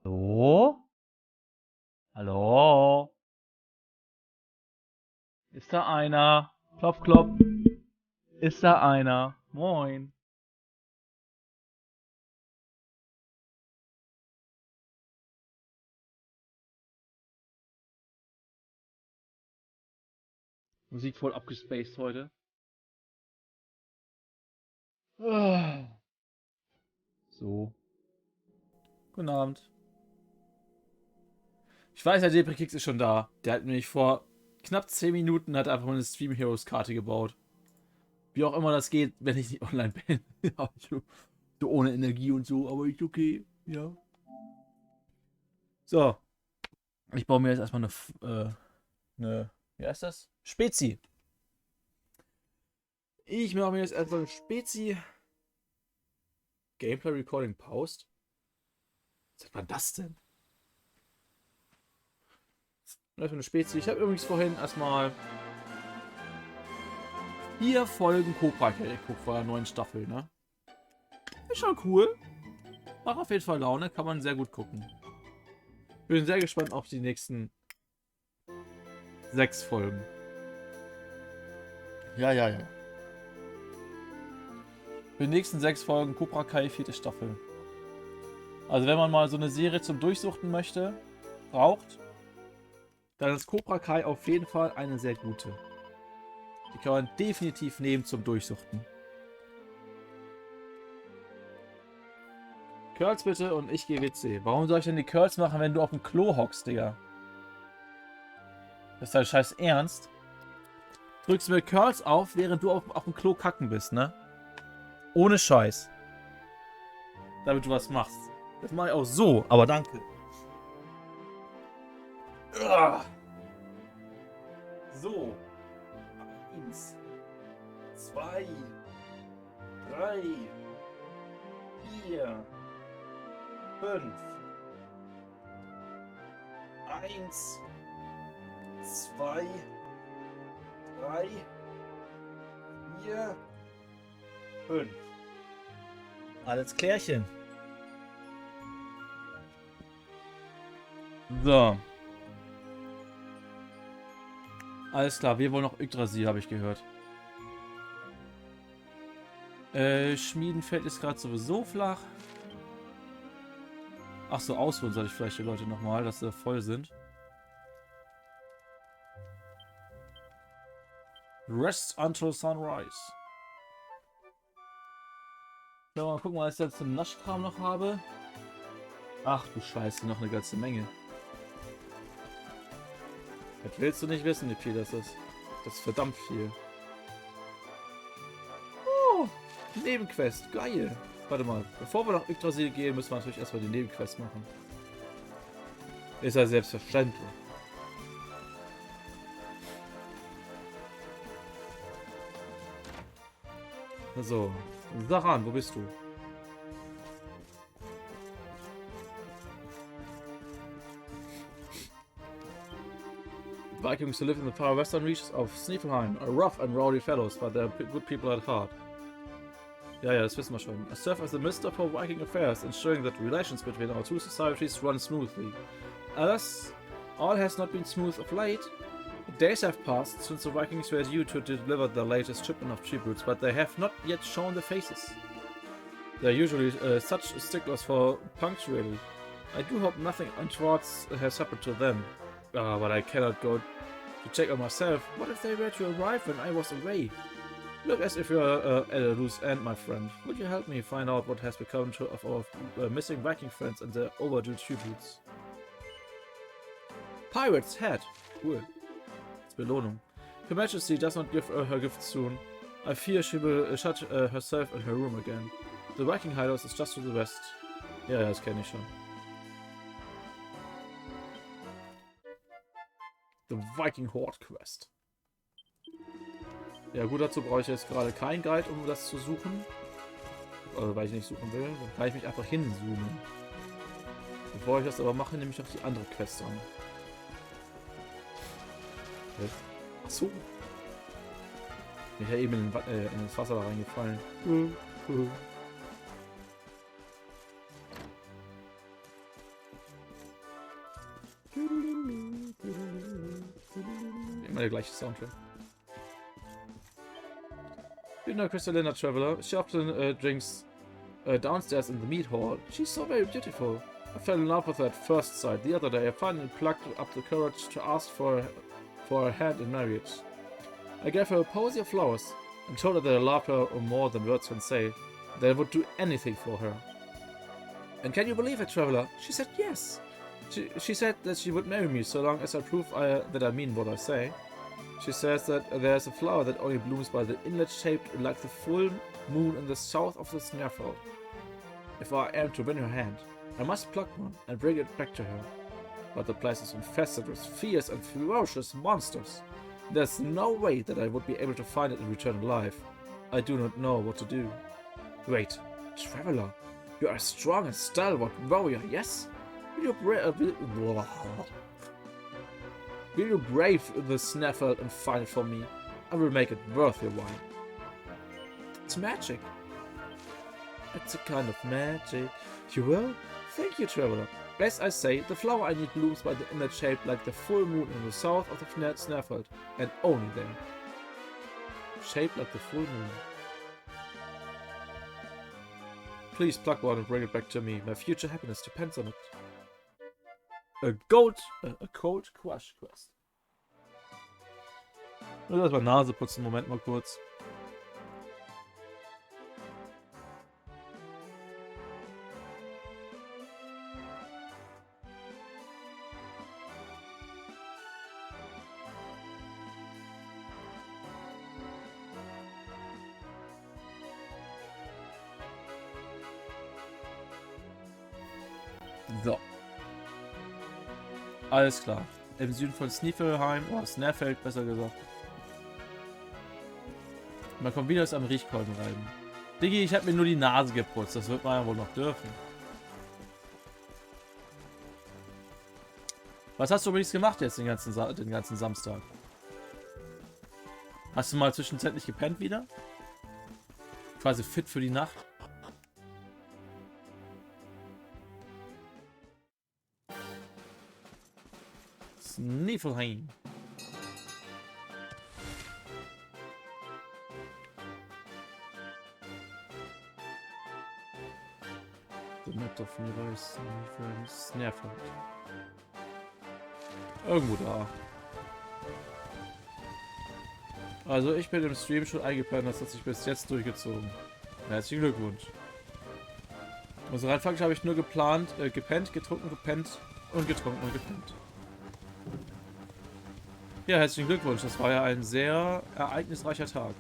Hallo? Hallo? Ist da einer? Klopf, klopf. Ist da einer? Moin. Musik voll abgespaced heute. So. Guten Abend. Ich weiß, der Deprikix ist schon da. Der hat nämlich vor knapp 10 Minuten hat einfach mal eine Stream Heroes Karte gebaut. Wie auch immer das geht, wenn ich nicht online bin. So ohne Energie und so, aber ist okay. Ja. So. Ich baue mir jetzt erstmal eine, wie heißt das? Spezi. Ich mache mir jetzt erstmal eine Spezi. Gameplay Recording Paused. Was war das denn? Das ist eine Spezie. Ich habe übrigens vorhin erstmal 4 Folgen Cobra Kai geguckt vor der neuen Staffel, ne? Ist schon cool. Macht auf jeden Fall Laune, kann man sehr gut gucken. Bin sehr gespannt auf die nächsten 6 Folgen. Ja. Für die nächsten 6 Folgen Cobra Kai 4. Staffel. Also wenn man mal so eine Serie zum Durchsuchten braucht, dann ist Cobra Kai auf jeden Fall eine sehr gute. Die kann man definitiv nehmen zum Durchsuchten. Curls bitte und ich gehe WC. Warum soll ich denn die Curls machen, wenn du auf dem Klo hockst, Digga? Das ist dein Scheiß Ernst? Drückst du mir Curls auf, während du auf dem Klo kacken bist, ne? Ohne Scheiß. Damit du was machst. Das mache ich auch so, aber danke. So. 1, 2, 3, 4, 5. 1, 2, 3, 4, 5. Alles klärchen. So. Alles klar, wir wollen noch Yggdrasil, habe ich gehört. Schmiedenfeld ist gerade sowieso flach. Ach so, ausholen soll ich vielleicht die Leute nochmal, dass sie voll sind. Rest until sunrise. Mal gucken, was ich jetzt zum Naschkram noch habe. Ach du Scheiße, noch eine ganze Menge. Das willst du nicht wissen, wie viel das ist. Das ist verdammt viel. Oh, Nebenquest, geil. Warte mal, bevor wir nach Yggdrasil gehen, müssen wir natürlich erstmal die Nebenquest machen. Ist ja selbstverständlich. So, sag an, wo bist du? Vikings who live in the far western reaches of Sniffelheim are rough and rowdy fellows, but they're good people at heart. Ja, das wissen wir schon. I serve as the minister for Viking affairs, ensuring that relations between our two societies run smoothly. Alas, all has not been smooth of late. Days have passed since the Vikings were due to deliver their latest shipment of tributes, but they have not yet shown their faces. They're usually such sticklers for punctuality. I do hope nothing untoward has happened to them. But I cannot go to check on myself. What if they were to arrive when I was away? Look as if you're at a loose end, my friend. Would you help me find out what has become of our missing Viking friends and their overdue tributes? Pirate's head. Cool. It's Belohnung. Her Majesty does not give her gifts soon. I fear she will shut herself in her room again. The Viking hideout is just to the west. Ja, das kenne ich schon. The Viking Horde Quest. Ja gut, dazu brauche ich jetzt gerade keinen Guide, um das zu suchen. Weil ich nicht suchen will. Dann kann ich mich einfach hinzoomen. Bevor ich das aber mache, nehme ich noch die andere Quest an. Achso. Ich bin ja eben in das Wasser da reingefallen. Immer der gleiche Soundtrack. You know Crystalina Traveler. She often drinks downstairs in the meat hall. She's so very beautiful. I fell in love with her at first sight. The other day I finally plucked up the courage to ask for her hand in marriage. I gave her a posy of flowers and told her that I loved her more than words can say, that I would do anything for her. And can you believe it, Traveler? She said yes. She said that she would marry me so long as I prove that I mean what I say. She says that there's a flower that only blooms by the inlet shaped like the full moon in the south of the Snarfell. If I am to win her hand, I must pluck one and bring it back to her. But the place is infested with fierce and ferocious monsters. There's no way that I would be able to find it and return alive. I do not know what to do. Wait, Traveler, you are a strong and stalwart warrior, yes? Will you brave the Snarfell and find it for me? I will make it worth your while. It's magic. It's a kind of magic. You will? Thank you, Traveler. As I say, the flower I need blooms by the inlet shaped like the full moon in the south of the Snarfell, and only there. Shaped like the full moon. Please pluck one and bring it back to me. My future happiness depends on it. A cold crush quest. Ich will erstmal Nase putzen, Moment mal kurz. So. Alles klar. Im Süden von Sniffelheim, oder Snarfeld besser gesagt. Man kommt wieder am Riechkolben reiben. Diggi, ich habe mir nur die Nase geputzt. Das wird man ja wohl noch dürfen. Was hast du übrigens gemacht jetzt den ganzen Samstag? Hast du mal zwischenzeitlich gepennt wieder? Quasi fit für die Nacht? Sniffelheim. The map of Universe Snarfeld. Irgendwo da. Also ich bin im Stream schon eingeplant, das hat sich bis jetzt durchgezogen. Herzlichen Glückwunsch. Also rein faktisch habe ich nur geplant, gepennt, getrunken, gepennt und getrunken und gepennt. Ja, herzlichen Glückwunsch. Das war ja ein sehr ereignisreicher Tag.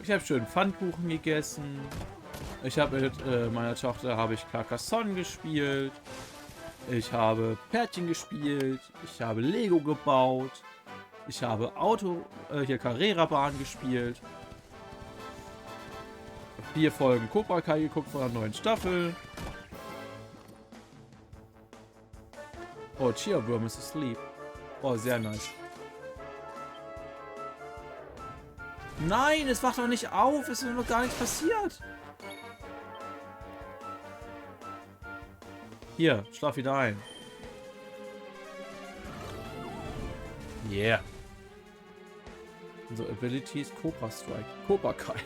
Ich habe schön Pfannkuchen gegessen. Ich habe mit meiner Tochter Carcassonne gespielt. Ich habe Pferdchen gespielt. Ich habe Lego gebaut. Ich habe Carrera-Bahn gespielt. 4 Folgen Cobra Kai geguckt von der neuen Staffel. Oh, Cheerworm is asleep. Oh, sehr nice. Nein, es wacht doch nicht auf. Es ist noch gar nichts passiert. Hier, schlaf wieder ein. Yeah. So, Abilities, Cobra Strike. Cobra Kai.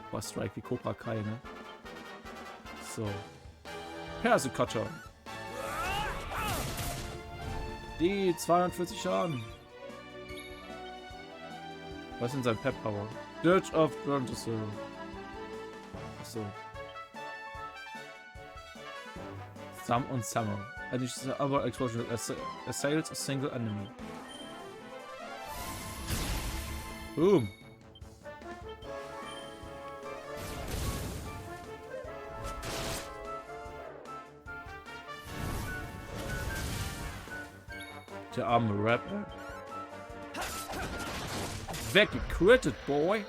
Cobra Strike wie Cobra Kai, ne? So. Persecutter. Die 42 Schaden. Was sind sein Pep Power? Dirge of Yggdrasil. Achso. Thumb und Summer. And each other explosion assails a single enemy. Boom. Der arme Rapper. Weggecrittet, boy.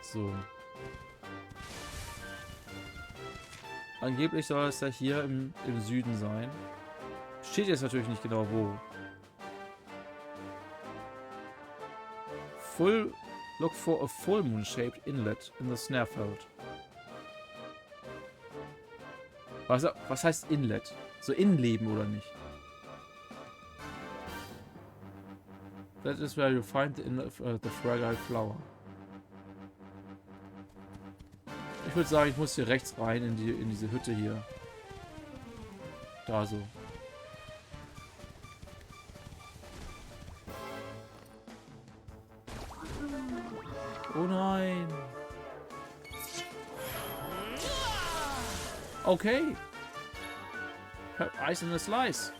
So. Angeblich soll es ja hier im Süden sein. Steht jetzt natürlich nicht genau wo. Look for a full moon-shaped inlet in the Snarefeld. Was heißt Inlet? So Innenleben oder nicht? That is where you find the inlet of the fragile flower. Ich würde sagen, ich muss hier rechts rein in diese Hütte hier. Da so. Oh nein. Okay. Ice in a slice.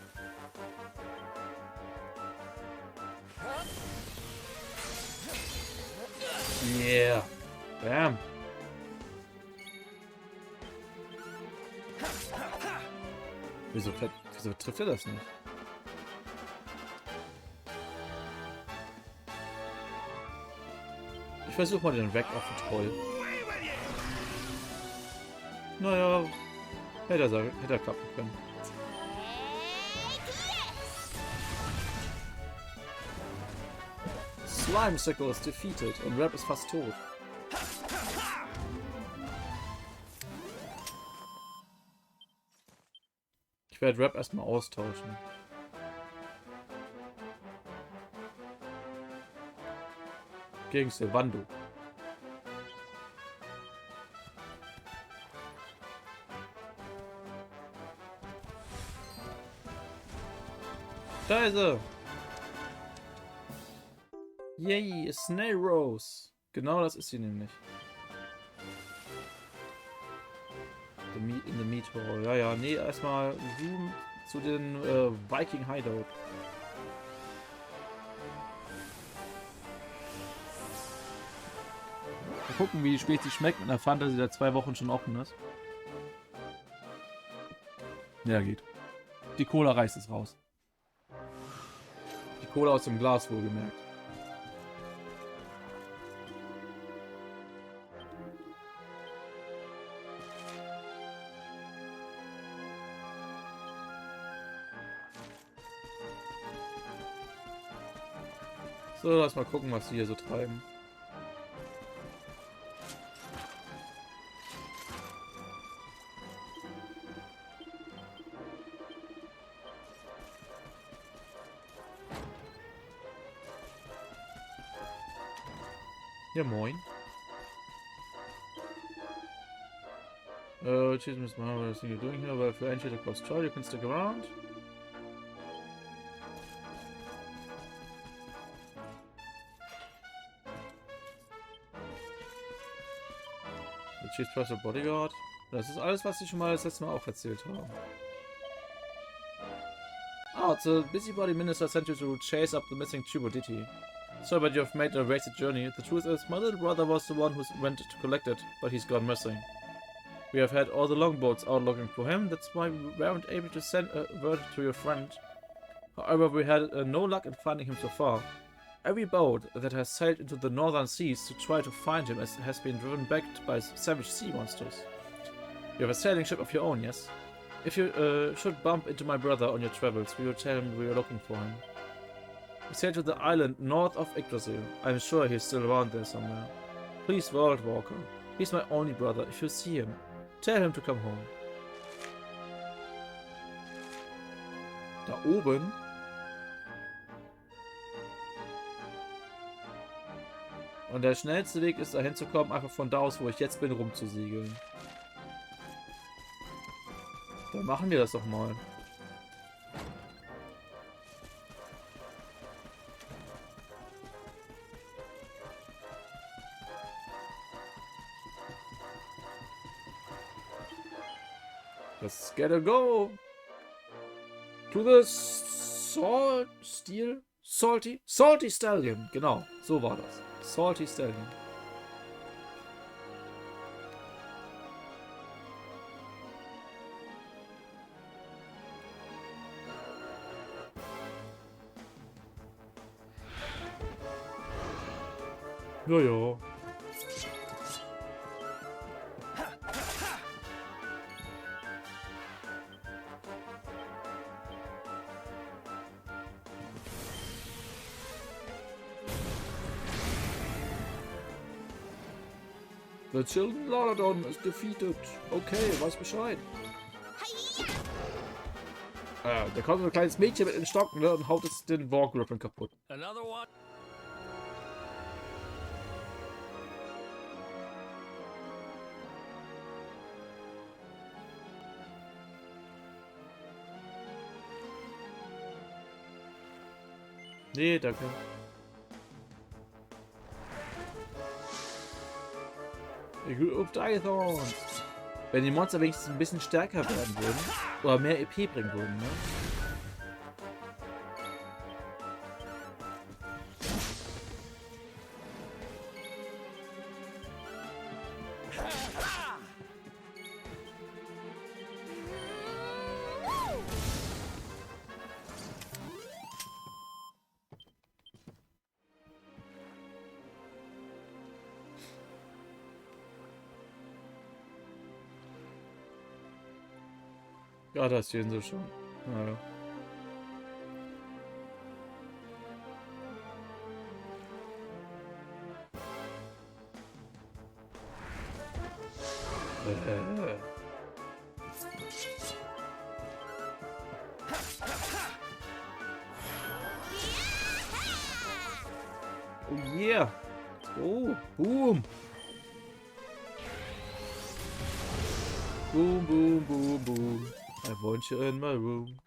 Yeah. Bam. Wieso trifft er das nicht? Ich versuche mal den Weg auf den Troll. Naja, hätte er klappen können. Slimecicle ist defeated und Rap ist fast tot. Ich werde Rap erstmal austauschen. Gegen Silvando. Da ist er! Yay, Snail Rose! Genau das ist sie nämlich. In the Meat Hall. Ja, ja, nee, erstmal zoom zu den Viking Hideout. Mal gucken, wie spät sie schmeckt mit einer Fanta, die seit 2 Wochen schon offen ist. Ja, geht. Die Cola reißt es raus. Die Cola aus dem Glas, wohlgemerkt. So, lass mal gucken, was sie hier so treiben. Ja, moin. Excuse me, Mr. What are you doing here? Well, if you're entering across trial, you can stick around. The Chief's Personal Bodyguard. Das ist alles, was ich schon mal das letzte Mal auch erzählt habe. Oh, the busybody minister sent you to chase up the missing tuber, did he? Sorry, but you have made a wasted journey. The truth is, my little brother was the one who went to collect it, but he's gone missing. We have had all the longboats out looking for him, that's why we weren't able to send a word to your friend. However, we had no luck in finding him so far. Every boat that has sailed into the northern seas to try to find him has been driven back by savage sea monsters. You have a sailing ship of your own, yes? If you should bump into my brother on your travels, we will tell him we are looking for him. We sailed to the island north of Yggdrasil. I'm sure he's still around there somewhere. Please, World Walker. He's my only brother. If you see him, tell him to come home. Da oben? Und der schnellste Weg ist, da hinzukommen, einfach von da aus, wo ich jetzt bin, rumzusegeln. Dann machen wir das doch mal. Let's get a go! To the Salty Stallion. Genau, so war das. Salty Stallion. Ja. The Childen Lordon is defeated. Okay, weiß Bescheid. Da kommt so ein kleines Mädchen mit den Stocken, ne, und haut jetzt den Wargriffin kaputt. Another one. Nee, danke. Wenn die Monster wenigstens ein bisschen stärker werden würden, oder mehr EP bringen würden, ne? Ja, das sehen sie schon. Naja. Oh yeah! Oh, boom! Boom, boom, boom, boom. I want you in my room.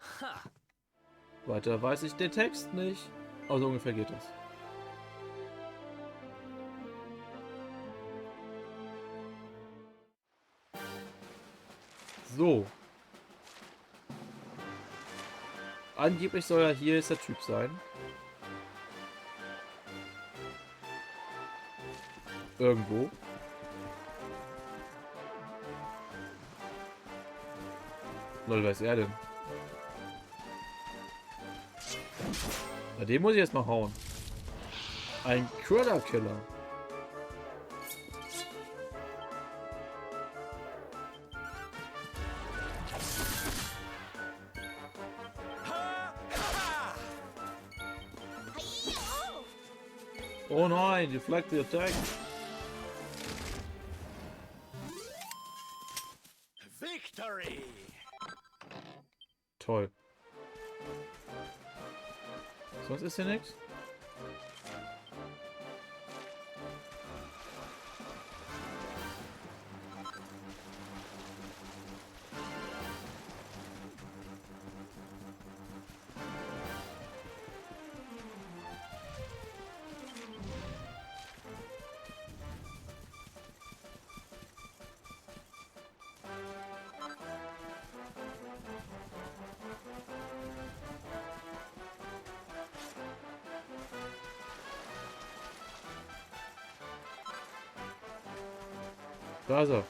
Weiter weiß ich den Text nicht. Aber so ungefähr geht das. So. Angeblich soll er hier jetzt der Typ sein. Irgendwo. Lol, wer ist er denn? Bei dem muss ich jetzt mal hauen. Ein Critter-Killer. Oh nein, deflect the attack. Victory! Toll. Sonst ist hier nichts? Da ist er.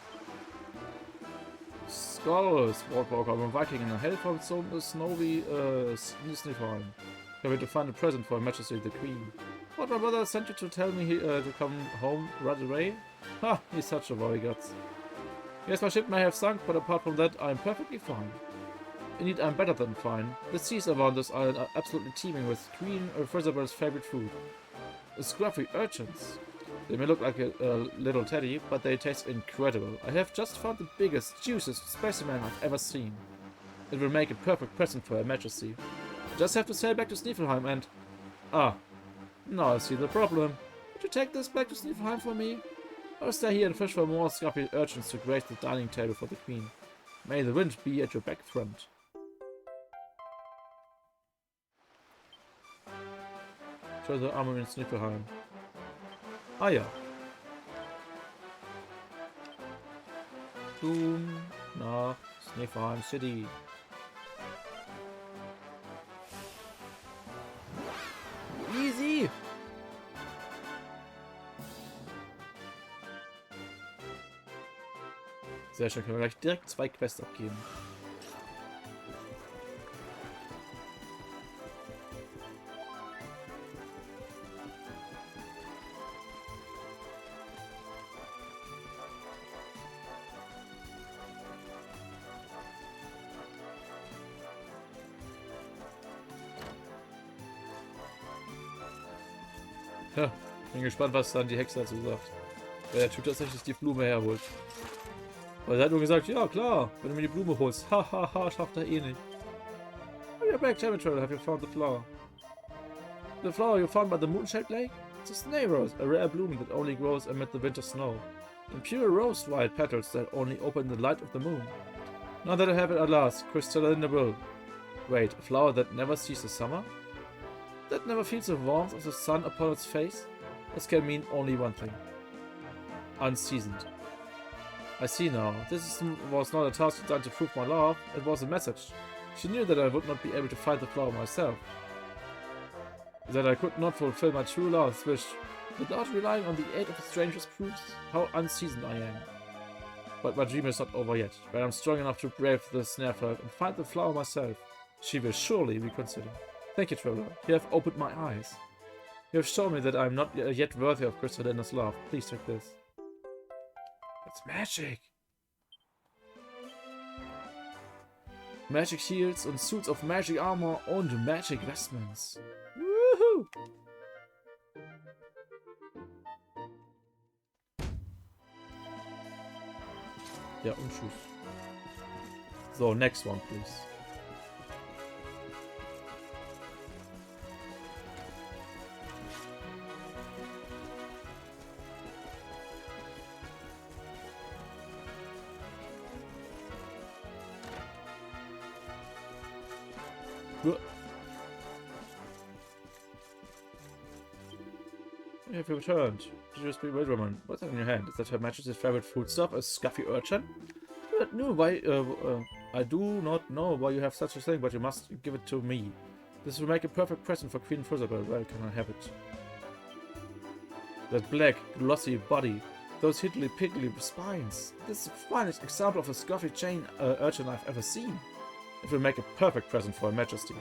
Skull, Sportwalker, I'm a Viking in a hell from snowy Niflheim. Having to find a present for Her Majesty the Queen. What, my brother sent you to tell me to come home right away? Ha, he's such a worry guts. Yes, my ship may have sunk, but apart from that, I'm perfectly fine. Indeed, I'm better than fine. The seas around this island are absolutely teeming with Queen Frizabel's favorite food. Scruffy urchins. They may look like a little teddy, but they taste incredible. I have just found the biggest, juiciest specimen I've ever seen. It will make a perfect present for Her Majesty. I just have to sail back to Sniffelheim and... Ah, now I see the problem. Would you take this back to Sniffelheim for me? Or stay here and fish for more scruffy urchins to grace the dining table for the Queen? May the wind be at your back front. Show the armor in Sniffelheim. Ah ja. Boom nach Sniffelheim City. Easy! Sehr schön, können wir gleich direkt 2 Quests abgeben. Ja, bin gespannt, was dann die Hexe dazu sagt. Weil der Typ tatsächlich die Blume herholt. Weil er hat nur gesagt, ja klar, wenn du mir die Blume holst. Hahaha, schafft er eh nicht. Oh, you're back, Temperature. Have you found the flower? The flower you found by the moon-shaped lake? It's a snail rose, a rare bloom that only grows amid the winter snow. In pure rose-white petals that only open in the light of the moon. Now that I have it at last, crystalline in the will. Wait, a flower that never sees the summer? That never feels the warmth of the sun upon its face? This can mean only one thing. Unseasoned. I see now. Was not a task designed to prove my love, it was a message. She knew that I would not be able to find the flower myself. That I could not fulfill my true love's wish without relying on the aid of a stranger's proofs how unseasoned I am. But my dream is not over yet. When I'm strong enough to brave the snarefeld and find the flower myself, she will surely reconsider. Thank you, Traveler. You have opened my eyes. You have shown me that I am not yet worthy of Crystallina's love. Please take this. It's magic! Magic shields and suits of magic armor und magic vestments. Woohoo! Ja, und tschüss. So, next one, please. You have returned. Just be Wildwoman. What's in your hand? Is that Her Majesty's favorite foodstuff, a scuffy urchin? I do not know why you have such a thing, but you must give it to me. This will make a perfect present for Queen Fuzzabel. Well, can I have it? That black, glossy body. Those hiddly-piggly spines. This is the finest example of a scuffy chain urchin I've ever seen. It will make a perfect present for Her Majesty.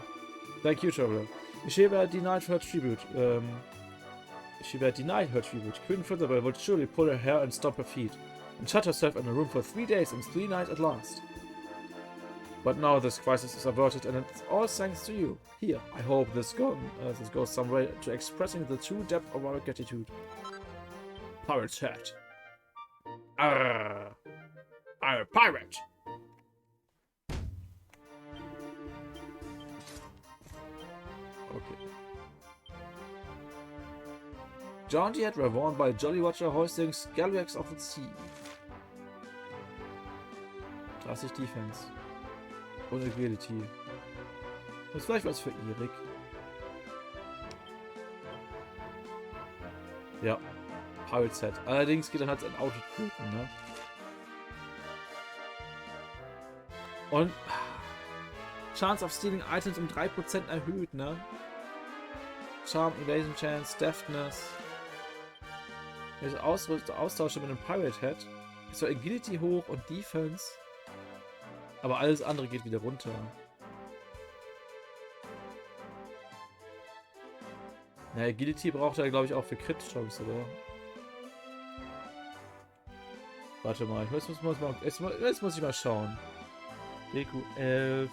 Thank you, Traveler. She were denied her tribute. Queen Fuzzabel would surely pull her hair and stomp her feet, and shut herself in a room for 3 days and 3 nights at last. But now this crisis is averted, and it's all thanks to you. Here, I hope this goes some way to expressing the true depth of our gratitude. Pirate's hat. Arrgh. I'm a pirate! Okay. Jaunty hat were worn by Jolly Watcher hoisting Scalawags of the Sea. 30 Defense. Und Agility. Das ist vielleicht was für Erik. Ja. Pirate Set. Allerdings geht dann halt ein Auto töten, ne? Und Chance of Stealing Items um 3% erhöht, ne? Charm, Evasion Chance, Deftness. Wenn ich austausche mit einem Pirate Hat, ist zwar Agility hoch und Defense, aber alles andere geht wieder runter. Ja, Agility braucht er, glaube ich, auch für Crit-Chance, oder? Warte mal, jetzt muss ich mal schauen. DQ 11.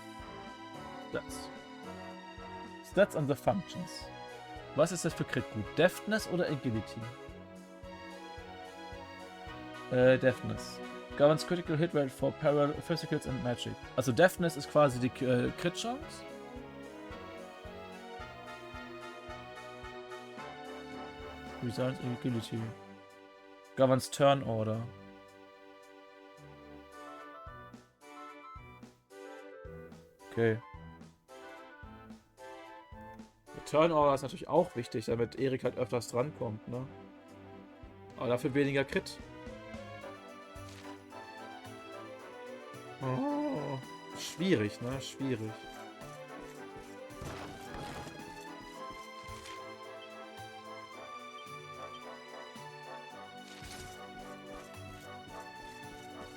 Stats on the Functions. Was ist das für Crit gut? Deftness oder Agility? Deftness. Governs critical hit rate for parallel physicals and magic. Also Deftness ist quasi die Crit-Chance. Results in Agility. Governs Turn Order. Okay. Der Turn Order ist natürlich auch wichtig, damit Erik halt öfters drankommt, ne? Aber dafür weniger Crit. Oh, schwierig, ne? Schwierig.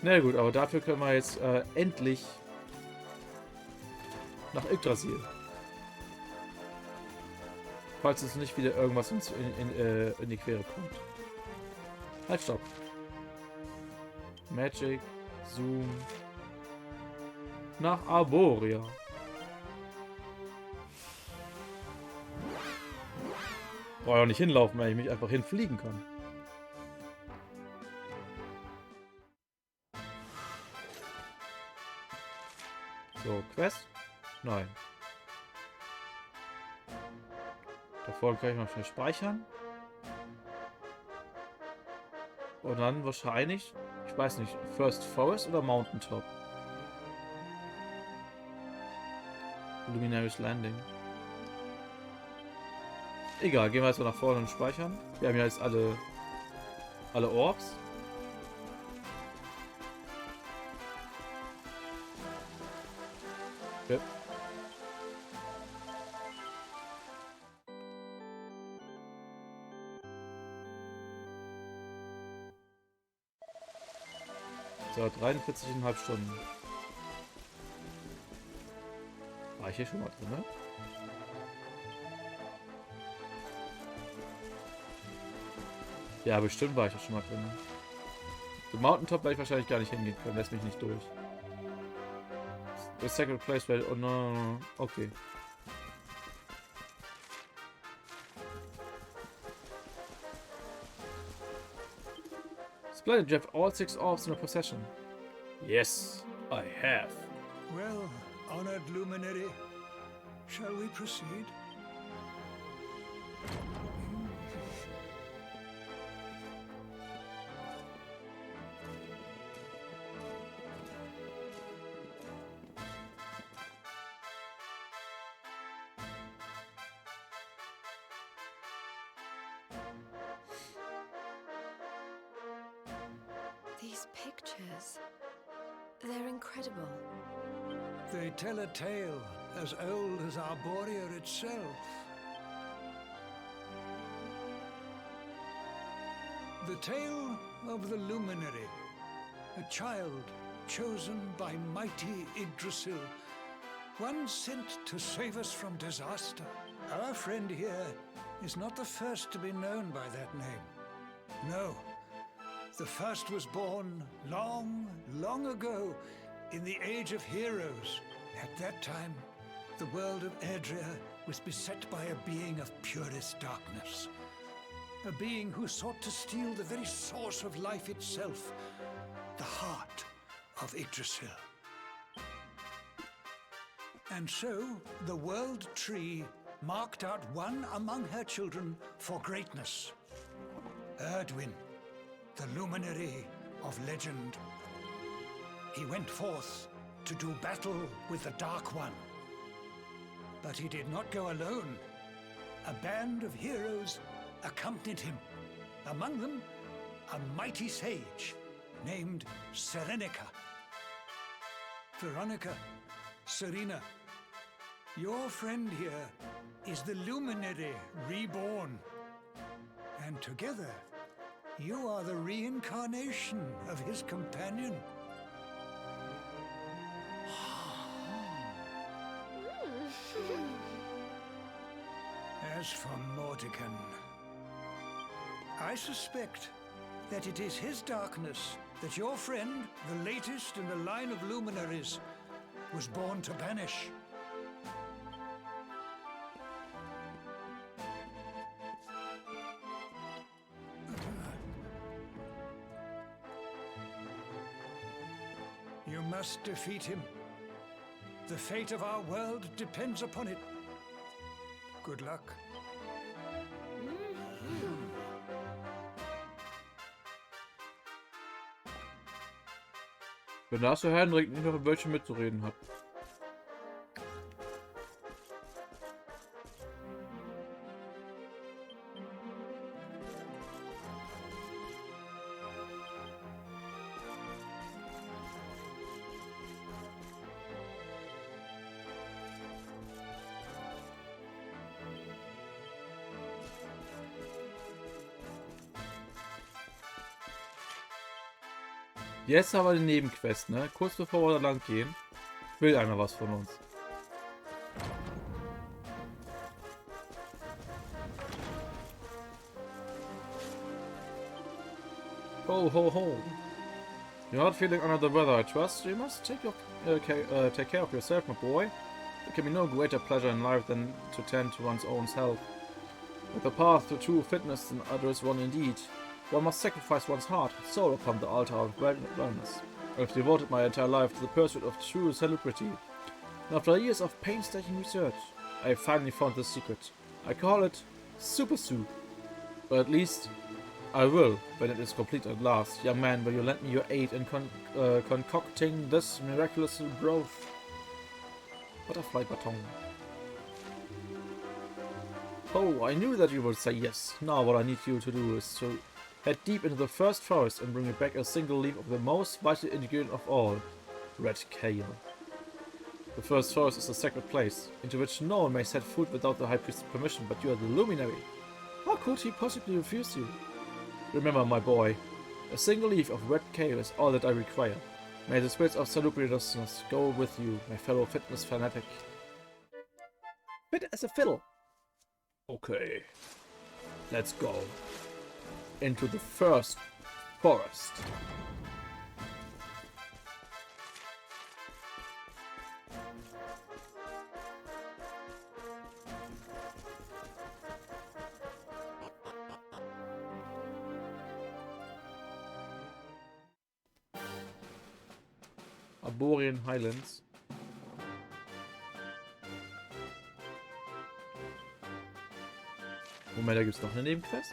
Na gut, aber dafür können wir jetzt endlich nach Yggdrasil. Falls es nicht wieder irgendwas in die Quere kommt. Halt, stopp. Magic, Zoom. Nach Arboria. Brauche ich auch nicht hinlaufen, weil ich mich einfach hinfliegen kann. So, Quest? Nein. Davor kann ich mal schnell speichern. Und dann wahrscheinlich, ich weiß nicht, First Forest oder Mountaintop? Luminary's Landing. Egal, gehen wir jetzt mal nach vorne und speichern. Wir haben ja jetzt alle Orbs. Okay. So, 43,5 Stunden. War ich hier schon mal drin, ne? Ja, bestimmt war ich ja schon mal drin. Zum Mountaintop werde ich wahrscheinlich gar nicht hingehen können, lässt mich nicht durch. The second place, well, oh no, okay. Splendid, you have all 6 orbs in your possession. Yes, I have. Well, honored Luminary, shall we proceed? These pictures, they're incredible. They tell a tale as old as Arborea itself. The tale of the Luminary, a child chosen by mighty Yggdrasil, one sent to save us from disaster. Our friend here is not the first to be known by that name. No. The first was born long, long ago in the Age of Heroes. At that time, the world of Erdrea was beset by a being of purest darkness. A being who sought to steal the very source of life itself, the heart of Yggdrasil. And so, the World Tree marked out one among her children for greatness. Erdwin, the Luminary of legend. He went forth to do battle with the Dark One. But he did not go alone. A band of heroes accompanied him. Among them, a mighty sage named Serenica. Veronica, Serena, your friend here is the Luminary reborn. And together, you are the reincarnation of his companion. As for Mordekan, I suspect that it is his darkness that your friend, the latest in the line of luminaries, was born to banish. You must defeat him. The fate of our world depends upon it. Good luck. Wenn das so Henrik nicht noch ein Wörtchen mitzureden hat. Jetzt aber die Nebenquest, ne? Kurz bevor wir da lang gehen, will einer was von uns. Ho ho ho. You're not feeling under the weather, I trust. You must take care of yourself, my boy. There can be no greater pleasure in life than to tend to one's own health. But the path to true fitness is one indeed. One must sacrifice one's heart and soul upon the altar of wellness. I've devoted my entire life to the pursuit of true celebrity. After years of painstaking research, I finally found the secret. I call it Super Soup. Or at least, I will, when it is complete at last. Young man, will you lend me your aid in concocting this miraculous growth? Butterfly baton. Oh, I knew that you would say yes. Now what I need you to do is to head deep into the first forest and bring me back a single leaf of the most vital ingredient of all, red kale. The first forest is a sacred place, into which no one may set foot without the High Priest's permission, but you are the Luminary. How could he possibly refuse you? Remember, my boy, a single leaf of red kale is all that I require. May the spirits of salubriousness go with you, my fellow fitness fanatic. Fit as a fiddle. Okay, let's go into the first forest. Arborean Highlands. Moment, da gibt es noch eine Nebenquest.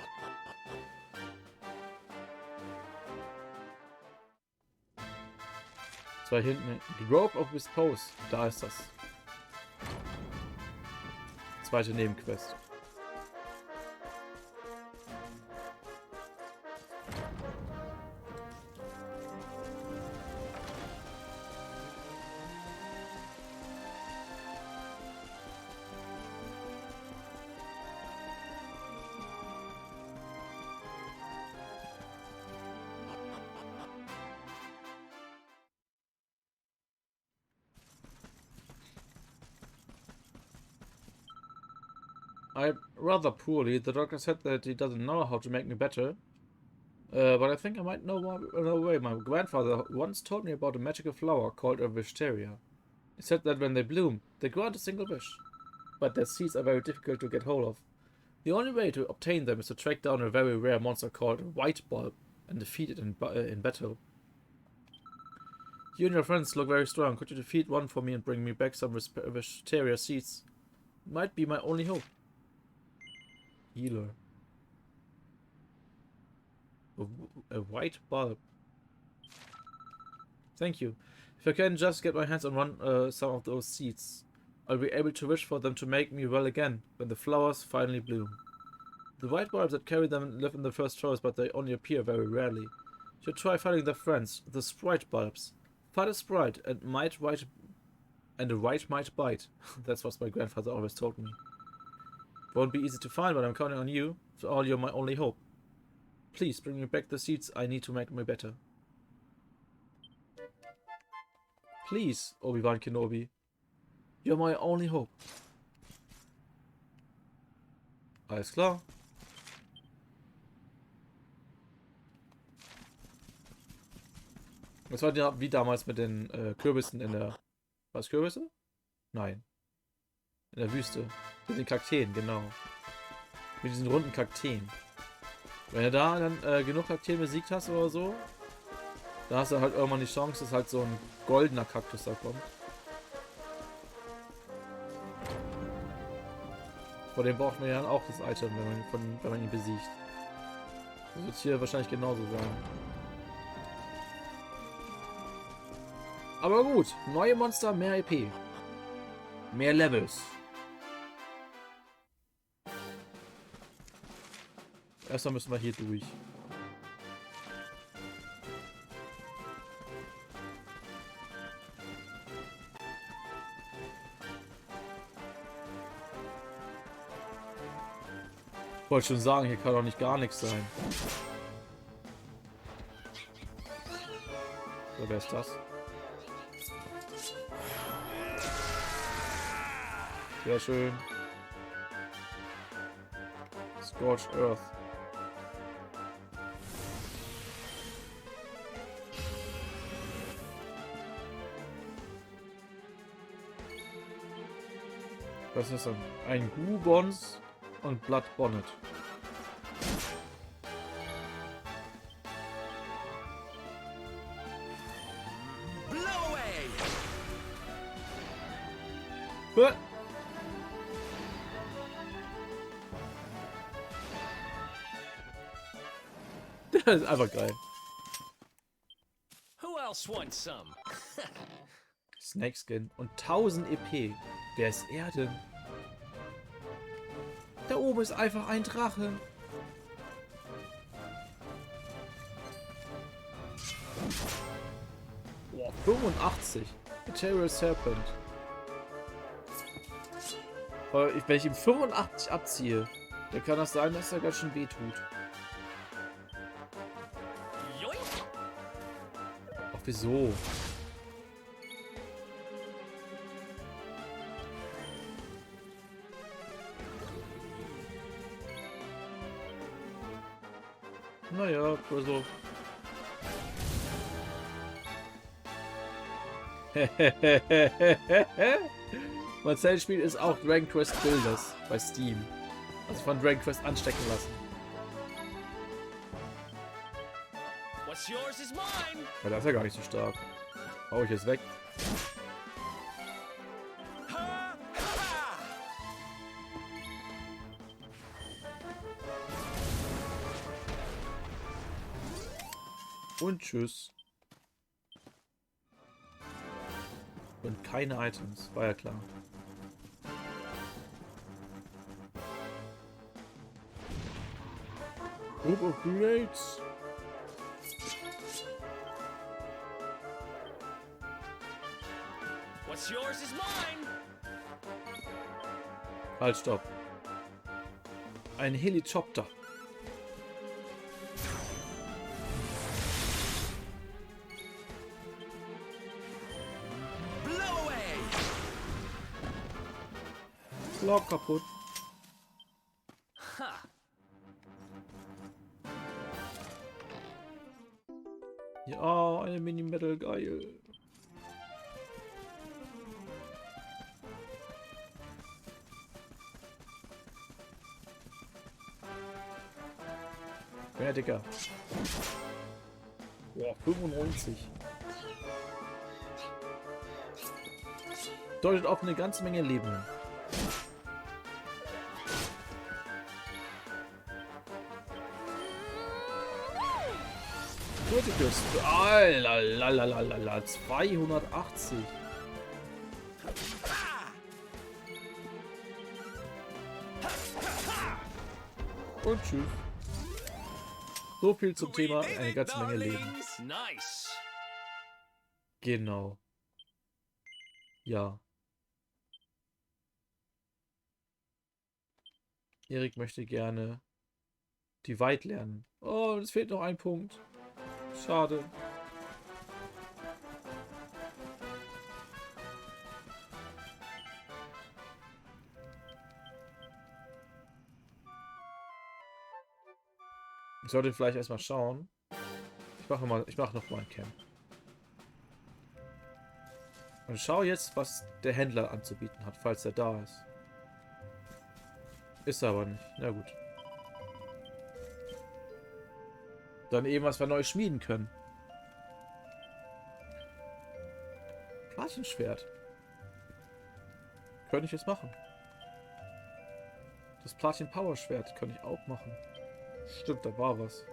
Zwei hinten. The Rope of Repose. Da ist das. Zweite Nebenquest. I'm rather poorly. The doctor said that he doesn't know how to make me better. But I think I might know a way. My grandfather once told me about a magical flower called a wisteria. He said that when they bloom, they grant a single wish. But their seeds are very difficult to get hold of. The only way to obtain them is to track down a very rare monster called a white bulb and defeat it in battle. You and your friends look very strong. Could you defeat one for me and bring me back some wisteria seeds? It might be my only hope. Healer. A white bulb. Thank you. If I can just get my hands on some of those seeds, I'll be able to wish for them to make me well again when the flowers finally bloom. The white bulbs that carry them live in the first forest, but they only appear very rarely. You should try finding their friends, the sprite bulbs. Find a sprite and a white might bite. That's what my grandfather always told me. Won't be easy to find, but I'm counting on you. For all, you're my only hope. Please bring me back the seeds I need to make me better. Please, Obi-Wan Kenobi. You're my only hope. Alles klar. Das war ja wie damals mit den Kürbissen in der... Was, Kürbisse? Nein. In der Wüste. Mit den Kakteen, genau. Mit diesen runden Kakteen. Wenn du da dann genug Kakteen besiegt hast oder so, da hast du halt irgendwann die Chance, dass halt so ein goldener Kaktus da kommt. Vor dem braucht man ja dann auch das Item, wenn man ihn besiegt. Das wird hier wahrscheinlich genauso sein. Aber gut, neue Monster, mehr EP. Mehr Levels. Erstmal müssen wir hier durch. Ich wollte schon sagen, hier kann doch nicht gar nichts sein. So, wer ist das? Sehr schön. Scorched Earth. Was ist das? Ein Gubons und Blood Bonnet. Bäh. Das ist einfach geil. Who else wants some? Snakeskin und 1000 EP. Wer ist er denn? Da oben ist einfach ein Drache. Boah, 85. Material Serpent. Wenn ich ihm 85 abziehe, dann kann das sein, dass er ganz schön weh tut. Yoink! Ach, wieso? Naja, also. Mein Zeltspiel ist auch Dragonquest Builders bei Steam. Also von Dragonquest anstecken lassen. What's yours is mine. Ja, das ist ja gar nicht so stark. Hau ich jetzt weg. Ha, ha. Und tschüss. Und keine Items, war ja klar. Group of Greats. What's yours is mine. Halt, stopp. Ein Helikopter. Blow away. Block kaputt. Ha. Ja, eine Mini-Metal, geil. Ja, Digga. Boah, 95. Deutet auf eine ganze Menge Leben hin. Criticus. Lalalala, 280. Und tschüss. So viel zum Thema eine ganze Menge Leben. Nice. Genau. Ja. Erik möchte gerne die Weit lernen. Oh, es fehlt noch ein Punkt. Schade. Ich sollte vielleicht erstmal schauen. Ich mache noch mal ein Camp. Und schau jetzt, was der Händler anzubieten hat, falls er da ist. Ist er aber nicht. Na gut. Dann eben, was wir neu schmieden können. Platinschwert. Könnte ich jetzt machen. Das Platin Power Schwert könnte ich auch machen. Stimmt, da war was.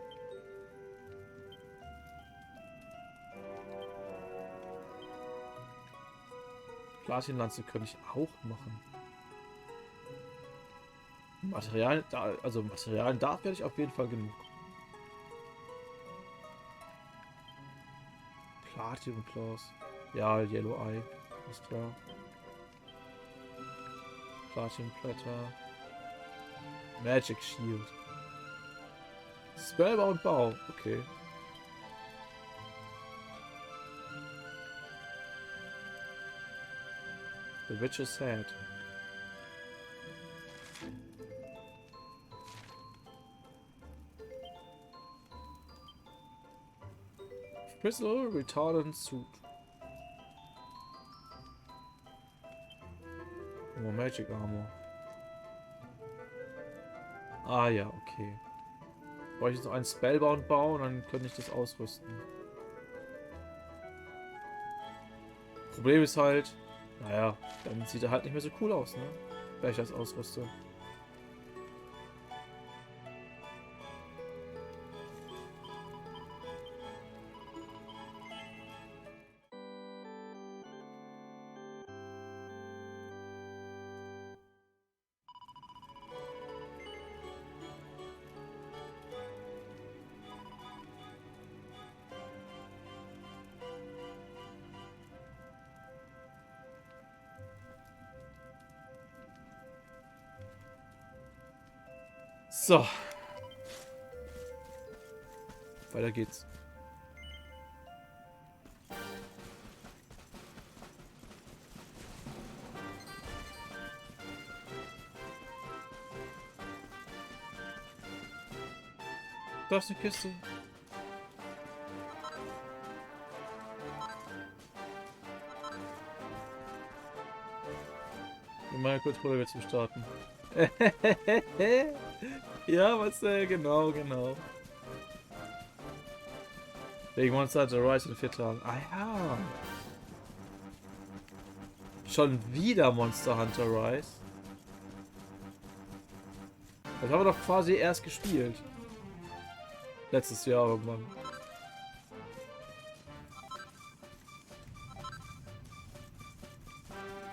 Platinlanze könnte ich auch machen. Materialien da werde ich auf jeden Fall genug. Platinum Claws. Ja, Yellow Eye. Ist klar. Platinum Blätter. Magic Shield. Spellbound Bau. Okay. The Witch's Head. Crystal Retardant Suit. More Magic Armor. Ah ja, okay. Brauche ich jetzt noch einen Spellbound bauen, dann könnte ich das ausrüsten. Problem ist halt, Naja, dann sieht er halt nicht mehr so cool aus, ne? Wenn ich das ausrüste. So. Weiter geht's. Da ist eine Kiste. Um meine Kontrolle wieder zu starten. Ja, was genau. Wegen Monster Hunter Rise in 4 Tagen. Ah ja. Schon wieder Monster Hunter Rise. Das haben wir doch quasi erst gespielt. Letztes Jahr irgendwann.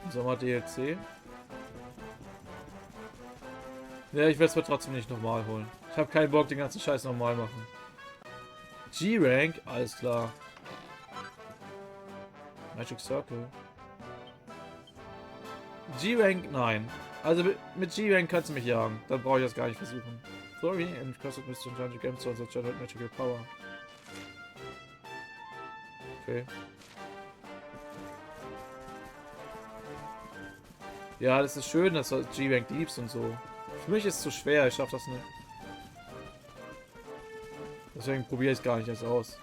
Sommer DLC. Ja, ich werde es mir trotzdem nicht nochmal holen. Ich habe keinen Bock, den ganzen Scheiß nochmal machen. G-Rank, alles klar. Magic Circle. G-Rank, nein. Also mit G-Rank kannst du mich jagen. Dann brauche ich das gar nicht versuchen. Sorry, and costed Mr. Jungle Gemstones that generate magical power. Okay. Ja, das ist schön, dass du G-Rank liebst und so. Für mich ist es zu schwer, ich schaff das nicht. Deswegen probiere ich es gar nicht erst aus.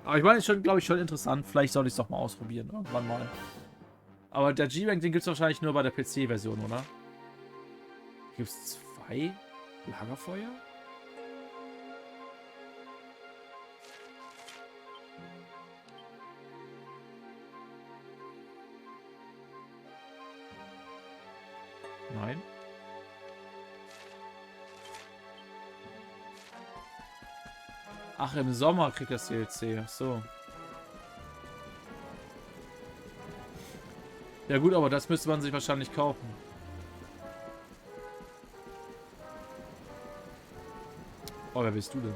Aber ich meine, ist schon, glaube ich, schon interessant. Vielleicht sollte ich es doch mal ausprobieren, irgendwann mal. Aber der G-Rank, den gibt es wahrscheinlich nur bei der PC-Version, oder? Gibt es 2 Lagerfeuer? Nein. Ach, im Sommer kriegt das DLC. Ach so. Ja gut, aber das müsste man sich wahrscheinlich kaufen. Oh, wer bist du denn?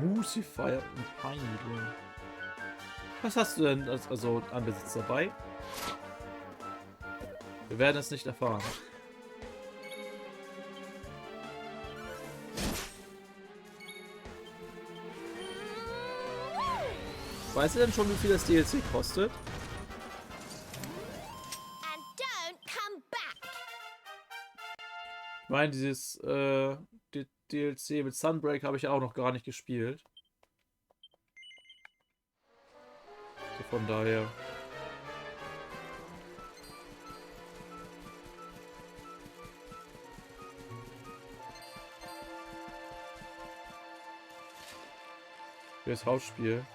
Musifier und Pine. Was hast du denn also an Besitz dabei? Wir werden es nicht erfahren. Weißt du denn schon, wie viel das DLC kostet? Ich meine, dieses DLC mit Sunbreak habe ich ja auch noch gar nicht gespielt. So von daher. Für das Hausspiel.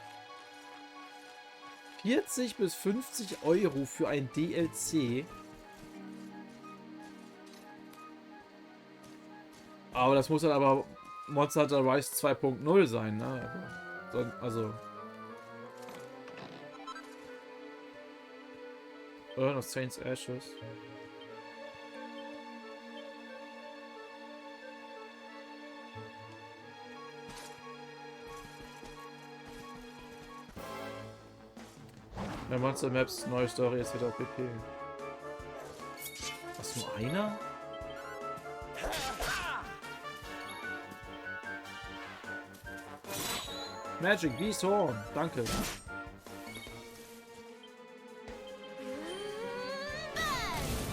40 bis 50 Euro für ein DLC. Aber das muss dann aber Monster Hunter Rise 2.0 sein, ne? Also. Urn of Saints Ashes. Bei Monster Maps, neue Story ist wieder PP. Was, nur einer? Magic Beast Horn, danke.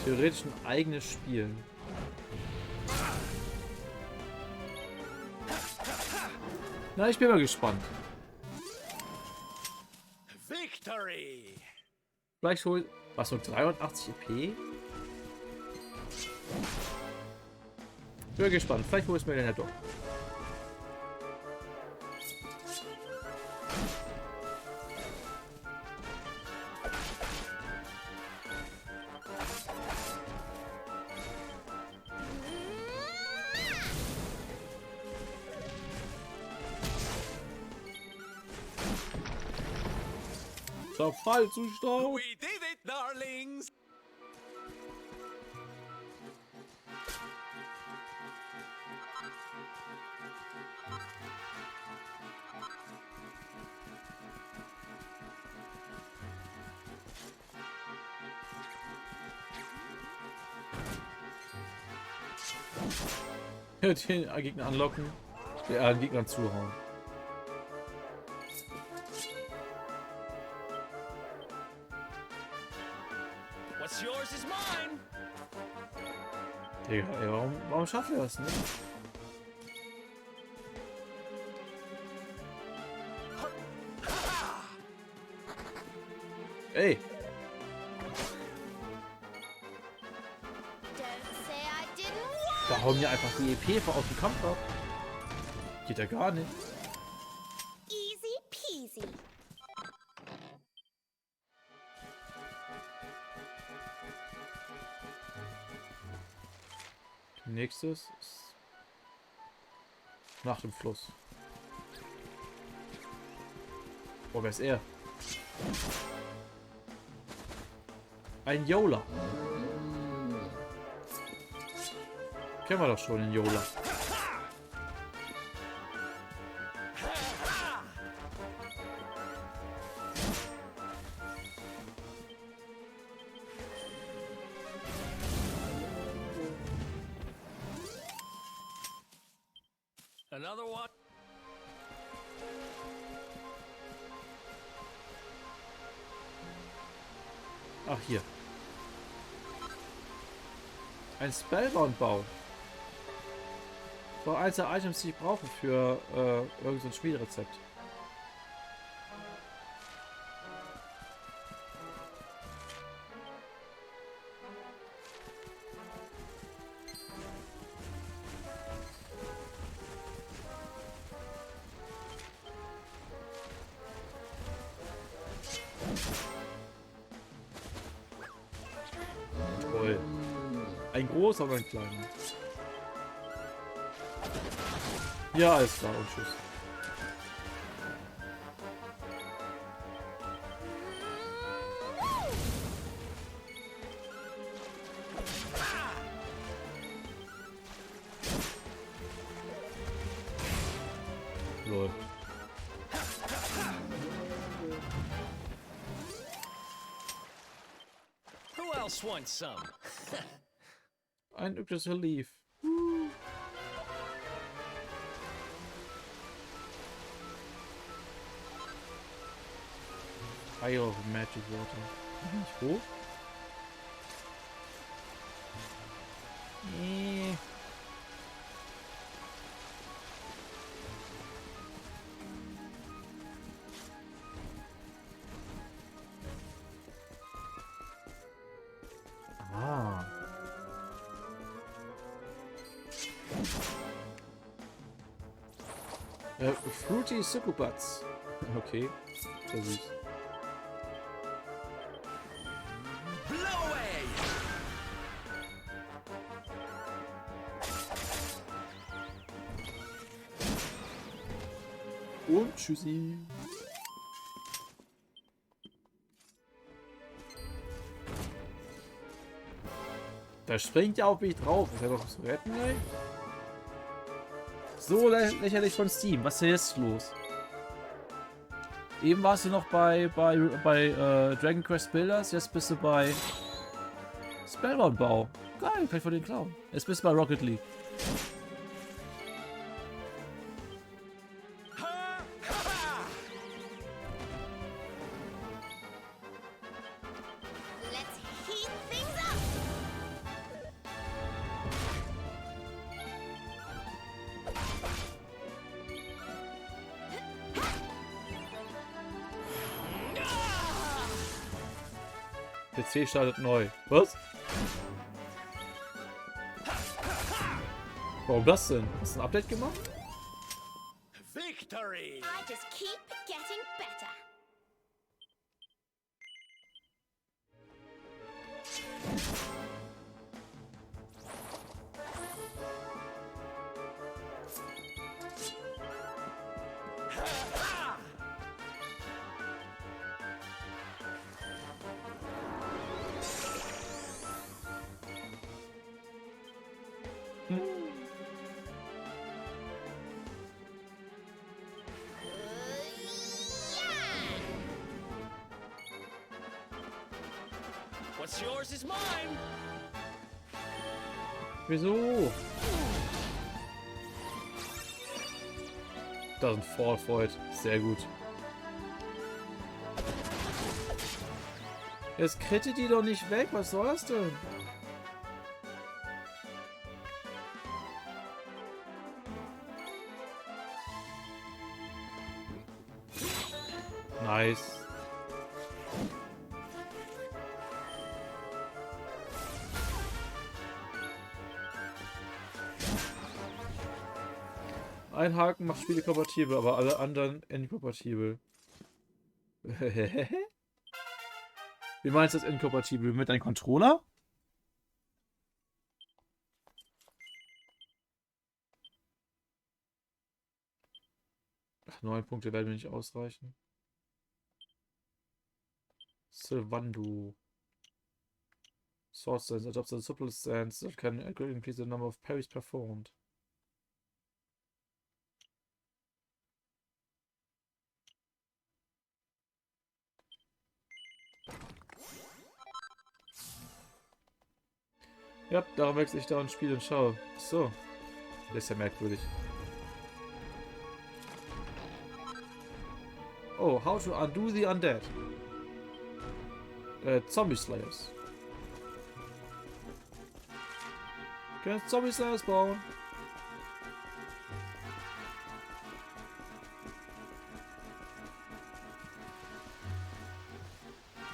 Theoretisch ein eigenes Spiel. Na, ich bin mal gespannt. Victory! Vielleicht hol... Was, so 83 EP? Bin gespannt. Vielleicht hol ich es mir den ja doch. Zerfallzustand. We did it, darlings! Den Gegner anlocken. Den Gegner zuhauen. What's yours is mine! Digga, ey, warum schafft er das nicht? Ey! Warum hier einfach die EP aus dem Kampf ab? Geht ja gar nicht. Easy peasy. Nächstes ist nach dem Fluss. Oh, wer ist er? Ein Yola. Kennen wir doch schon, den Yola. Another one? Ach, hier. Ein Spellbound-Bau. Das war eins der Items, die ich brauche für irgendein so Schmiederezept. Toll. Ein großer oder ein kleiner? Ja, alles klar, und tschüss. Lol. Who else wants some? Ein Yggdrasil Leaf. Isle of Magic Water. Nicht hoch? Nee. Ah. Fruity Succubuds. Okay. Sehr süß. Blow away! Und tschüssi. Da springt ja auf mich drauf. Ist ja doch zu retten, ey. So lächerlich von Steam. Was ist denn jetzt los? Eben warst du noch bei Dragonquest Builders, jetzt bist du bei Spellbound Bau. Geil, kann ich von den klauen. Jetzt bist du bei Rocket League. Let's heat things up. PC startet neu. Was? Warum das denn? Hast du ein Update gemacht? Victory! I just keep getting better. What's yours is mine! Wieso? Doesn't fall for it. Sehr gut. Jetzt krittet die doch nicht weg. Was soll das denn? Nice. Ein Haken macht Spiele kompatibel, aber alle anderen inkompatibel. Wie meinst du das inkompatibel? Mit deinem Controller? Ach, 9 Punkte werden mir nicht ausreichen. Sylvandu. Source Stance adopts a supple stance that can increase the number of parries performed. Ja, darum wechsle ich da ein Spiel und schaue. So. Das ist ja merkwürdig. Oh, how to undo the undead. Zombie Slayers. Kannst Zombie Slayers bauen?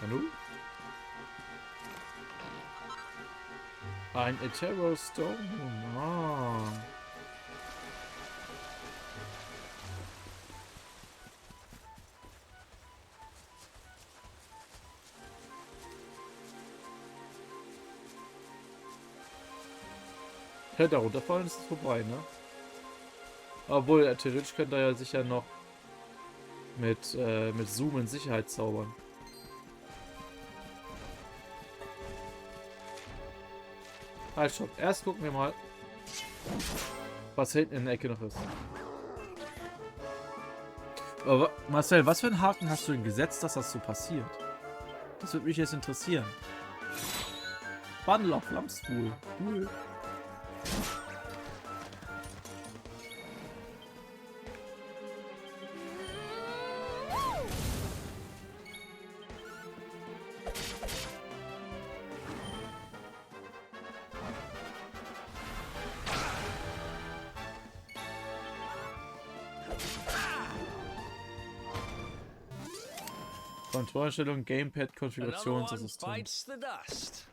Nanu? Ein Ethereal Stone. Ah. Ja, da runterfallen ist es vorbei, ne? Obwohl, theoretisch könnte er ja sicher noch mit Zoom in Sicherheit zaubern. Halt, stopp. Erst gucken wir mal, was hinten in der Ecke noch ist. Aber Marcel, was für einen Haken hast du denn gesetzt, dass das so passiert? Das würde mich jetzt interessieren. Bundle of Flamspool. Cool. Kontrollstellung, Gamepad, Another one Konfigurationsassistent. bites the dust.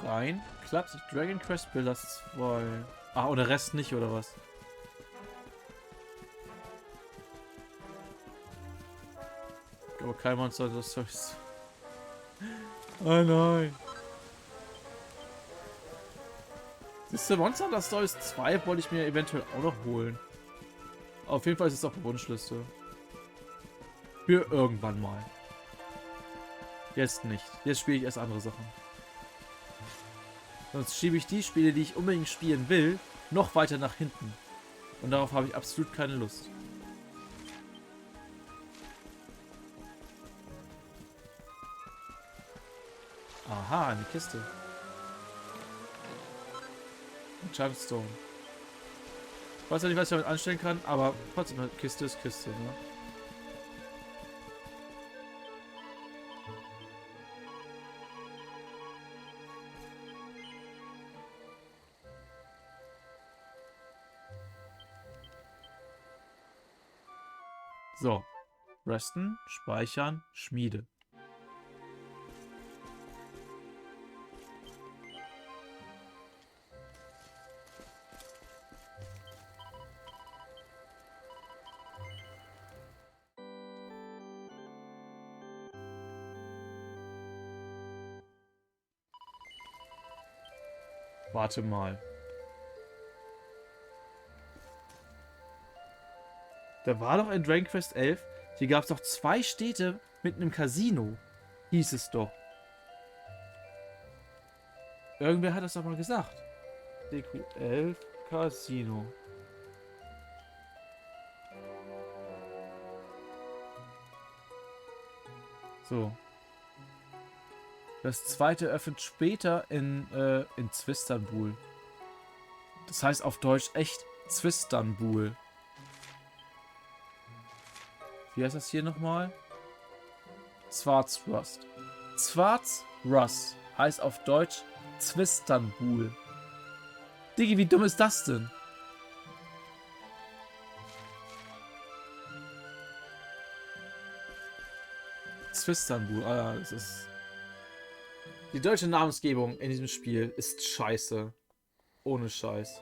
Rein. Klappt Dragonquest Builder 2. Ah, und der Rest nicht, oder was? Aber kein Monster das Stories. Oh nein. Siehst du, Monster Hunter Stories 2 wollte ich mir eventuell auch noch holen. Auf jeden Fall ist es auf der Wunschliste. Für irgendwann mal. Jetzt nicht. Jetzt spiele ich erst andere Sachen. Sonst schiebe ich die Spiele, die ich unbedingt spielen will, noch weiter nach hinten. Und darauf habe ich absolut keine Lust. Aha, eine Kiste. Ein Junkstone. Ich weiß ja nicht, was ich damit anstellen kann, aber trotzdem, eine Kiste ist Kiste, ne? So. Resten, speichern, Schmiede. Warte mal. Da war doch in Dragonquest XI, hier gab es doch 2 Städte mit einem Casino. Hieß es doch. Irgendwer hat das doch mal gesagt. DQ11 Casino. So. Das zweite öffnet später in Zwistanbul. Das heißt auf Deutsch echt Zwistanbul. Wie heißt das hier nochmal? Zwartzrust. Zwartzrust heißt auf Deutsch Zwistanbul. Diggi, wie dumm ist das denn? Zwistanbul, ah, das ist... Die deutsche Namensgebung in diesem Spiel ist scheiße. Ohne Scheiß.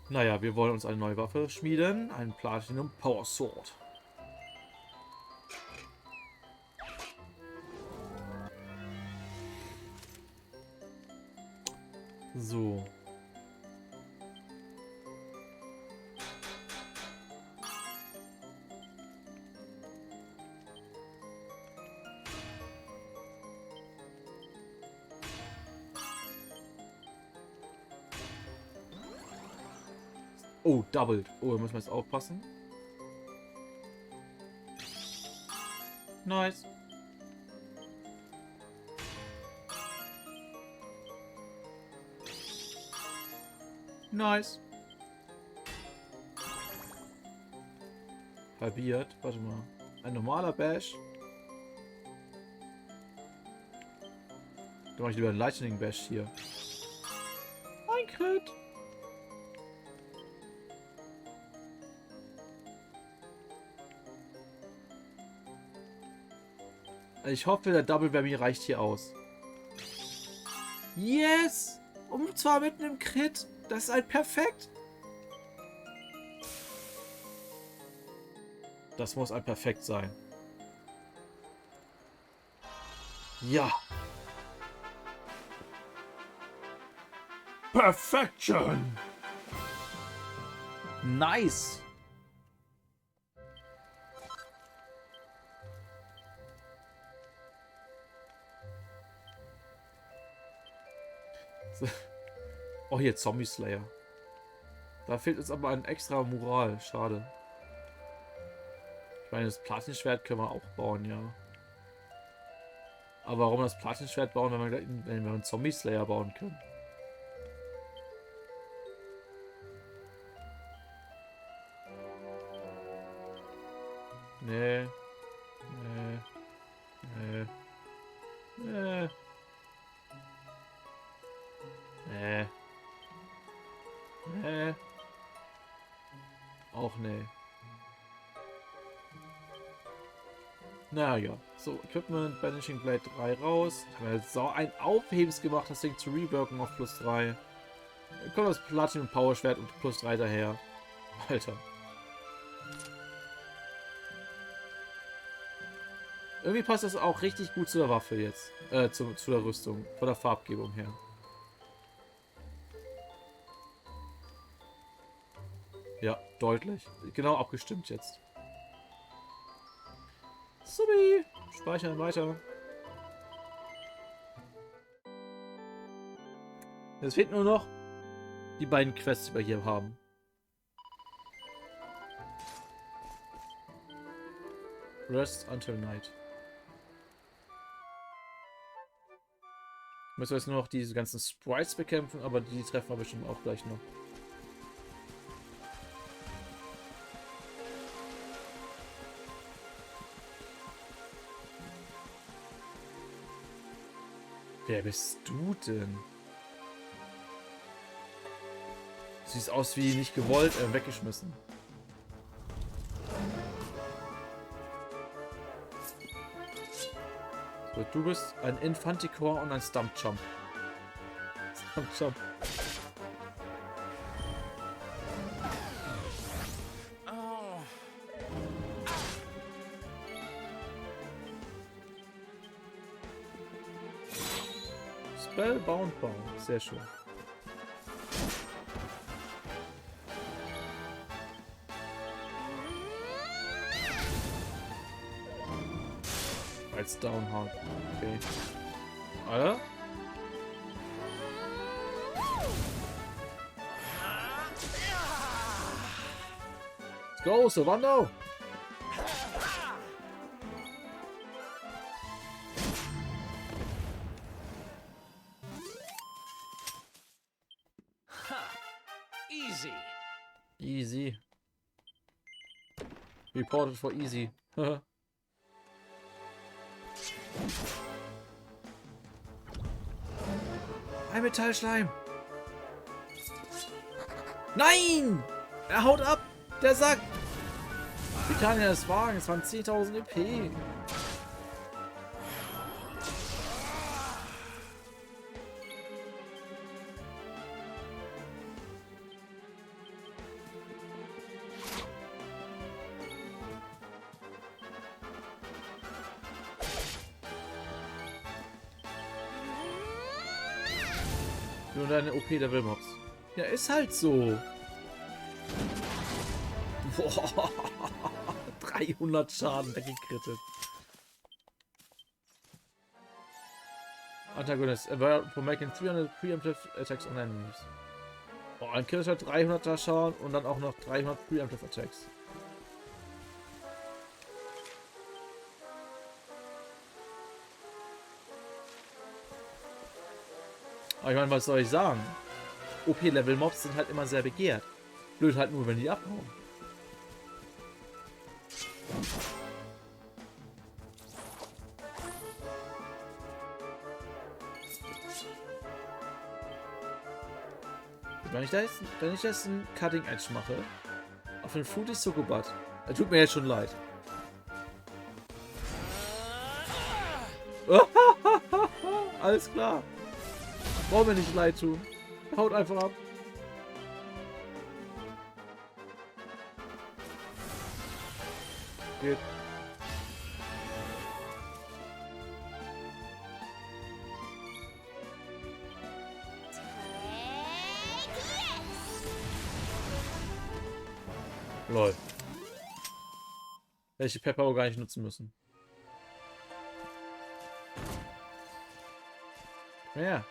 Naja, wir wollen uns eine neue Waffe schmieden. Ein Platinum Power Sword. So. Oh, doubled. Oh, da müssen wir jetzt aufpassen. Nice. Nice. Halbiert. Warte mal. Ein normaler Bash. Da mache ich lieber einen Lightning Bash hier. Ein Crit. Ich hoffe, der Double Whammy reicht hier aus. Yes! Und zwar mit einem Crit. Das ist ein Perfekt. Das muss ein Perfekt sein. Ja. Perfection. Nice. Oh, hier Zombie Slayer. Da fehlt uns aber ein extra Mural. Schade. Ich meine, das Platinschwert können wir auch bauen, ja. Aber warum das Platinschwert bauen, wenn wir einen Zombie Slayer bauen können? Nee. Nee. Nee. Nee. Nee. Nee. Auch nee. Naja, so, Equipment, Banishing Blade 3 raus. Haben wir jetzt so ein Aufhebens gemacht, das Ding zu reworken auf +3. Dann kommt das Platinum Power Schwert und +3 daher. Alter. Irgendwie passt das auch richtig gut zu der Waffe jetzt. Zu der Rüstung. Von der Farbgebung her. Ja, deutlich. Genau abgestimmt jetzt. Subi! Speichern weiter. Es fehlt nur noch die beiden Quests, die wir hier haben. Rest until night. Müssen wir jetzt nur noch diese ganzen Sprites bekämpfen, aber die treffen wir bestimmt auch gleich noch. Wer bist du denn? Siehst aus wie nicht gewollt, weggeschmissen. Gut, du bist ein Infanticore und ein Stump Jump. Stump Jump. Oh. Spellbound Baum. Sehr schön. Als Downhard. Okay. Alter. Let's go, Savando! Easy. Easy. Reported for easy. Ein Metallschleim. Nein! Er haut ab! Der Sack! Wie kann er das wagen? Es waren 10.000 EP. Nur deine OP-Level-Mobs. Ja, ist halt so. Boah, 300 Schaden weggekrittet. Antagonist. Available for making 300 preemptive attacks on enemies. Boah, ein Kill hat 300er Schaden und dann auch noch 300 preemptive attacks. Aber ich meine, was soll ich sagen? OP-Level-Mobs sind halt immer sehr begehrt. Blöd halt nur, wenn die abhauen. Wenn ich jetzt ein Cutting Edge mache, auf den Fruity Sukubat, tut mir jetzt schon leid. Alles klar. Brauchen wir nicht leid tun. Haut einfach ab. Geht. Lol. Hätte ich die Pepper auch gar nicht nutzen müssen. Ja.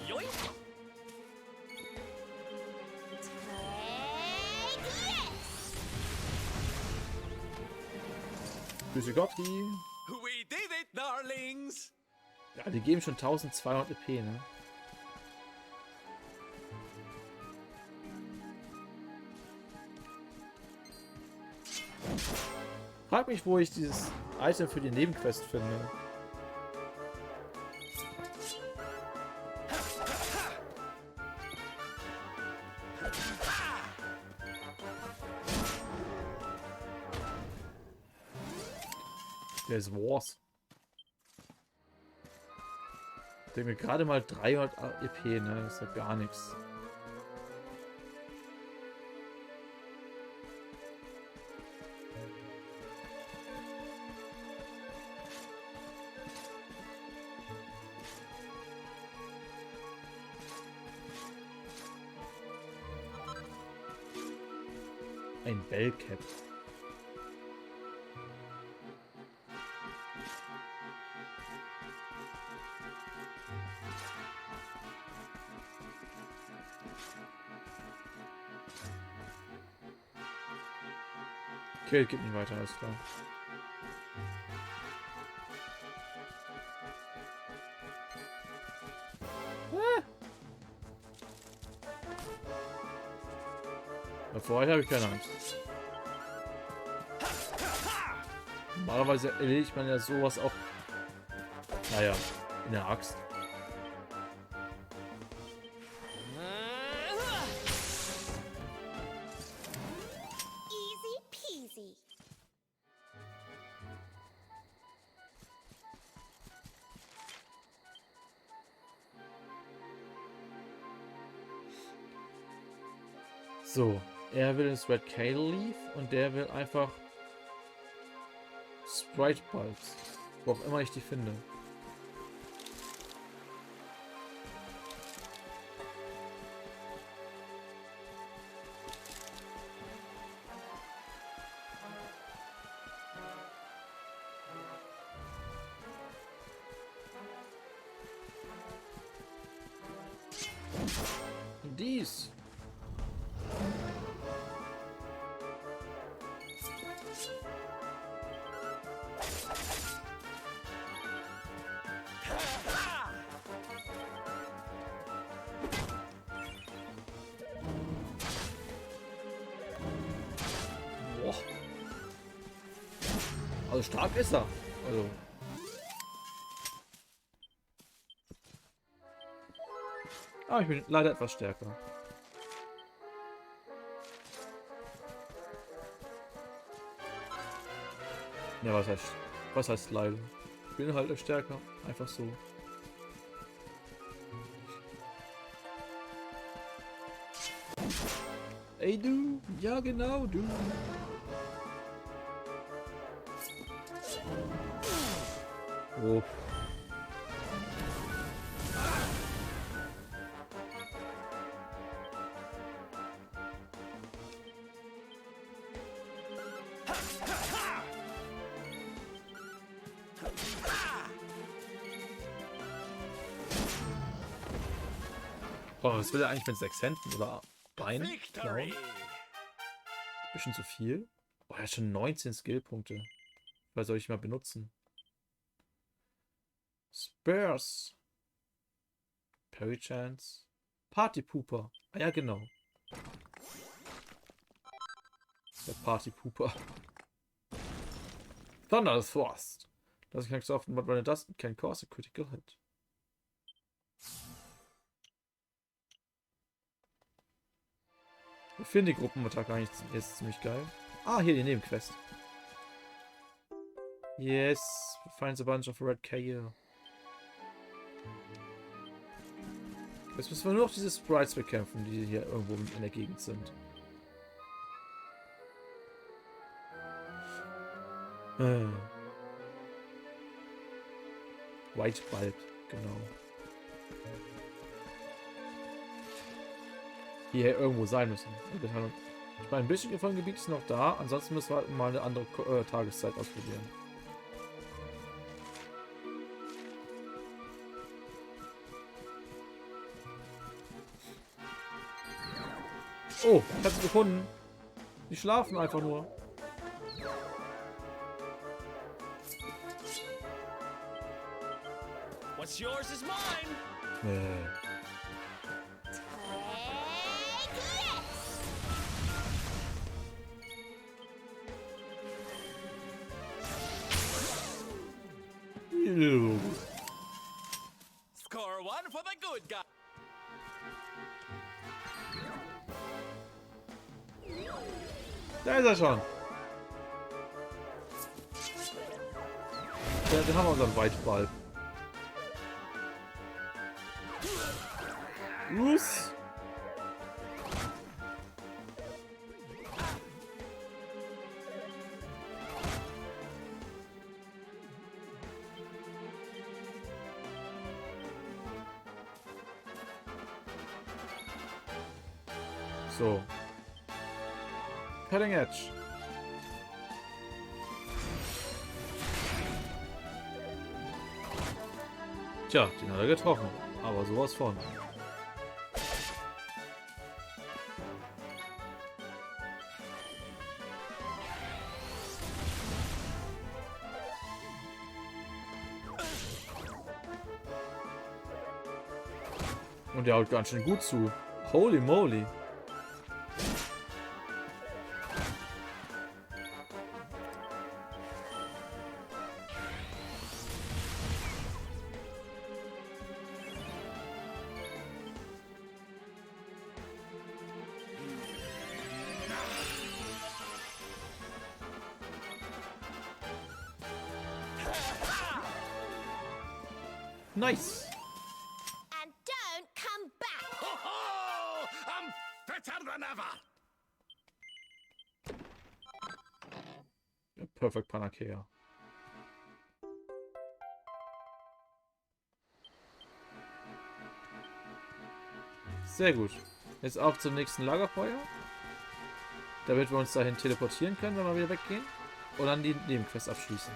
Yoink. Grüße Gotti. We did it, darlings. Ja, die geben schon 1200 EP, ne? Frag mich, wo ich dieses Item für die Nebenquest finde. Der ist Wars. Ich denke mir gerade mal 300 EP, ne? Das ist ja gar nichts. Ein Bellcap. Okay, geht nicht weiter, alles klar. Vor euch habe ich keine Angst. Normalerweise erledigt man ja sowas auch, naja, in der Axt. Easy peasy. So, er will das Red Kale Leaf und der will einfach Sprite Bulbs. Wo auch immer ich die finde. Dies. Boah. Also stark ist er. Also. Aber ich bin leider etwas stärker. Ja, was heißt leider? Ich bin halt stärker. Einfach so. Ey du, ja genau, du. Oh. Boah, was will er eigentlich mit 6 Händen oder Beinen klauen? Bisschen zu viel. Boah, er hat schon 19 Skillpunkte. Was soll ich mal benutzen? Spurs. Parry Chance. Party Pooper. Ah ja, genau. Der Party Pooper. Thunder Thrust. Das kann ich so oft, when it doesn't can cause a critical hit. Ich finde die Gruppenattacke eigentlich jetzt ziemlich geil. Ah, hier die Nebenquest. Yes, finds a bunch of red kale. Jetzt müssen wir nur noch diese Sprites bekämpfen, die hier irgendwo in der Gegend sind. White Bulb, genau. Hier irgendwo sein müssen. Ich meine, ein bisschen von Gebiet ist noch da, ansonsten müssen wir halt mal eine andere Tageszeit ausprobieren. Oh, ich hab's gefunden. Die schlafen einfach nur. What's yours is mine. Ew. Score one for the good guy. Da ist er schon. Ja, den haben wir unseren White Bulb. Los. So. Cutting Edge. Tja, den hat er getroffen. Aber sowas von. Und der haut ganz schön gut zu. Holy moly. Nice. And don't come back. Ho ho! I'm fitter than ever! A perfect Panacea. Sehr gut. Jetzt auf zum nächsten Lagerfeuer. Damit wir uns dahin teleportieren können, wenn wir wieder weggehen. Und dann die Nebenquest abschließen.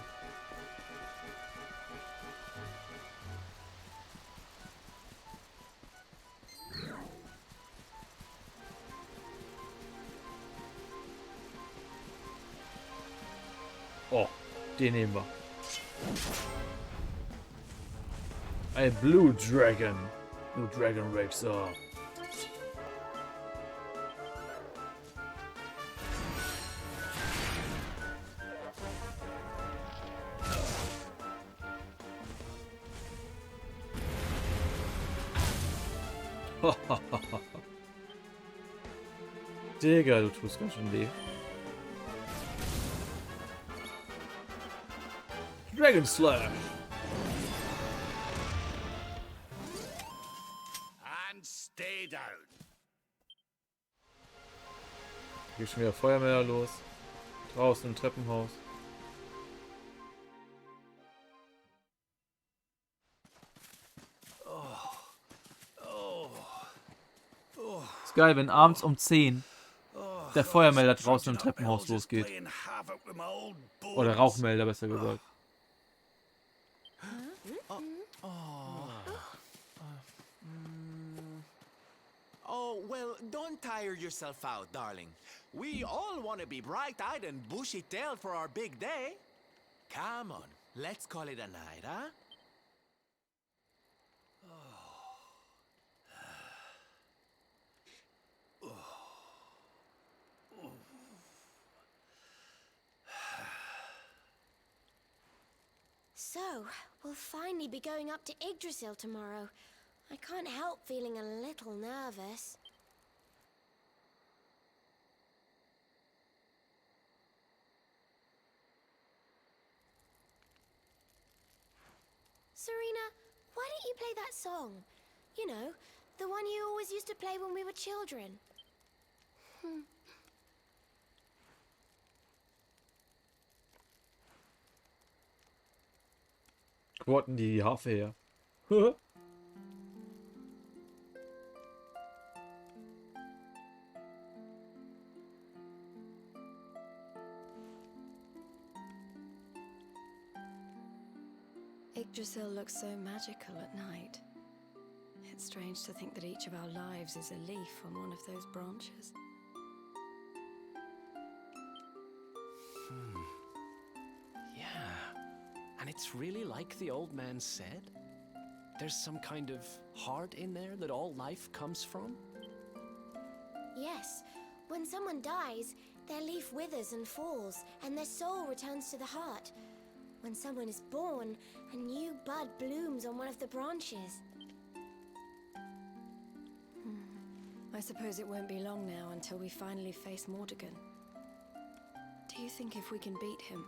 Oh, den nehmen wir. Ein Blue Dragon. Blue Dragon wakes up. Digga, du tust ganz schön weh. Dragon Slash. And stay down. Hier schon wieder Feuermelder los. Draußen im Treppenhaus. Ist geil, wenn abends um 10 der Feuermelder draußen im Treppenhaus losgeht. Oder Rauchmelder, besser gesagt. Oh, well, don't tire yourself out, darling. We all want to be bright-eyed and bushy-tailed for our big day. Come on, let's call it a night, huh? So, we'll finally be going up to Yggdrasil tomorrow. I can't help feeling a little nervous. Serena, why don't you play that song? You know, the one you always used to play when we were children. Wo hatten die Harfe her? Yggdrasil looks so magical at night. It's strange to think that each of our lives is a leaf on one of those branches. Yeah. And it's really like the old man said? There's some kind of heart in there that all life comes from? Yes, when someone dies, their leaf withers and falls, and their soul returns to the heart. When someone is born, a new bud blooms on one of the branches. I suppose it won't be long now until we finally face Mordegon. Do you think if we can beat him,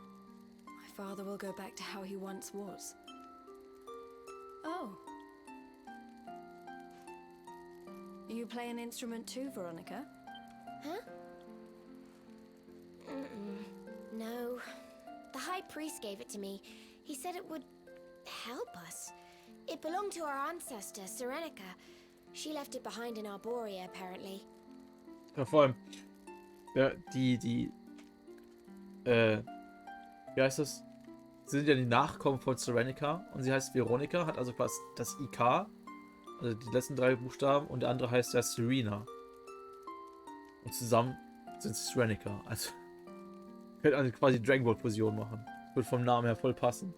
my father will go back to how he once was? Oh. You play an instrument too, Veronica? Huh? No. The High Priest gave it to me. He said it would help us. It belonged to our ancestor, Serenica. She left it behind in Arborea, apparently. Ja, vor allem, wie heißt das? Sie sind ja die Nachkommen von Serenica und sie heißt Veronica, hat also quasi das IK, also die letzten 3 Buchstaben, und der andere heißt ja Serena. Und zusammen sind sie Serenica. Also, könnte also quasi Dragon Ball Fusion machen. Wird vom Namen her voll passen.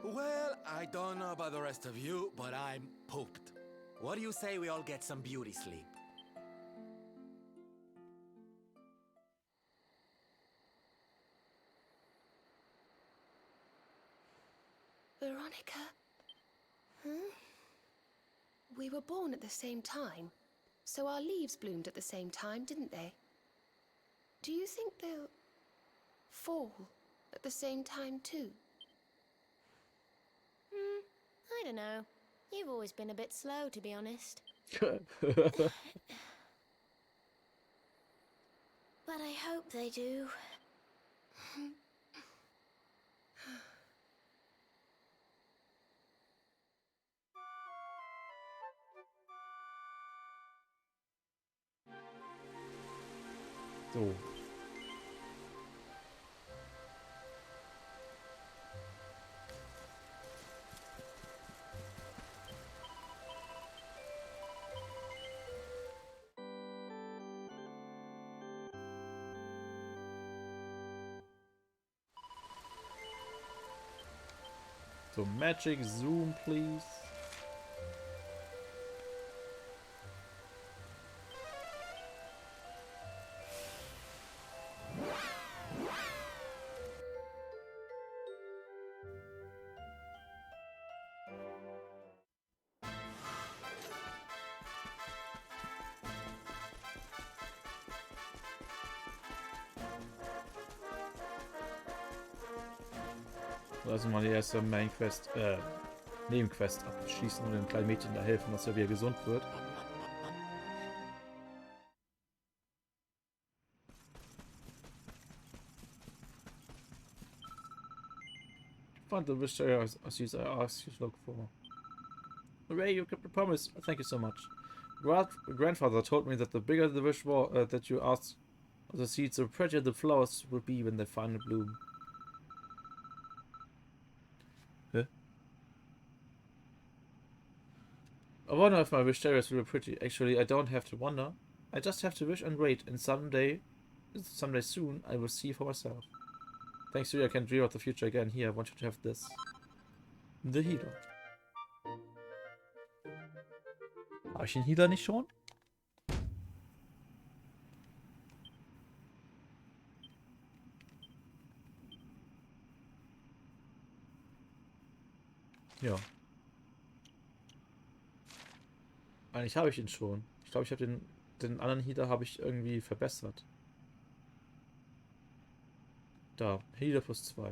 Well, I don't know about the rest of you, but I'm pooped. What do you say we all get some beauty sleep? Veronica? We were born at the same time, so our leaves bloomed at the same time, didn't they? Do you think they'll fall at the same time too? I don't know. You've always been a bit slow, to be honest. But I hope they do. So. So magic zoom, please. Also mal die erste Main-Quest, Nebenquest abschließen und dem kleinen Mädchen da helfen, dass er wieder gesund wird. Found the mystery as you asked you to look for. Hooray, you kept the promise. Thank you so much. Grandfather told me that the bigger the wish was that you asked of the seeds, the prettier the flowers will be when they finally bloom. Huh? I wonder if my wish areas will be pretty. Actually, I don't have to wonder. I just have to wish and wait, and someday soon, I will see for myself. Thanks to you, I can dream of the future again. Here, I want you to have this. The Healer. Habe ich den Healer nicht schon? Ja. Eigentlich habe ich ihn schon. Ich glaube, ich habe den anderen Healer habe ich irgendwie verbessert. Da, Healer plus 2.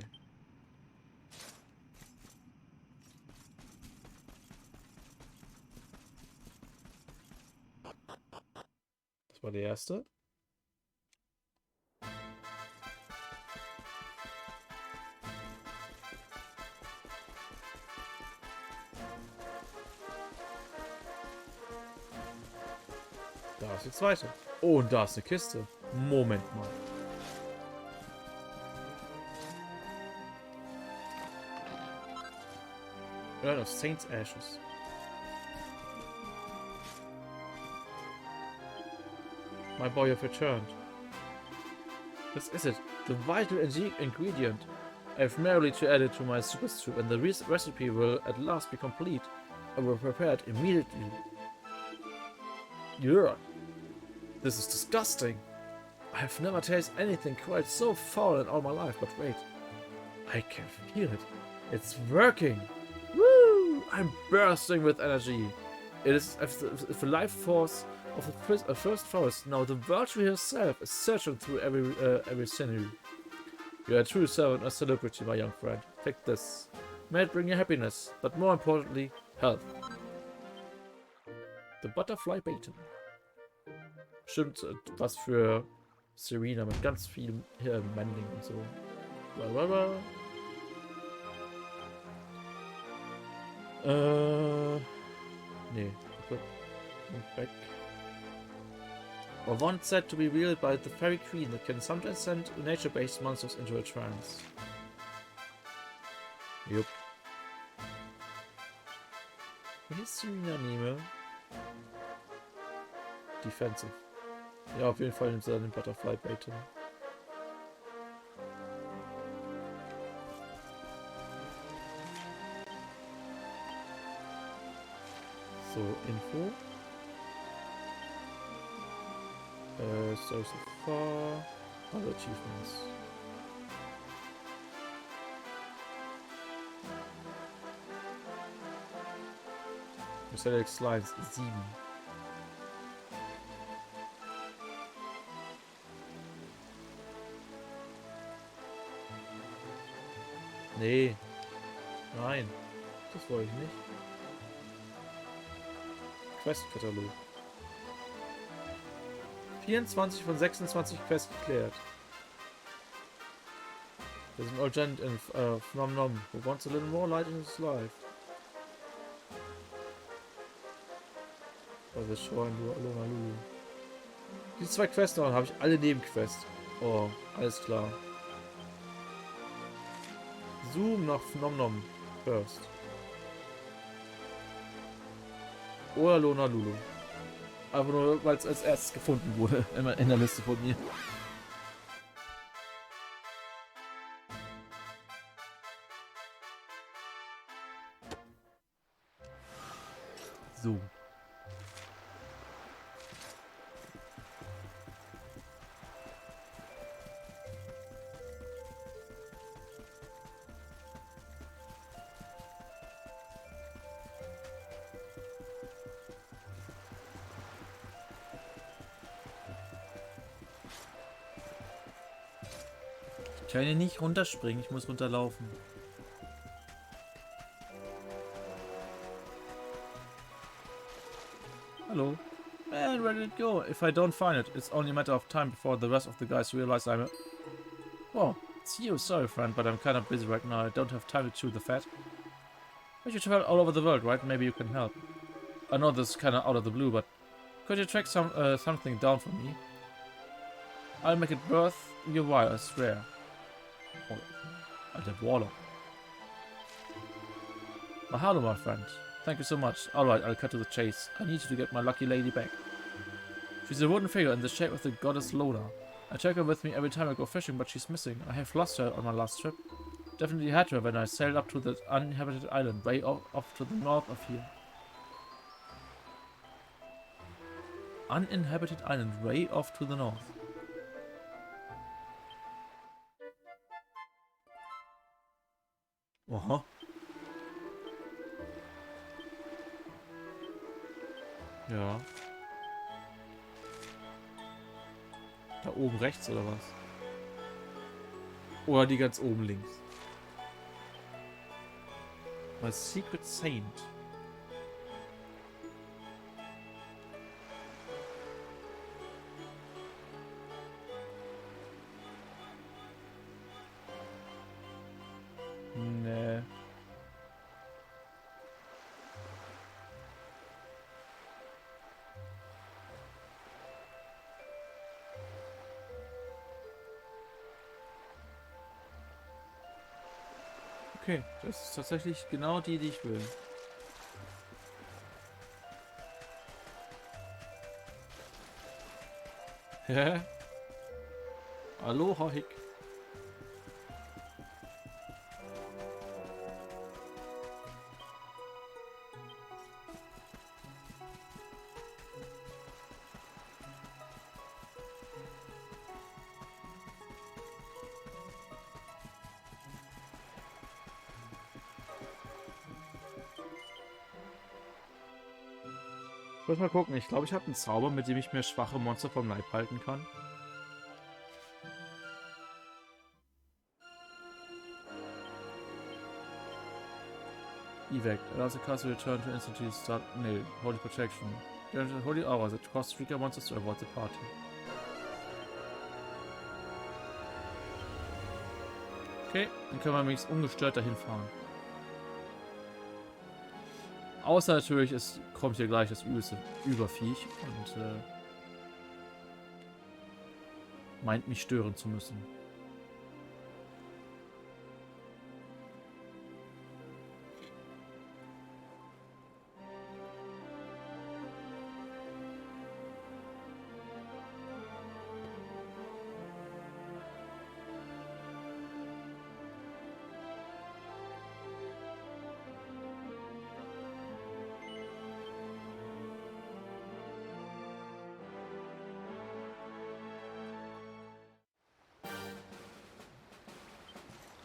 Das war der erste. Da ist die zweite. Oh, und da ist eine Kiste. Moment mal. Urn of Saints' Ashes. My boy have returned. This is it. The vital ingredient. I have merely to add it to my super soup and the recipe will at last be complete. I will prepare it immediately. Yeah. This is disgusting. I have never tasted anything quite so foul in all my life, but wait. I can feel it. It's working. Woo! I'm bursting with energy. It is if the life force of the first forest. Now the virtue herself is searching through every scenery. You are a true servant and a celebrity, my young friend. Take this. May it bring you happiness, but more importantly, health. The Butterfly Bacon. Stimmt, was für Serena mit ganz viel Mending und so. Blablabla. Nee. Back. Or one said to be wielded by the fairy queen that can sometimes send nature-based monsters into a trance. Jupp. Wie ist Serena nehme? Defensive. Ja, auf jeden Fall nimmt sie dann den Butterfly Bait. So, Info. So far. Other achievements. Select Lines 7. Nee. Nein. Das wollte ich nicht. Questkatalog. 24 von 26 Quests geklärt. There's an old gent in Phnom Nom who wants a little more light in his life. By the shore in Honolulu. Die 2 Quests noch habe ich alle Nebenquests. Oh, alles klar. Zoom nach Phnom Nom first. Oder Honolulu. Aber nur, weil es als erstes gefunden wurde in der Liste von mir. So. Ich kann hier nicht runterspringen, ich muss runterlaufen. Hello. And where did it go? If I don't find it, it's only a matter of time before the rest of the guys realize I'm a... Oh, it's you. Sorry, friend, but I'm kind of busy right now. I don't have time to chew the fat. But you travel all over the world, right? Maybe you can help. I know this is kind of out of the blue, but could you track something down for me? I'll make it worth your while, I swear. Oh, alter Warlock. Mahalo, my friend. Thank you so much. Alright, I'll cut to the chase. I need you to get my lucky lady back. She's a wooden figure in the shape of the goddess Lola. I take her with me every time I go fishing, but she's missing. I have lost her on my last trip. Definitely had her when I sailed up to that uninhabited island way off to the north of here. Uninhabited island way off to the north. Aha. Ja. Da oben rechts oder was? Oder die ganz oben links? My Secret Saint. Nee. Okay, das ist tatsächlich genau die, die ich will. Hä? Aloha Hick. Ich muss mal gucken. Ich glaube, ich habe einen Zauber, mit dem ich mir schwache Monster vom Leib halten kann. Evac. Allows the castle return to instantly start... Nee, Holy Protection. Guaranteed Holy Aura that costs weaker monsters to avoid the party. Okay, dann können wir wenigstens ungestört dahin fahren. Außer natürlich, es kommt hier gleich das übelste Überviech und meint mich stören zu müssen.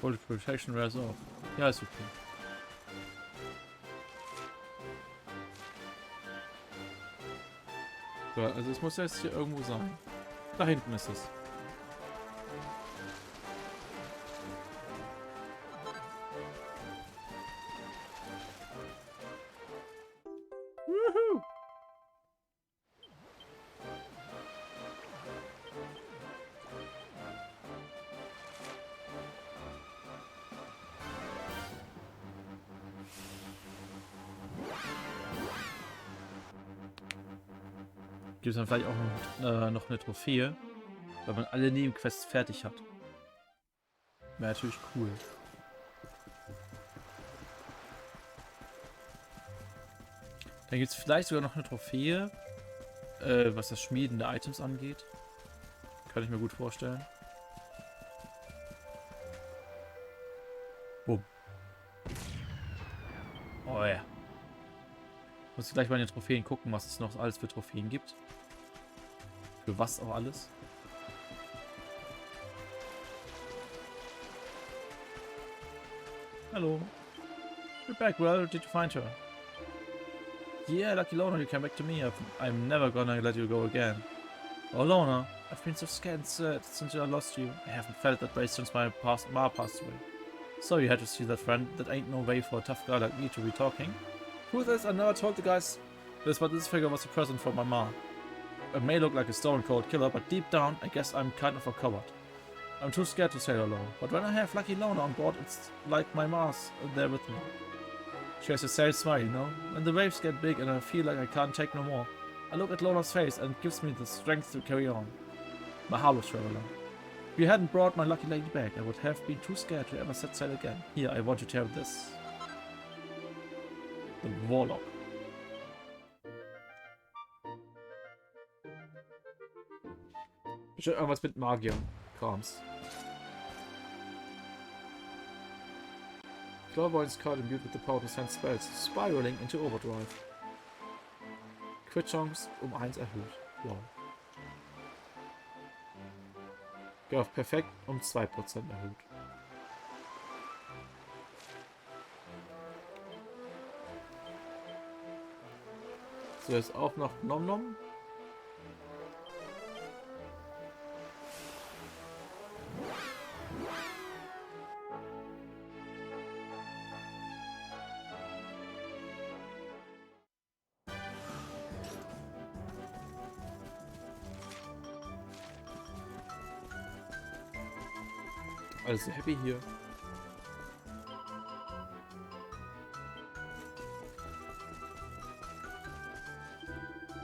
Holy Protection wears off. Ja, ist okay. So, also es muss jetzt hier irgendwo sein. Da hinten ist es. Gibt es dann vielleicht auch noch eine Trophäe, weil man alle Nebenquests fertig hat. Wäre natürlich cool. Dann gibt es vielleicht sogar noch eine Trophäe, was das Schmieden der Items angeht. Kann ich mir gut vorstellen. Bumm. Oh ja. Muss ich gleich mal in den Trophäen gucken, was es noch alles für Trophäen gibt. Für was auch alles. Hello. You're back, well, did you find her? Yeah, lucky Lona, you came back to me. I'm never gonna let you go again. Oh, Lona, I've been so scared and sad since I lost you. I haven't felt that way since my ma passed away. So you had to see that, friend. That ain't no way for a tough guy like me to be talking. Truth is, I never told the guys this, but this figure was a present from my ma. It may look like a stone cold killer, but deep down, I guess I'm kind of a coward. I'm too scared to sail alone, but when I have Lucky Lona on board, it's like my ma's there with me. She has a sad smile, you know? When the waves get big and I feel like I can't take no more, I look at Lona's face and it gives me the strength to carry on. Mahalo, traveler. If you hadn't brought my lucky lady back, I would have been too scared to ever set sail again. Here, I want you to have this. The Warlock. Bestimmt irgendwas mit Magier-Krams. Clairvoyance card imbued with the power to send spells, spiraling into overdrive. Crit Chance 1 erhöht. Wow. Geh auf perfekt 2% erhöht. So, jetzt auch noch Nom Nom. Also happy hier.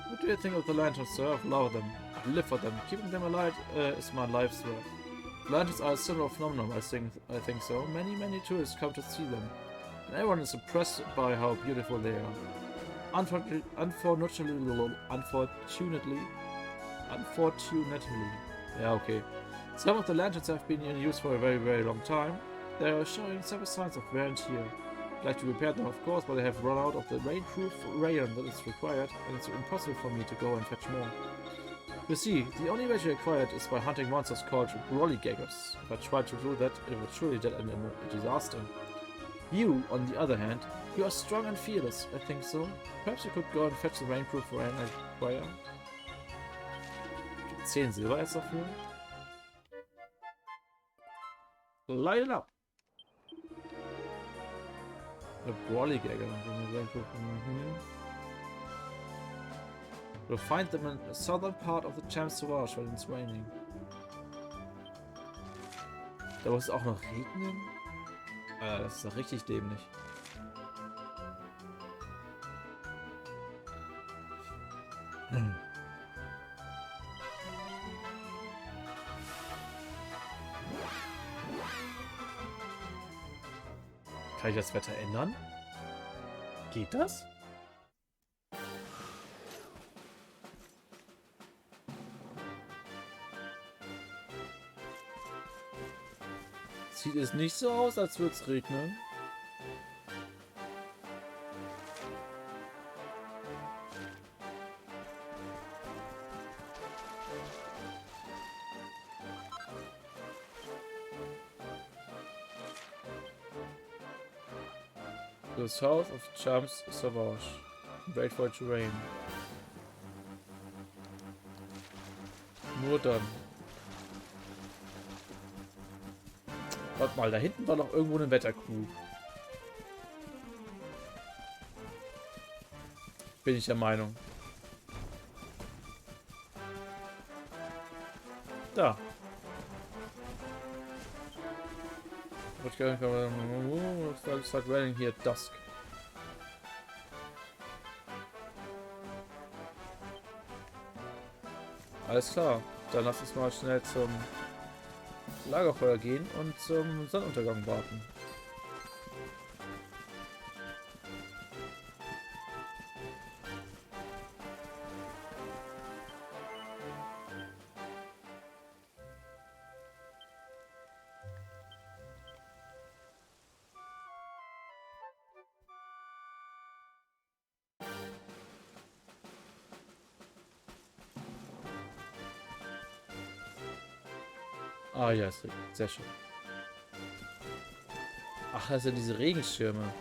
What do you think of the lanterns, sir? I love them. I live for them. Keeping them alive is my life's work. Lanterns are a symbol of Nom Nom, I think so. Many tourists come to see them. And everyone is impressed by how beautiful they are. Unfortunately, yeah, okay. Some of the lanterns have been in use for a very long time. They are showing several signs of wear and tear. I'd like to repair them, of course, but I have run out of the rainproof rayon that is required, and it's impossible for me to go and fetch more. You see, the only way to acquire it is by hunting monsters called Rollygaggers. If I tried to do that, it would surely end in a disaster. You, on the other hand, you are strong and fearless, I think so. Perhaps you could go and fetch the rainproof rayon I require. 10 Silber jetzt dafür. Light it up! A Rolligagger. You'll find them in the southern part of the Champs Sauvage when it's raining. Da muss es auch noch regnen? Das ist doch richtig dämlich. Kann ich das Wetter ändern? Geht das? Sieht es nicht so aus, als würde es regnen. The south of Champs Sauvage. Wait for it to rain. Nur dann. Warte mal, da hinten war noch irgendwo eine Wetterkuh. Bin ich der Meinung. Da. It's like raining here at dusk. Alles klar. Dann lass uns mal schnell zum Lagerfeuer gehen und zum Sonnenuntergang warten. Ah ja, ist sehr schön. Ach, das sind diese Regenschirme.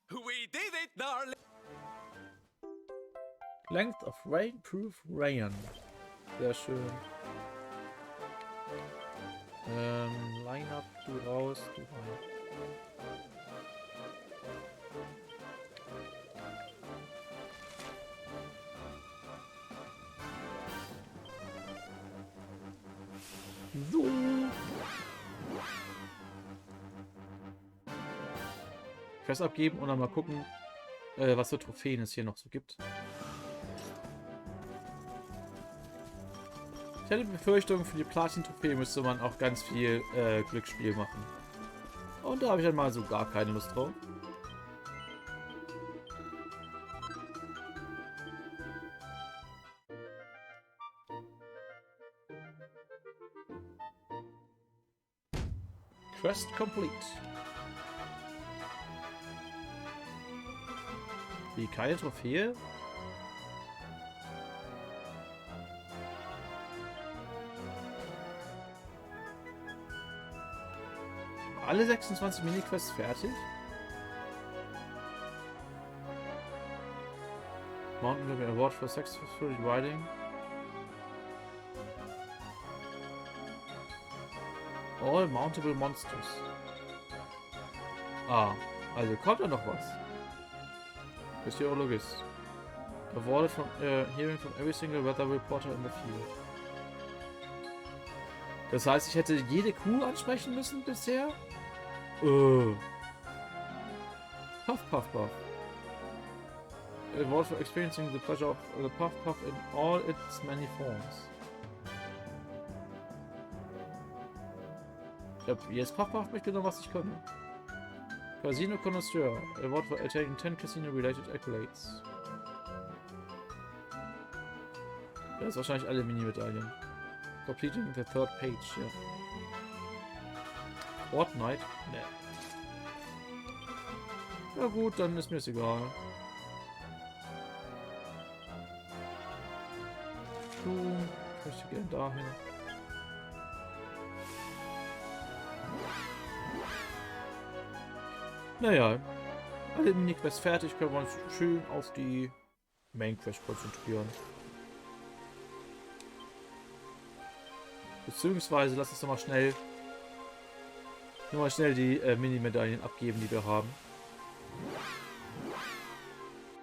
We did it, darling! Length of Rainproof Rayon. Sehr schön. Line-Up, du raus, du rein. So. Quest abgeben und dann mal gucken, was für Trophäen es hier noch so gibt. Ich hatte die Befürchtung, für die Platin-Trophäe müsste man auch ganz viel Glücksspiel machen. Und da habe ich dann mal so gar keine Lust drauf. Quest complete. Wie, keine Trophäe? Alle 26 Mini-Quests fertig? Mountain Library Award for Successful Riding. All Mountable Monsters. Ah, also kommt da noch was. Meteorologist. Awarded from hearing from every single weather reporter in the field. Das heißt, ich hätte jede Kuh ansprechen müssen bisher? Puff, puff, puff. Award for experiencing the pleasure of the puff, puff in all its many forms. Ich habe jetzt puff, puff mitgenommen, was ich konnte. Casino Connoisseur. Award for attaining 10 Casino-related accolades. Das ist wahrscheinlich alle Mini-Medaillen. Completing the third page, ja. Fortnite? Ne. Ja gut, dann ist mir es egal. Ich möchte gerne dahin. Naja, alle Mini-Quests fertig, können wir uns schön auf die Main-Quest konzentrieren. Beziehungsweise lass uns doch mal schnell die Mini-Medaillen abgeben, die wir haben.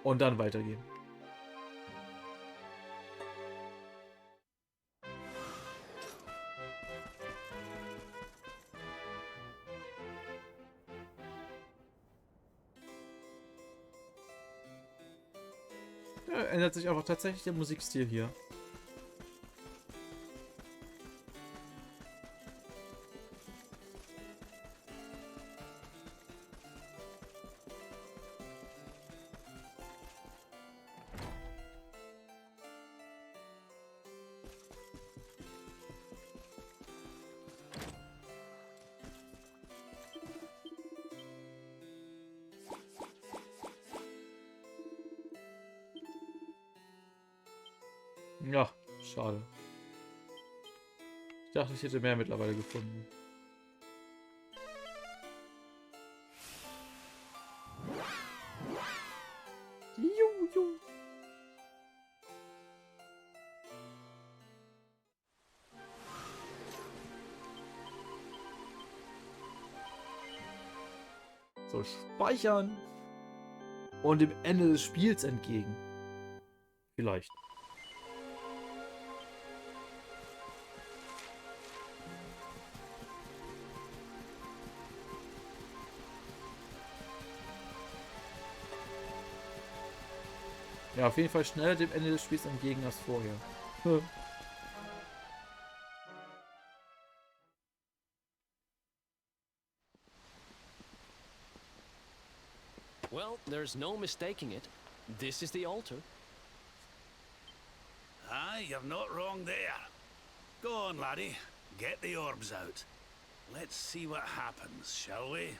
Und dann weitergehen. Ja, ändert sich einfach tatsächlich der Musikstil hier. Ja, schade. Ich dachte, ich hätte mehr mittlerweile gefunden. Juhu. So, speichern. und dem Ende des Spiels entgegen. Vielleicht. Ja, auf jeden Fall schneller dem Ende des Spiels entgegen als vorher. Well, there's no mistaking it. This is the altar. Aye, you're not wrong there. Go on, laddie. Get the orbs out. Let's see what happens, shall we?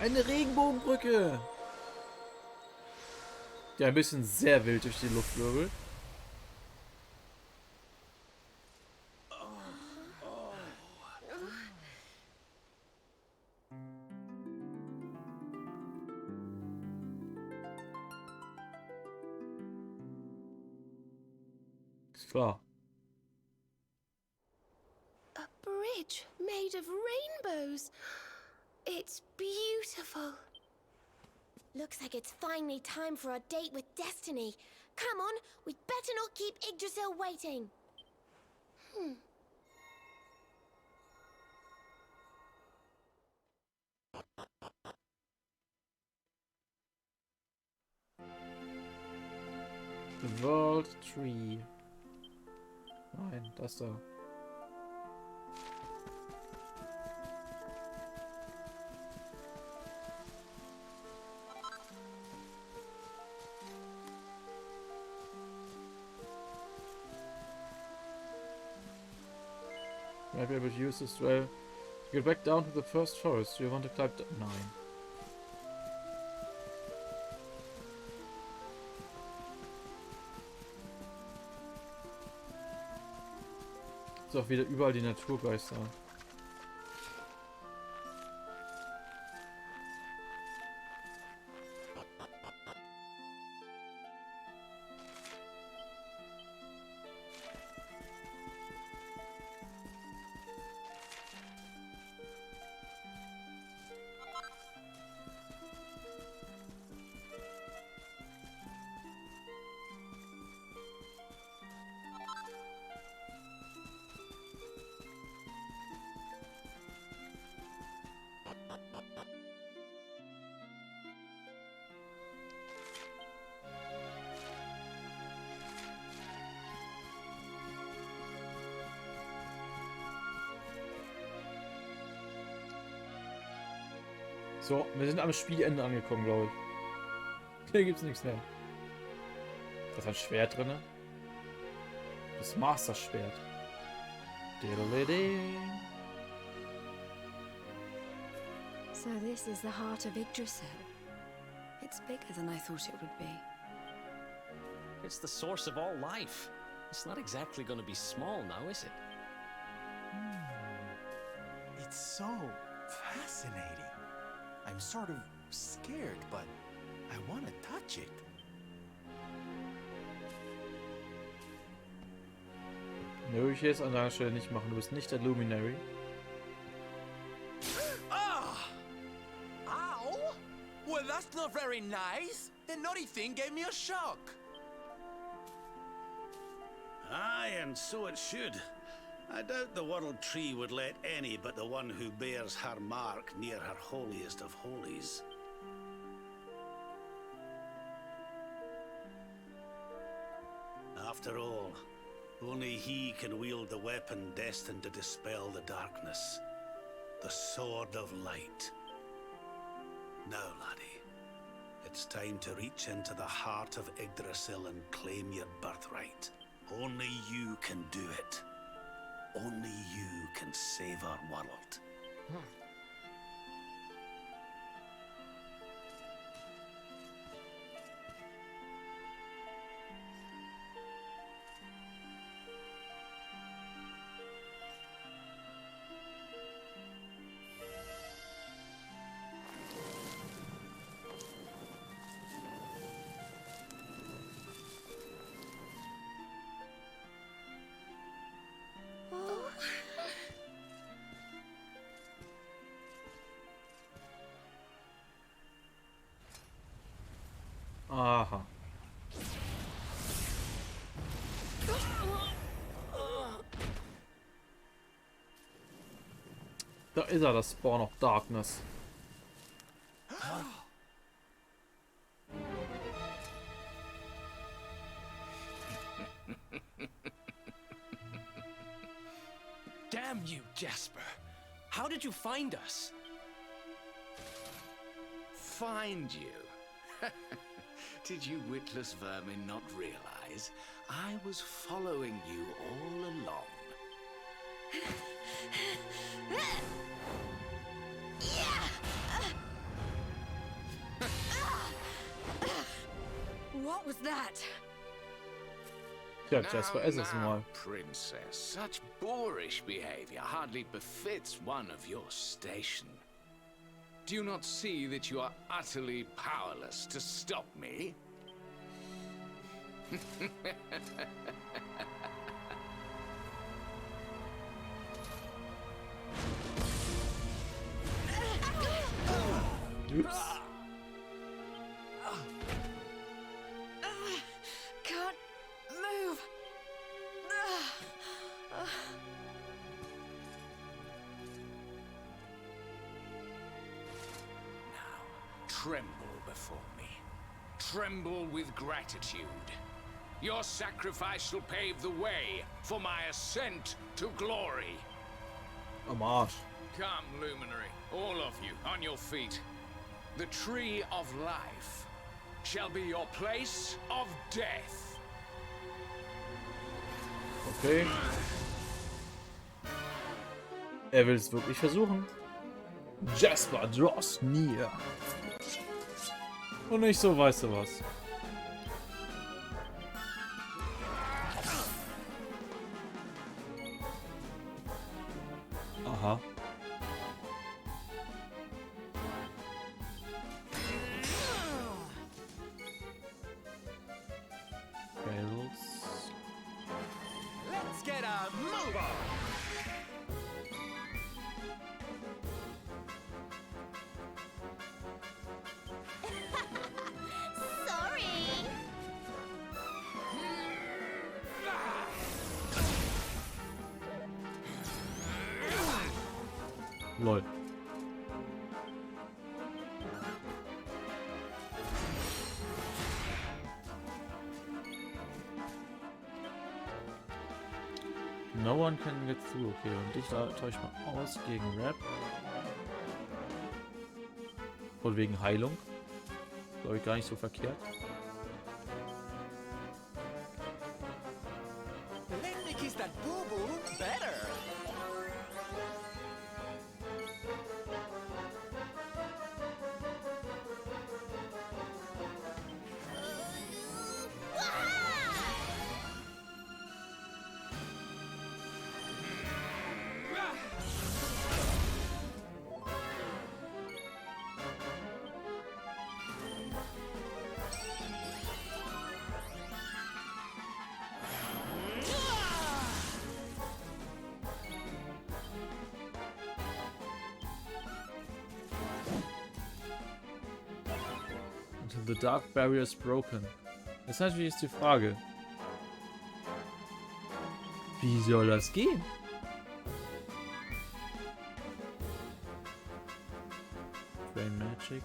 Eine Regenbogenbrücke! Die ein bisschen sehr wild durch die Luft wirbelt. Ist klar. A bridge made of rainbows. It's beautiful. Looks like it's finally time for our date with Destiny. Come on, we'd better not keep Yggdrasil waiting. The World Tree. Nein, das da. Might be able to use this trail to get back down to the first forest. Do you want to climb down? Nein. Ist auch wieder überall die Naturgeister. So, wir sind am Spielende angekommen, glaube ich. Hier gibt's nichts mehr. Da ist ein Schwert drin. Das Master-Schwert. So this is the heart of Yggdrasil. It's bigger than I thought it would be. It's the source of all life. It's not exactly going to be small now, is it? It's so fascinating. I'm sort of scared, but I want to touch it. Nö, ich jetzt an deiner Stelle nicht machen. Du bist nicht der Luminary. Ah! Ow! Well, that's not very nice. The naughty thing gave me a shock. Aye, and so it should. I doubt the World Tree would let any but the one who bears her mark near her holiest of holies. After all, only he can wield the weapon destined to dispel the darkness. The Sword of Light. Now, laddie, it's time to reach into the heart of Yggdrasil and claim your birthright. Only you can do it. only you can save our world. Aha. Da ist er, das Spawn of Darkness. Damn you, Jasper! How did you find us? Find you? Did you witless vermin not realize I was following you all along? What was that? Tja, Jasper, ess es mal. Princess, such boorish behavior hardly befits one of your station. Do you not see that you are utterly powerless to stop me? Oops. Can't move. Tremble before me. Tremble with gratitude. Your sacrifice shall pave the way for my ascent to glory. Am Arsch. Come, Luminary, all of you, on your feet. The tree of life shall be your place of death. Okay. Er will es wirklich versuchen. Jasper, draws near. Und nicht so, weißt du was. Aha. Fails. Let's get a move on! Sorry. Lol. No one can get through. Okay, und ich täusche mal aus gegen Rap. Und wegen Heilung. Glaube ich gar nicht so verkehrt. Let me kiss that boo-boo better! The dark barrier is broken. Das heißt, wie ist die Frage? Wie soll das gehen? Brain Magic.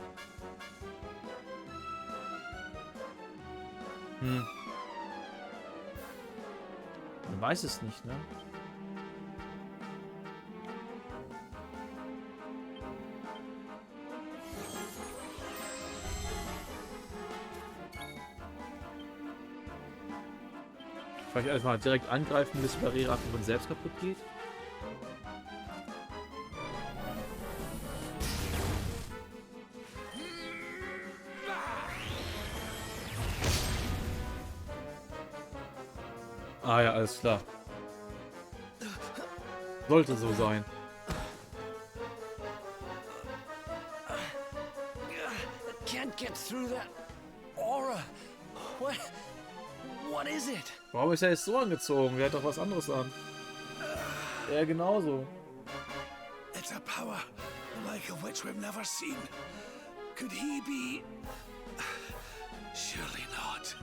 Man weiß es nicht, ne? Vielleicht erstmal direkt angreifen, bis die Barriere einfach von selbst kaputt geht. Ah ja, alles klar. Sollte so sein. Can't get through that aura. What is it? Warum ist er jetzt so angezogen? Der hat doch was anderes an. Er genauso. It's a power, the like of which we've never seen. Could he be... Surely not.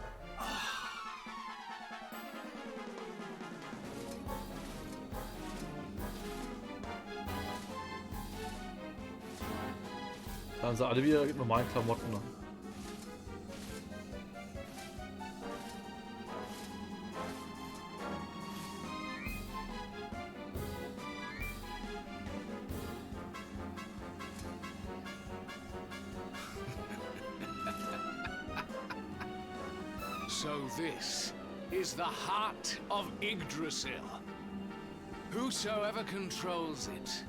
Da haben sie alle wieder normalen Klamotten an. So this is the heart of Yggdrasil. Whosoever controls it,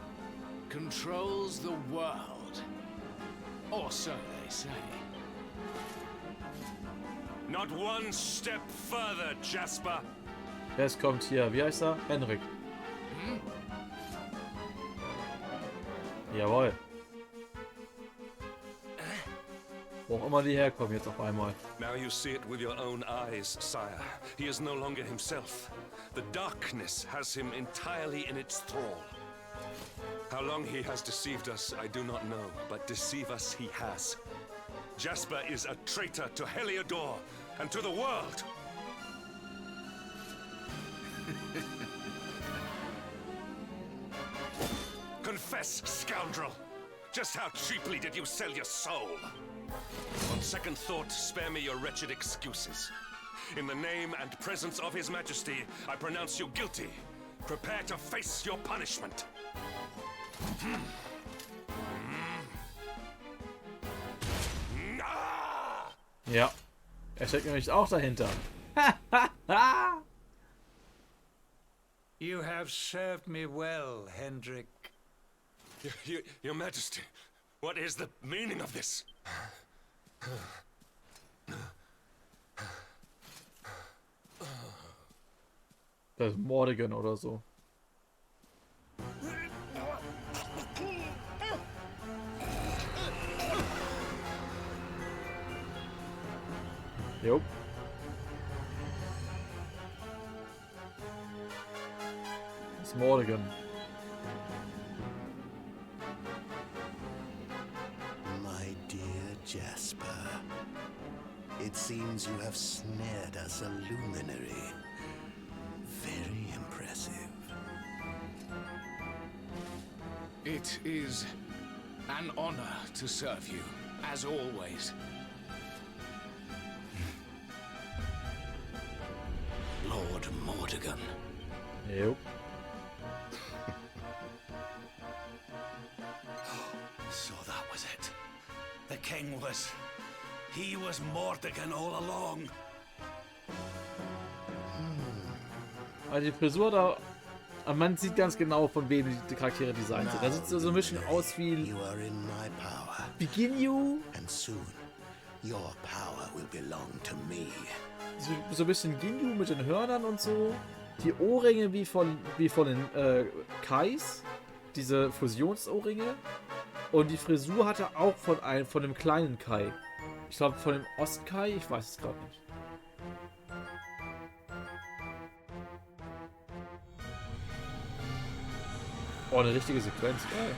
controls the world. Or so they say. Not one step further, Jasper. Jetzt kommt hier, wie heißt er? Henrik. Jawohl. Wo auch immer die herkommen jetzt auf einmal. Now you see it with your own eyes, sire. He is no longer himself. The darkness has him entirely in its thrall. How long he has deceived us, I do not know, but deceive us he has. Jasper is a traitor to Heliodor and to the world. Confess, scoundrel! Just how cheaply did you sell your soul? On second thought, spare me your wretched excuses. In the name and presence of His Majesty, I pronounce you guilty. Prepare to face your punishment. Ja. Er steckt nämlich auch dahinter. You have served me well, Hendrik. Your Majesty, what is the meaning of this? Das ist Mordigan oder so. Jo. Das ist Mordigan. My dear Jasper, it seems you have snared us a luminary. Very impressive. It is an honor to serve you, as always. Lord Mordigan. Jo. So that was it. The king was... He was Mordigan all along. Also die Frisur da... Man sieht ganz genau, von wem die Charaktere designt sind. Da sieht so ein bisschen aus wie... You are in my power. Ginyu. And soon, your power will belong to me. So ein bisschen Ginyu mit den Hörnern und so. Die Ohrringe wie von den Kais. Diese Fusionsohrringe. Und die Frisur hat er auch von dem kleinen Kai. Ich glaube von dem Ostkai, ich weiß es gerade nicht. Oh, eine richtige Sequenz, geil.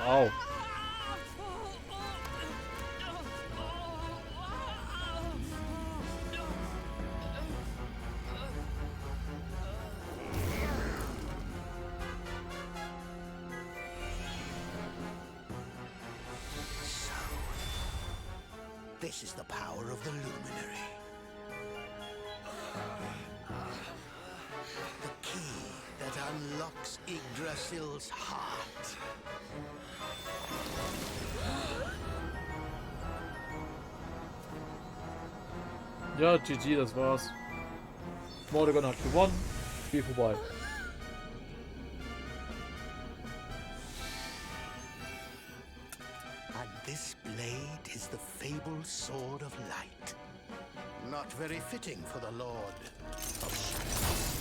Au. This is the power of the Luminary. The key that unlocks Yggdrasil's heart. Ja, GG, das war's. Mordigan hat gewonnen. Spiel vorbei. This blade is the fabled Sword of Light. Not very fitting for the Lord of Shadows.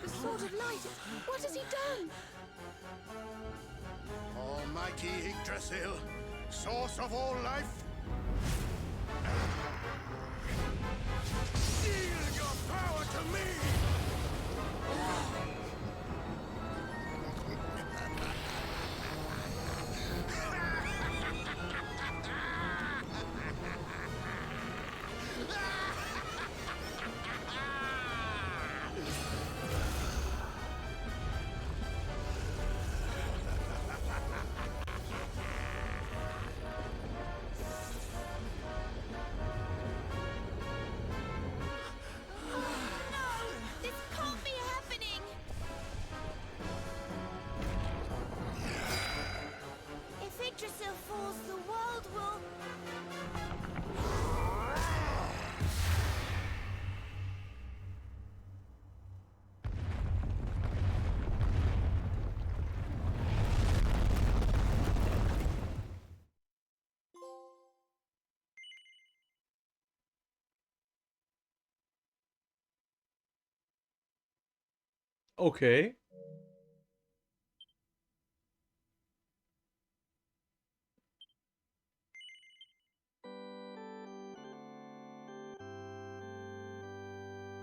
The Sword of Light! What has he done? Almighty Yggdrasil, source of all life, yield your power to me! Yggdrasil falls, the world will... Okay.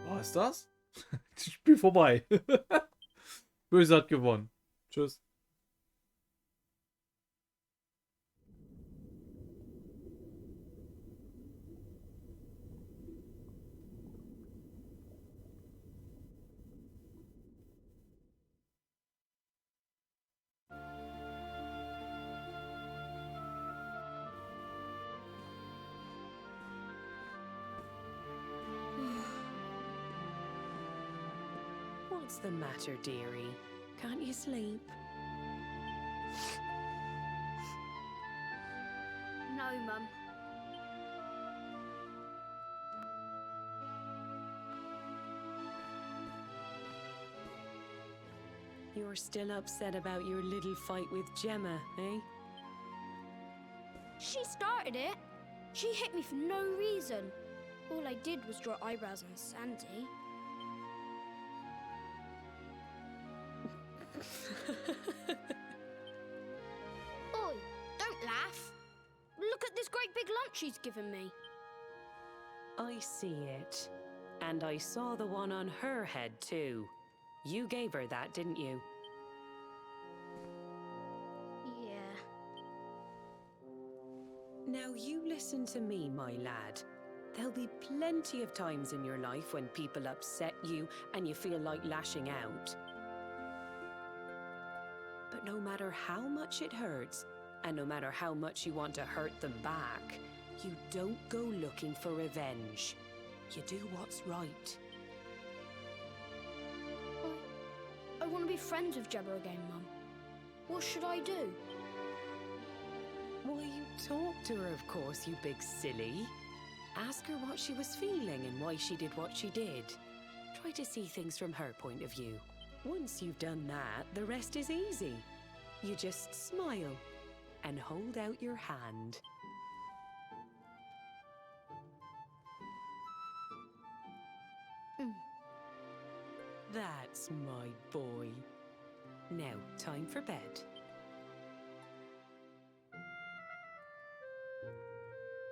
Was ist das? Spiel vorbei. Böse hat gewonnen. Tschüss. What's the matter, dearie? Can't you sleep? No, Mum. You're still upset about your little fight with Gemma, eh? She started it. She hit me for no reason. All I did was draw eyebrows on Sandy. Oi, don't laugh. Look at this great big lump she's given me. I see it. And I saw the one on her head, too. You gave her that, didn't you? Yeah. Now you listen to me, my lad. There'll be plenty of times in your life when people upset you and you feel like lashing out. But no matter how much it hurts, and no matter how much you want to hurt them back, you don't go looking for revenge. You do what's right. I want to be friends with Gemma again, Mum. What should I do? Why, you talk to her, of course, you big silly. Ask her what she was feeling and why she did what she did. Try to see things from her point of view. Once you've done that, the rest is easy. You just smile and hold out your hand. That's my boy. Now, time for bed.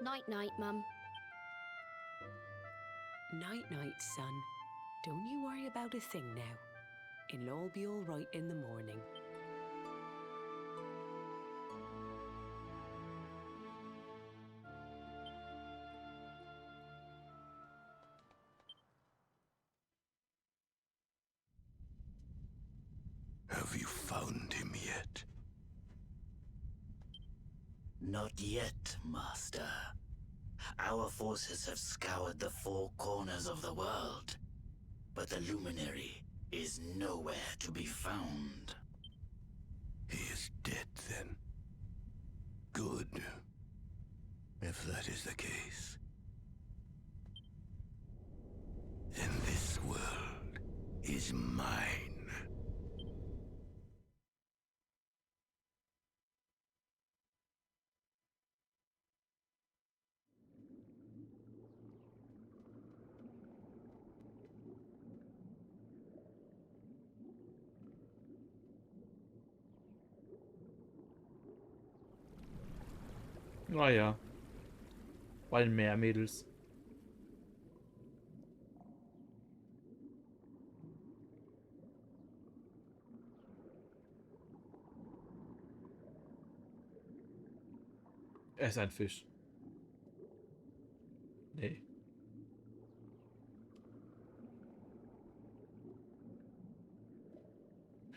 Night-night, Mum. Night-night, son. Don't you worry about a thing now. It'll all be all right in the morning. Have you found him yet? Not yet, Master. Our forces have scoured the four corners of the world, but the Luminary is nowhere to be found. He is dead, then? Good. If that is the case, then this world is mine. Naja. Bei den Meermädels. Er ist ein Fisch. Nee.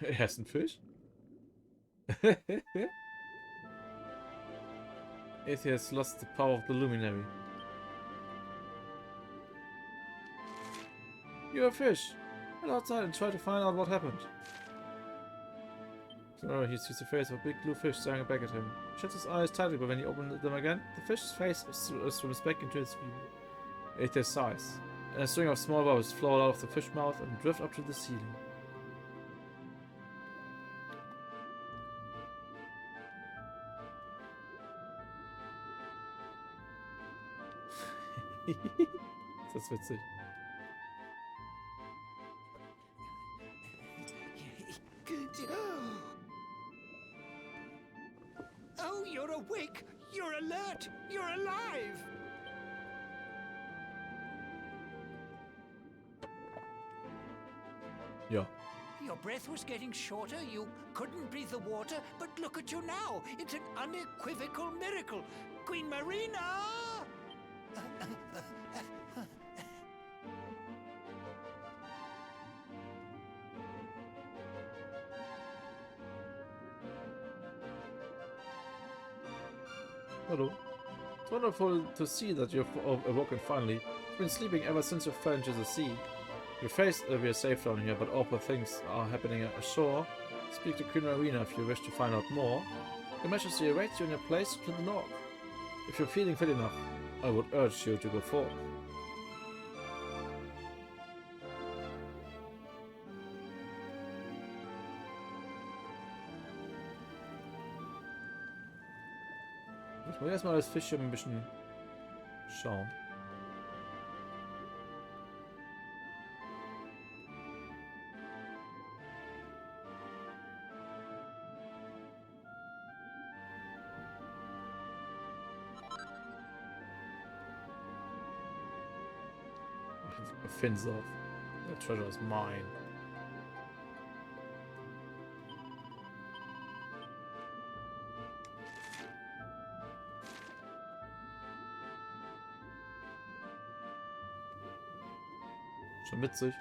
Er ist ein Fisch? Atheist lost the power of the Luminary. You're a fish. Head outside and try to find out what happened. So he sees the face of a big blue fish staring back at him. He shuts his eyes tightly, but when he opens them again, the fish's face swims back into its view. Atheist sighs, and a string of small bubbles float out of the fish mouth and drift up to the ceiling. Das ist witzig. Oh, you're awake! You're alert! You're alive! Ja. Your breath was getting shorter, you couldn't breathe the water, but look at you now! It's an unequivocal miracle! Queen Marina! Hello. It's wonderful to see that you've awoken finally. You've been sleeping ever since you fell into the sea. Your face will be safe down here, but awful things are happening ashore. Speak to Queen Marina if you wish to find out more. Your Majesty awaits you in a place to the north. If you're feeling fit enough, I would urge you to go forth. Ich muss erstmal das Fischchen ein bisschen schauen. Fins off. The treasure is mine. Schon witzig.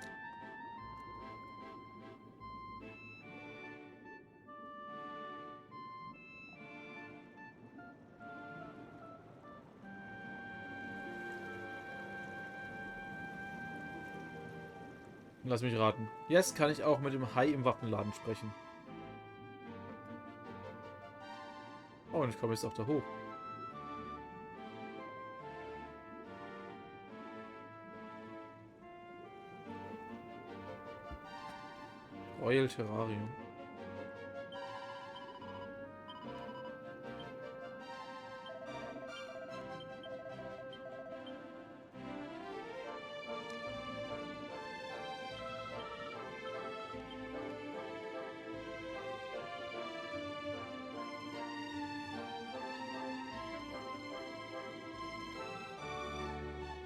Lass mich raten. Jetzt kann ich auch mit dem Hai im Waffenladen sprechen. Oh, und ich komme jetzt auch da hoch. Royal Terrarium.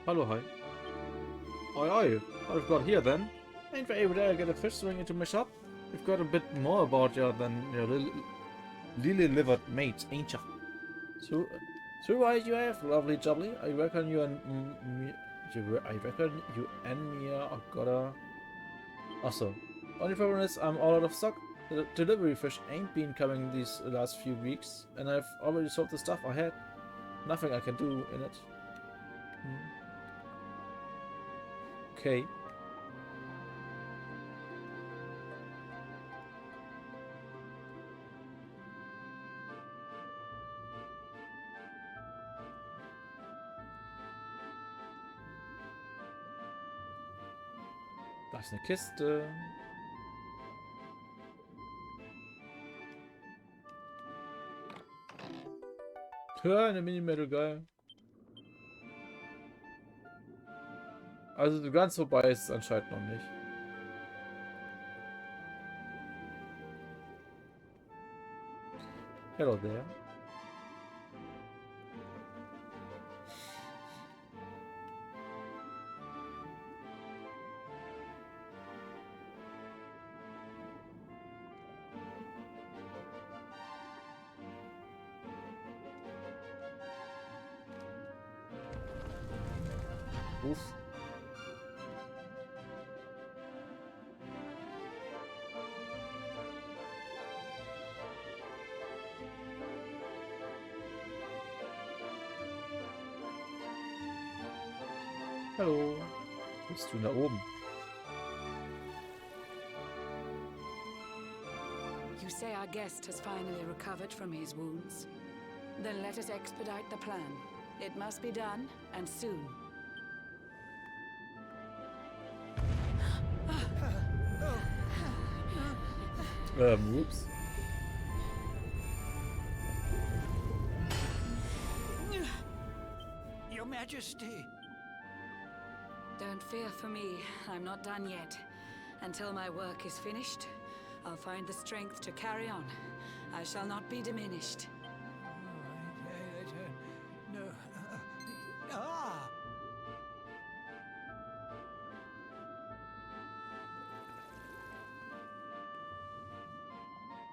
Hello, hi. Oi, oi. What have we got here then? Ain't we able to get a fish swing into my shop? We've got a bit more about you than your lily-livered mates, ain't ya? So right you have, lovely jubbly. I reckon you and me are gotta. Also, only problem is I'm all out of stock. The delivery fish ain't been coming these last few weeks, and I've already sold the stuff I had. Nothing I can do in it. Okay. Da ist eine Kiste. Ja, eine Mini-Metal, geil. Also ganz vorbei ist es anscheinend noch nicht. Hello there. Uff. Hallo. Was bist du da oben? You say our guest has finally recovered from his wounds? Then let us expedite the plan. It must be done, and soon. Whoops. Your Majesty. Don't fear for me. I'm not done yet. Until my work is finished, I'll find the strength to carry on. I shall not be diminished. No. Ah!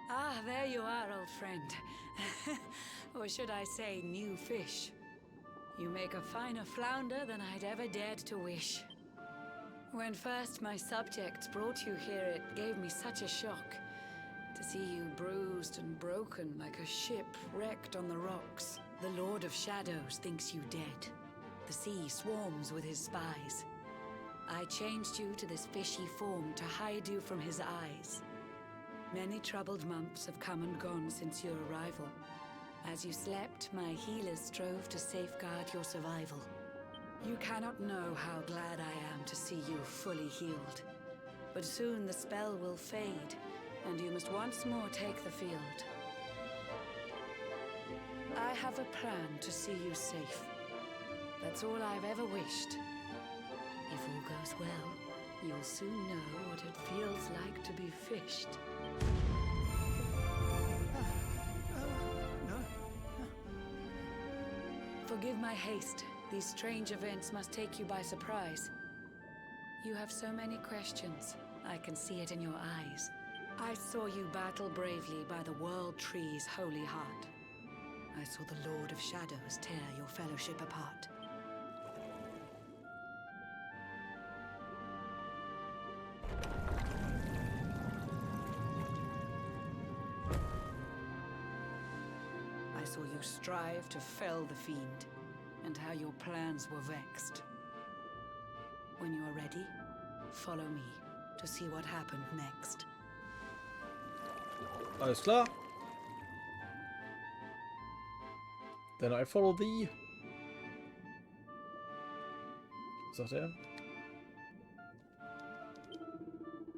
Ah, there you are, old friend. Or should I say, new fish. You make a finer flounder than I'd ever dared to wish. When first my subjects brought you here, it gave me such a shock. To see you bruised and broken like a ship wrecked on the rocks. The Lord of Shadows thinks you dead. The sea swarms with his spies. I changed you to this fishy form to hide you from his eyes. Many troubled months have come and gone since your arrival. As you slept, my healers strove to safeguard your survival. You cannot know how glad I am to see you fully healed. But soon the spell will fade, and you must once more take the field. I have a plan to see you safe. That's all I've ever wished. If all goes well, you'll soon know what it feels like to be fished. Forgive my haste. These strange events must take you by surprise. You have so many questions. I can see it in your eyes. I saw you battle bravely by the World Tree's holy heart. I saw the Lord of Shadows tear your fellowship apart. I saw you strive to fell the fiend, and how your plans were vexed. When you are ready, follow me to see what happened next. Alles klar. Then I follow thee. Was sagt er?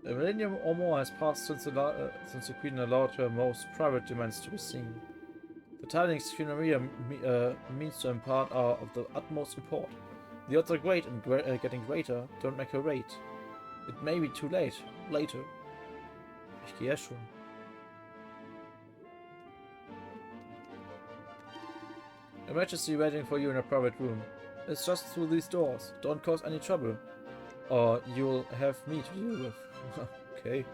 A millennium or more has passed since the Queen allowed her most private demands to be seen. The tidings Luminary means to impart are of the utmost import. The odds are great and getting greater. Don't make her wait. It may be too late. Later. Ich gehe schon. Your Majesty waiting for you in a private room. It's just through these doors. Don't cause any trouble, or you'll have me to deal with. Okay.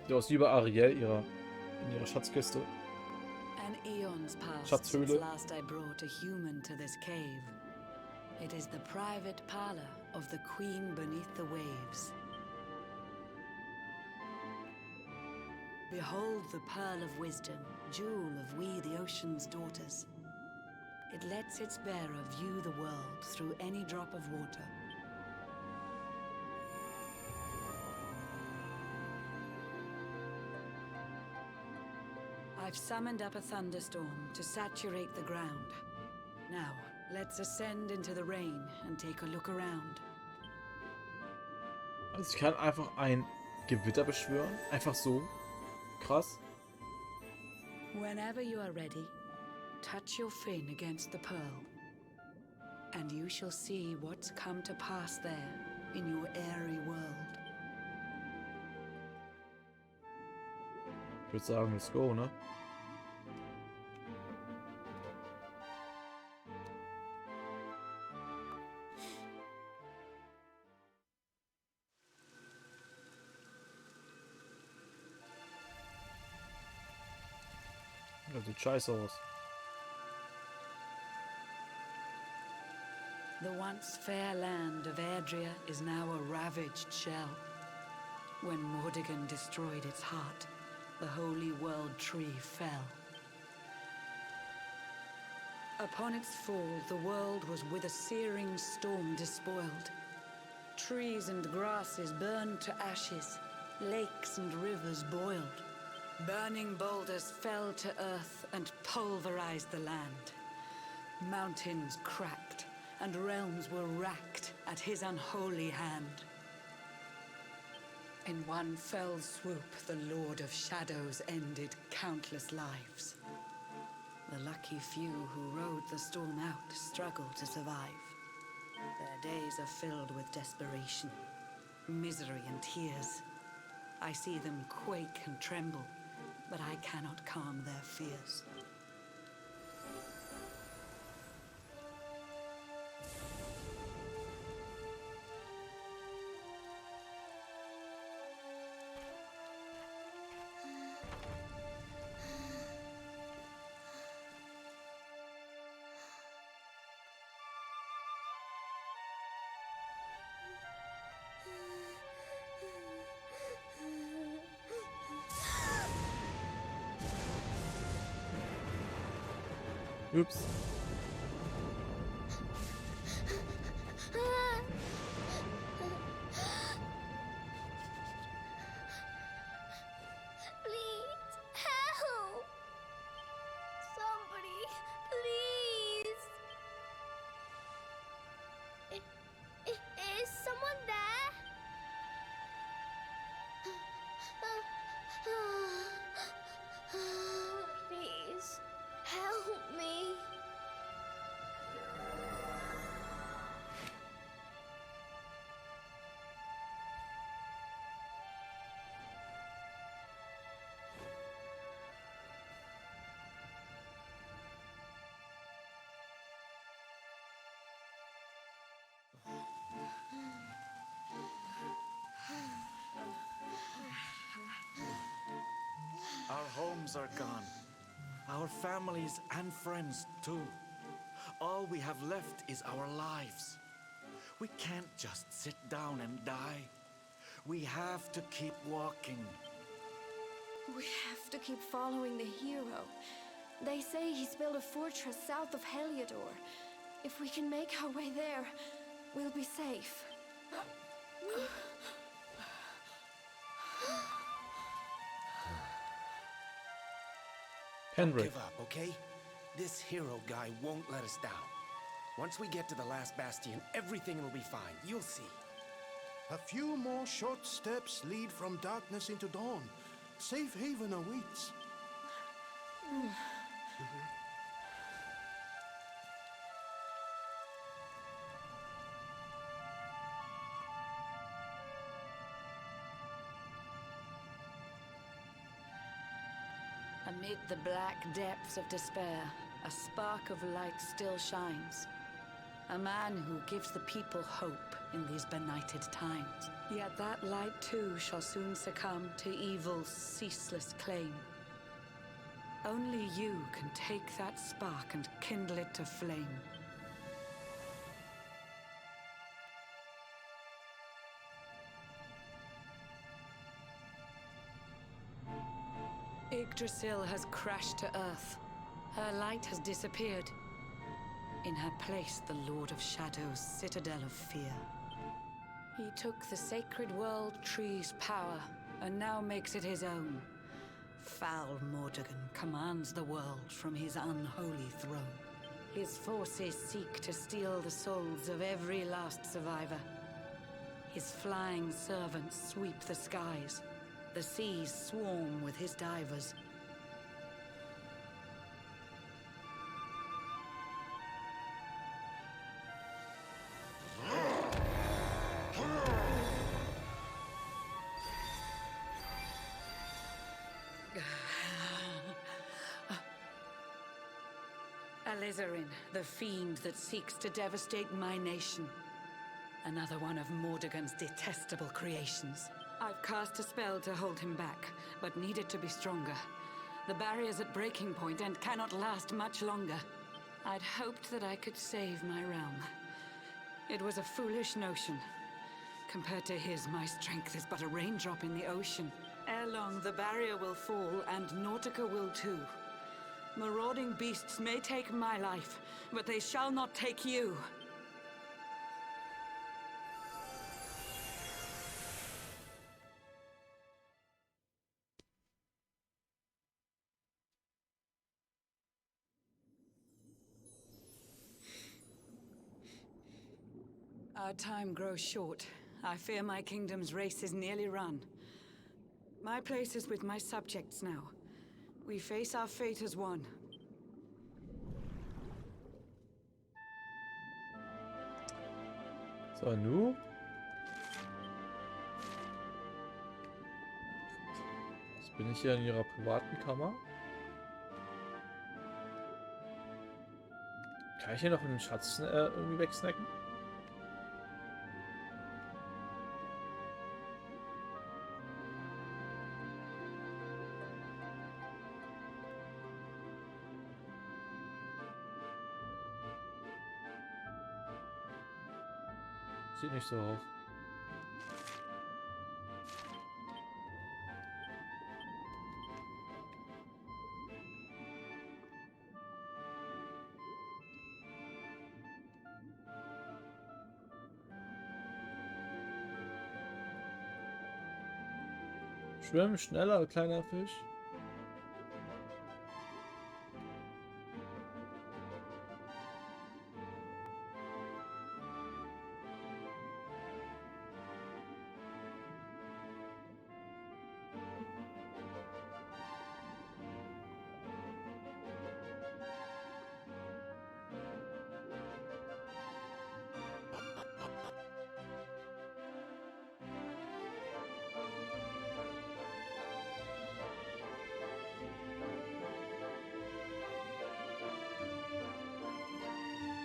Du hast über Ariel in ihrer Schatzkiste. An eon's passed Schatzhöhle. since last I brought a human to this cave. It is the private parlor of the Queen beneath the waves. Behold the pearl of wisdom, jewel of we the ocean's daughters. It lets its bearer view the world through any drop of water. I've summoned up a thunderstorm to saturate the ground. Now, let's ascend into the rain and take a look around. Also ich kann einfach ein Gewitter beschwören? Einfach so? Krass. Whenever you are ready, touch your fin against the pearl, and you shall see what's come to pass there in your airy world. Ich würde sagen, let's go, ne? Das sieht scheiße aus. The once fair land of Yggdrasil is now a ravaged shell. When Mordegon destroyed its heart, the holy world tree fell. Upon its fall, the world was with a searing storm despoiled. Trees and grasses burned to ashes, lakes and rivers boiled. Burning boulders fell to earth and pulverized the land. Mountains cracked, and realms were racked at his unholy hand. In one fell swoop, the Lord of Shadows ended countless lives. The lucky few who rode the storm out struggled to survive. Their days are filled with desperation, misery and tears. I see them quake and tremble, but I cannot calm their fears. Oops. Please, help! Somebody, please! Is someone there? Please, help me. Our homes are gone. Our families and friends too. All we have left is our lives. We can't just sit down and die. We have to keep walking. We have to keep following the hero. They say he's built a fortress south of Heliodor. If we can make our way there, we'll be safe. Don't give up, okay? This hero guy won't let us down. Once we get to the last bastion, everything will be fine. You'll see. A few more short steps lead from darkness into dawn. Safe haven awaits. Amid the black depths of despair, a spark of light still shines. A man who gives the people hope in these benighted times. Yet that light too shall soon succumb to evil's ceaseless claim. Only you can take that spark and kindle it to flame. Yggdrasil has crashed to earth. Her light has disappeared. In her place, the Lord of Shadow's citadel of fear. He took the sacred world tree's power, and now makes it his own. Foul Mordegon commands the world from his unholy throne. His forces seek to steal the souls of every last survivor. His flying servants sweep the skies. The seas swarm with his divers. Alizarin, the fiend that seeks to devastate my nation. Another one of Mordegon's detestable creations. I've cast a spell to hold him back, but need it to be stronger. The barrier's at breaking point and cannot last much longer. I'd hoped that I could save my realm. It was a foolish notion. Compared to his, my strength is but a raindrop in the ocean. Ere long, the barrier will fall, and Nautica will too. Marauding beasts may take my life, but they shall not take you. Our time grows short. I fear my kingdom's race is nearly run. My place is with my subjects now. We face our fate as one. So, nu? Jetzt bin ich hier in ihrer privaten Kammer. Kann ich hier noch einen Schatz irgendwie wegsnacken? Sieht nicht so aus. Schwimmen schneller, kleiner Fisch.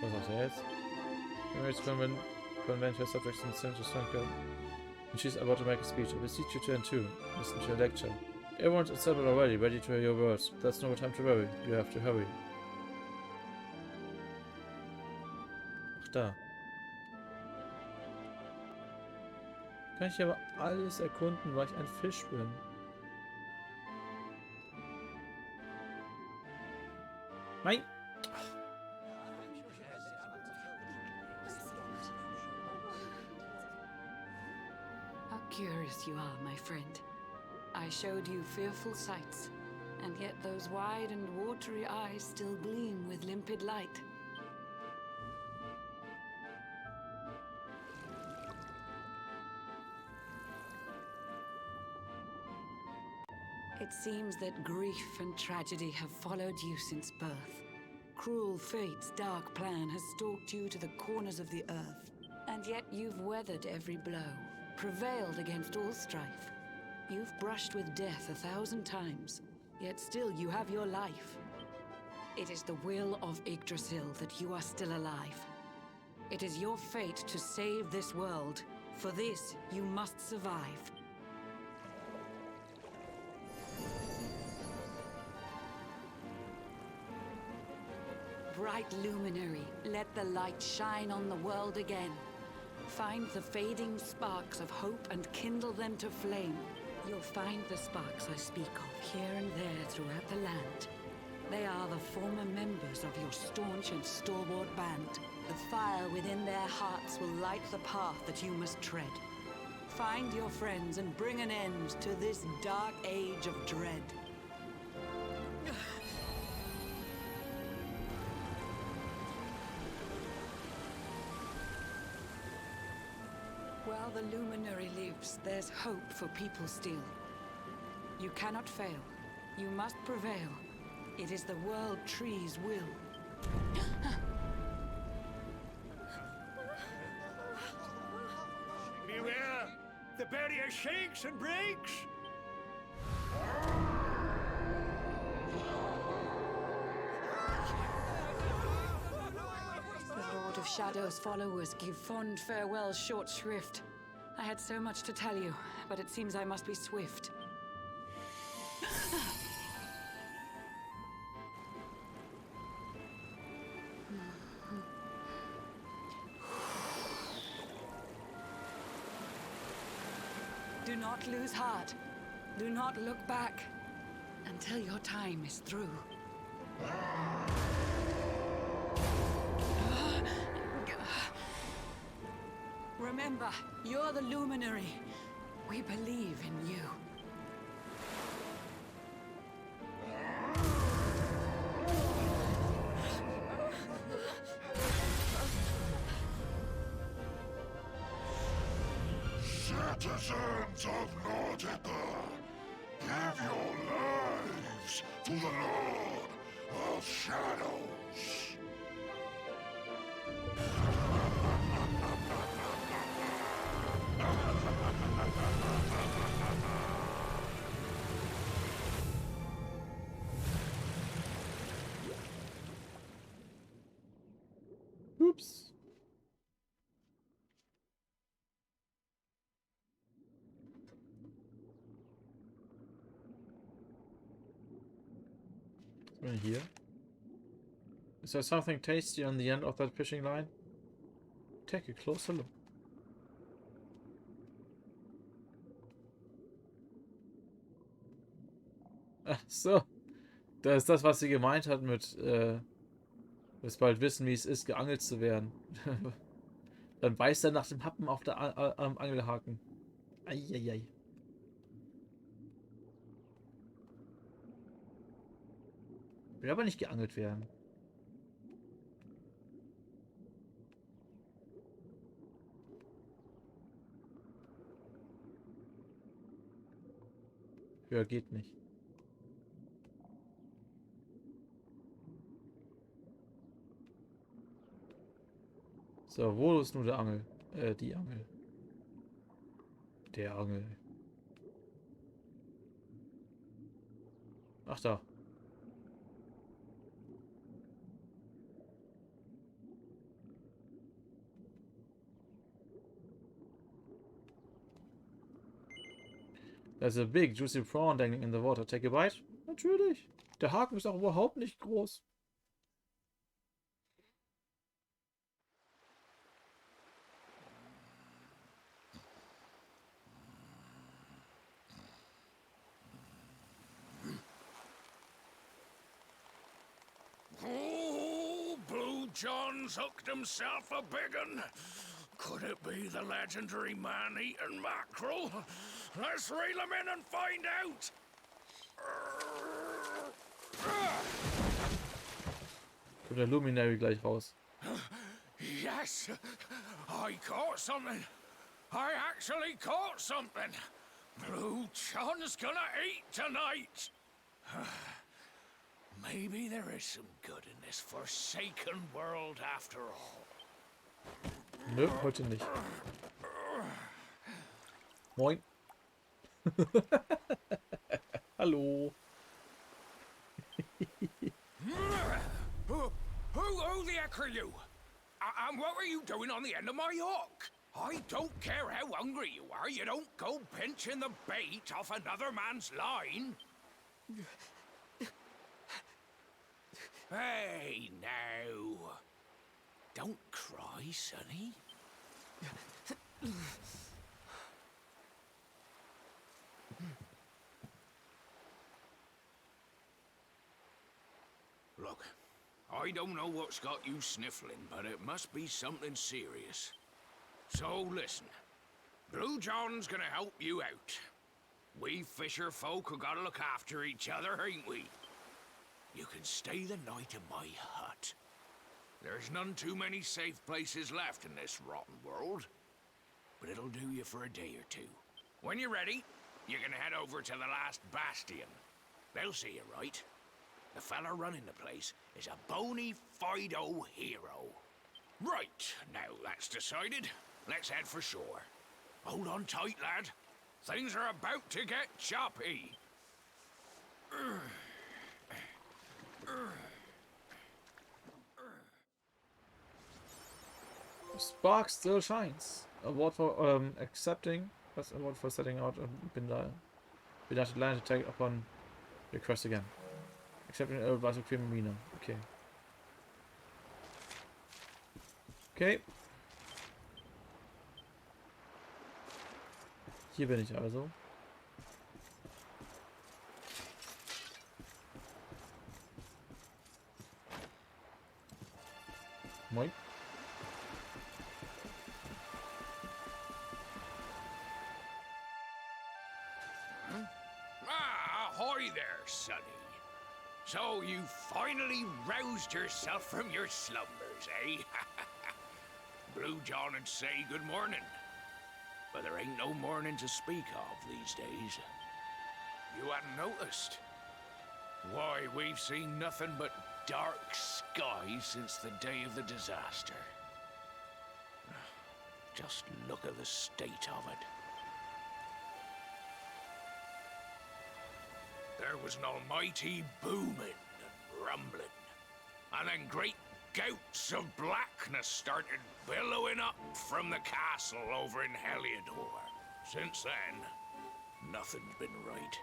Was sagt er jetzt? Emirates convent her subjects in the center Sanka. And she's about to make a speech. I beseech you to enter. Listen to your lecture. Everyone's assembled already, ready to hear your words. But that's no time to worry. You have to hurry. Ach da. Kann ich aber alles erkunden, weil ich ein Fisch bin. Nein! Curious you are, my friend. I showed you fearful sights, and yet those wide and watery eyes still gleam with limpid light. It seems that grief and tragedy have followed you since birth. Cruel fate's dark plan has stalked you to the corners of the earth, and yet you've weathered every blow. Prevailed against all strife. You've brushed with death 1,000 times, yet still you have your life. It is the will of Yggdrasil that you are still alive. It is your fate to save this world. For this, you must survive. Bright luminary, let the light shine on the world again. Find the fading sparks of hope and kindle them to flame. You'll find the sparks I speak of here and there throughout the land. They are the former members of your staunch and stalwart band. The fire within their hearts will light the path that you must tread. Find your friends and bring an end to this dark age of dread. While the Luminary lives, there's hope for people still. You cannot fail. You must prevail. It is the World Tree's will. Beware! The barrier shakes and breaks! The Lord of Shadow's followers give fond farewell short shrift. I had so much to tell you, but it seems I must be swift. Do not lose heart. Do not look back until your time is through. Remember, you're the Luminary. We believe in you. Citizens of Nautica, give your lives to the Lord of Shadows. Oops. Here. Is there something tasty on the end of that fishing line? Take a closer look. Ach so. Das ist das, was sie gemeint hat mit, wirst bald wissen, wie es ist, geangelt zu werden. Dann beißt er nach dem Happen auf der am Angelhaken. Eieiei. Will aber nicht geangelt werden. Höher geht nicht. So, wo ist nur der Angel? Die Angel. Der Angel. Ach da. There's a big juicy prawn dangling in the water. Take a bite? Natürlich. Der Haken ist auch überhaupt nicht groß. Oh, Blue John's hooked himself a big un. Could it be the legendary man-eating mackerel? Let's reel him in and find out! Kommt der Luminary gleich raus. Yes! I caught something! I actually caught something! Blue John's gonna eat tonight! Maybe there is some good in this forsaken world after all. Nö, heute nicht. Moin. Hallo. Who the heck are you? And what were you doing on the end of my hook? I don't care how hungry you are, you don't go pinching the bait off another man's line. Hey, now. Don't cry, sonny. I don't know what's got you sniffling, but it must be something serious. So listen, Blue John's gonna help you out. We fisher folk have gotta look after each other, ain't we? You can stay the night in my hut. There's none too many safe places left in this rotten world, but it'll do you for a day or two. When you're ready, you can head over to the last bastion. They'll see you right. The fella running the place is a bony Fido hero. Right, now that's decided. Let's head for shore. Hold on tight, lad. Things are about to get choppy. Spark still shines. Award for accepting. That's award for setting out a Benighted land to take upon request again. Accepting an advice of Cleaver Mina. Okay. Okay. Hier bin ich also. Moin. Ahoy there, sonny. So you finally roused yourself from your slumbers, eh? Blue John and say good morning. But there ain't no morning to speak of these days. You hadn't noticed? Why, we've seen nothing but dark skies since the day of the disaster. Just look at the state of it. There was an almighty booming and rumbling, and then great gouts of blackness started billowing up from the castle over in Heliodor. Since then, nothing's been right.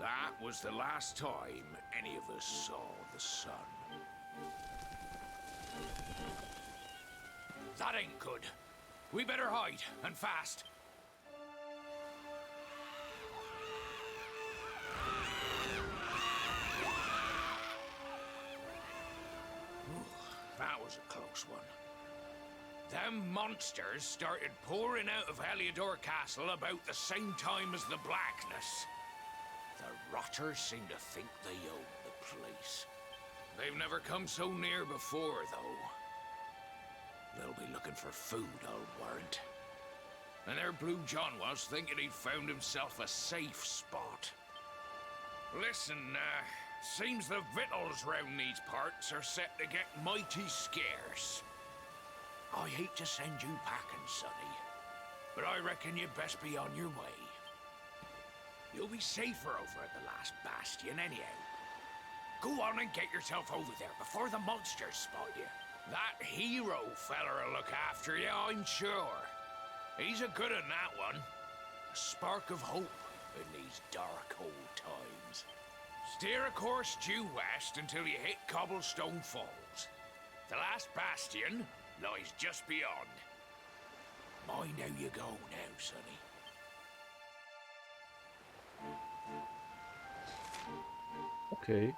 That was the last time any of us saw the sun. That ain't good. We better hide, and fast. That was a close one. Them monsters started pouring out of Heliodor Castle about the same time as the blackness. The rotters seem to think they own the place. They've never come so near before, though. They'll be looking for food, I'll warrant. And there Blue John was, thinking he'd found himself a safe spot. Listen, seems the victuals round these parts are set to get mighty scarce. I hate to send you packing, sonny, but I reckon you'd best be on your way. You'll be safer over at the last bastion anyhow. Go on and get yourself over there before the monsters spot you. That hero feller'll look after you, I'm sure. He's a good un, that one. A spark of hope in these dark old times. Steer a course due west until you hit Cobblestone Falls. The last bastion lies just beyond. Mind how you go now, sonny. Okay.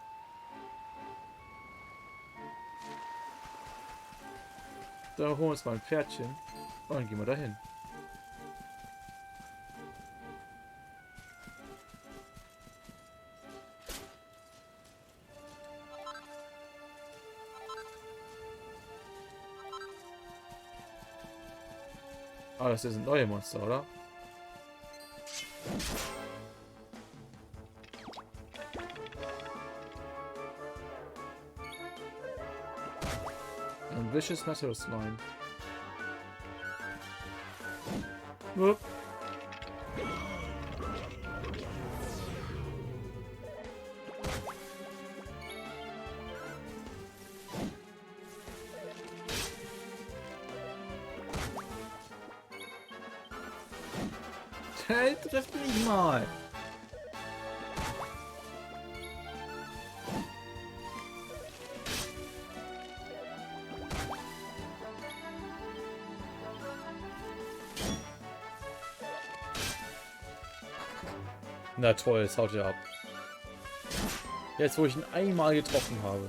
Da holen wir uns mal ein Pferdchen und dann gehen wir dahin. Ah, das sind neue Monster, oder? Ein Vicious Metal Slime. Whoop. Hey, trifft mich mal. Na toll, jetzt haut er ab. Jetzt, wo ich ihn einmal getroffen habe.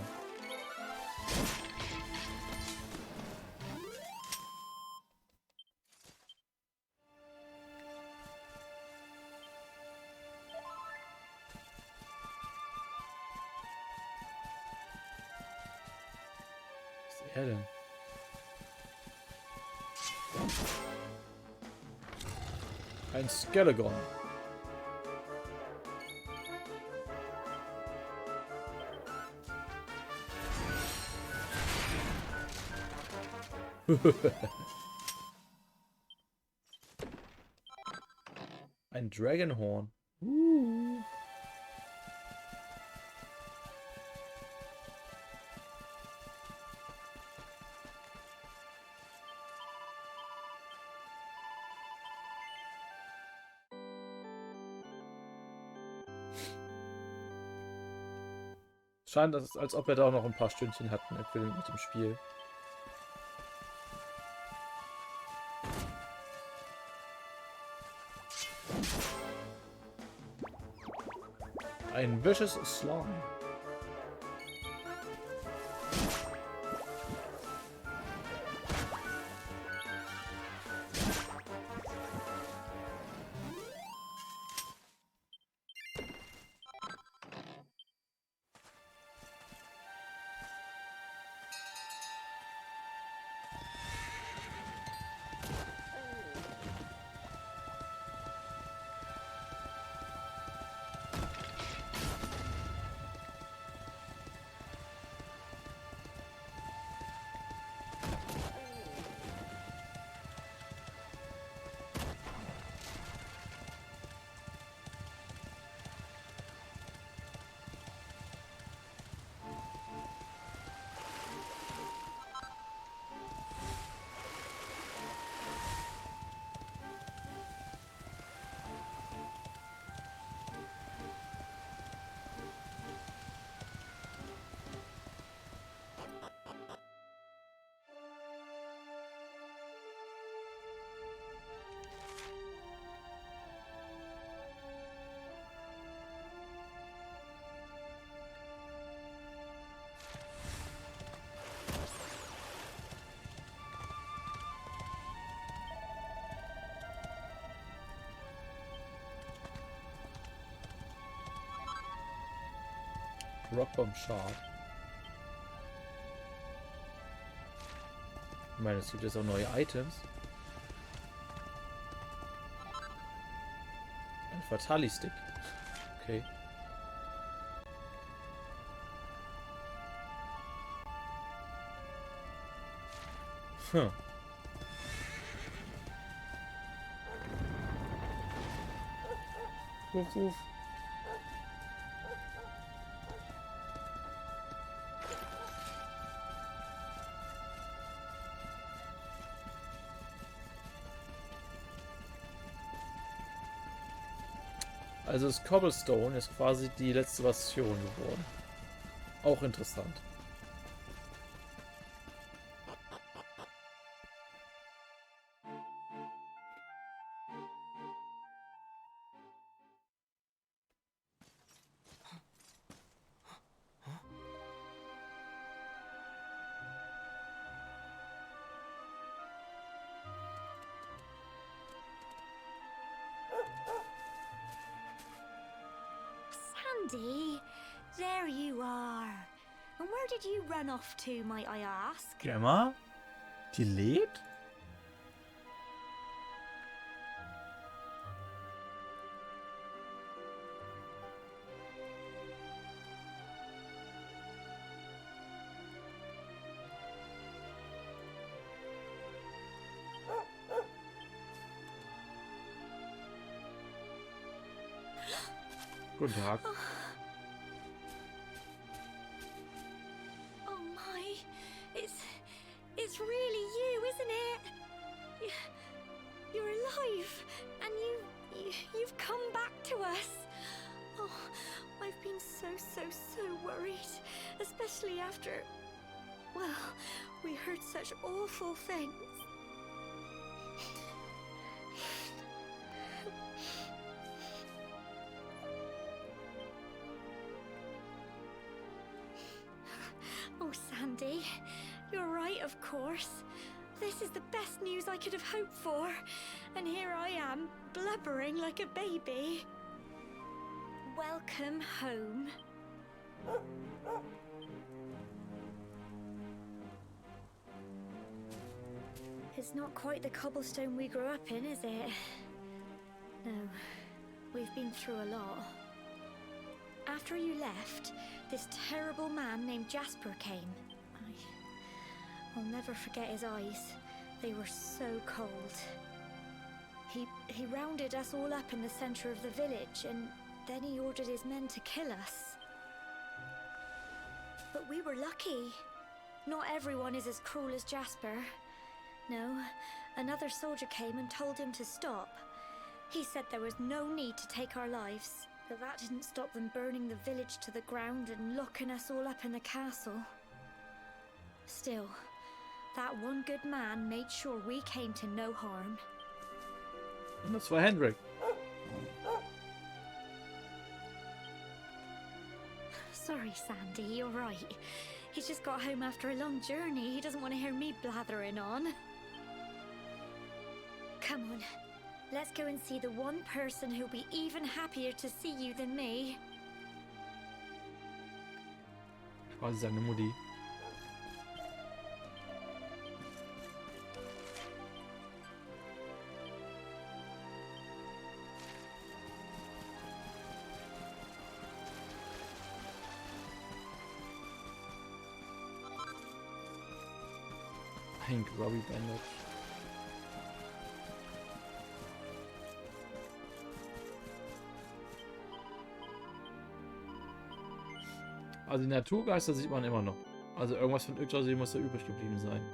Was ist er denn? Ein Skeleton. Ein Dragonhorn. Scheint, als ob wir da auch noch ein paar Stündchen hatten mit dem Spiel. Ein vicious Slime. Rockbomb Shard. Ich meine, es gibt jetzt auch neue Items. Ein Fatali-Stick. Okay. Hm. Wuff, wuff. Also ist Cobblestone ist quasi die letzte Version geworden. Auch interessant. Sandy, there you are. And where did you run off to, might I ask? Gemma? Die lebt? Guten Tag. Oh my, it's really you, isn't it? You're alive, and you've come back to us. Oh, I've been so worried, especially after, well, we heard such awful things. Oh, Sandy. You're right, of course. This is the best news I could have hoped for. And here I am, blubbering like a baby. Welcome home. It's not quite the cobblestone we grew up in, is it? No, we've been through a lot. After you left, this terrible man named Jasper came. I'll never forget his eyes. They were so cold. He rounded us all up in the center of the village, and then he ordered his men to kill us. But we were lucky. Not everyone is as cruel as Jasper. No, another soldier came and told him to stop. He said there was no need to take our lives, but that didn't stop them burning the village to the ground and locking us all up in the castle. Still, that one good man made sure we came to no harm. Und das war Hendrik. Sorry, Sandy, you're right. He's just got home after a long journey. He doesn't want to hear me blathering on. Come on, let's go and see the one person who'll be even happier to see you than me. Quasi seine Mutti. Pink Robbie Bandage. Also die Naturgeister sieht man immer noch. Also irgendwas von Yggdrasil muss da übrig geblieben sein.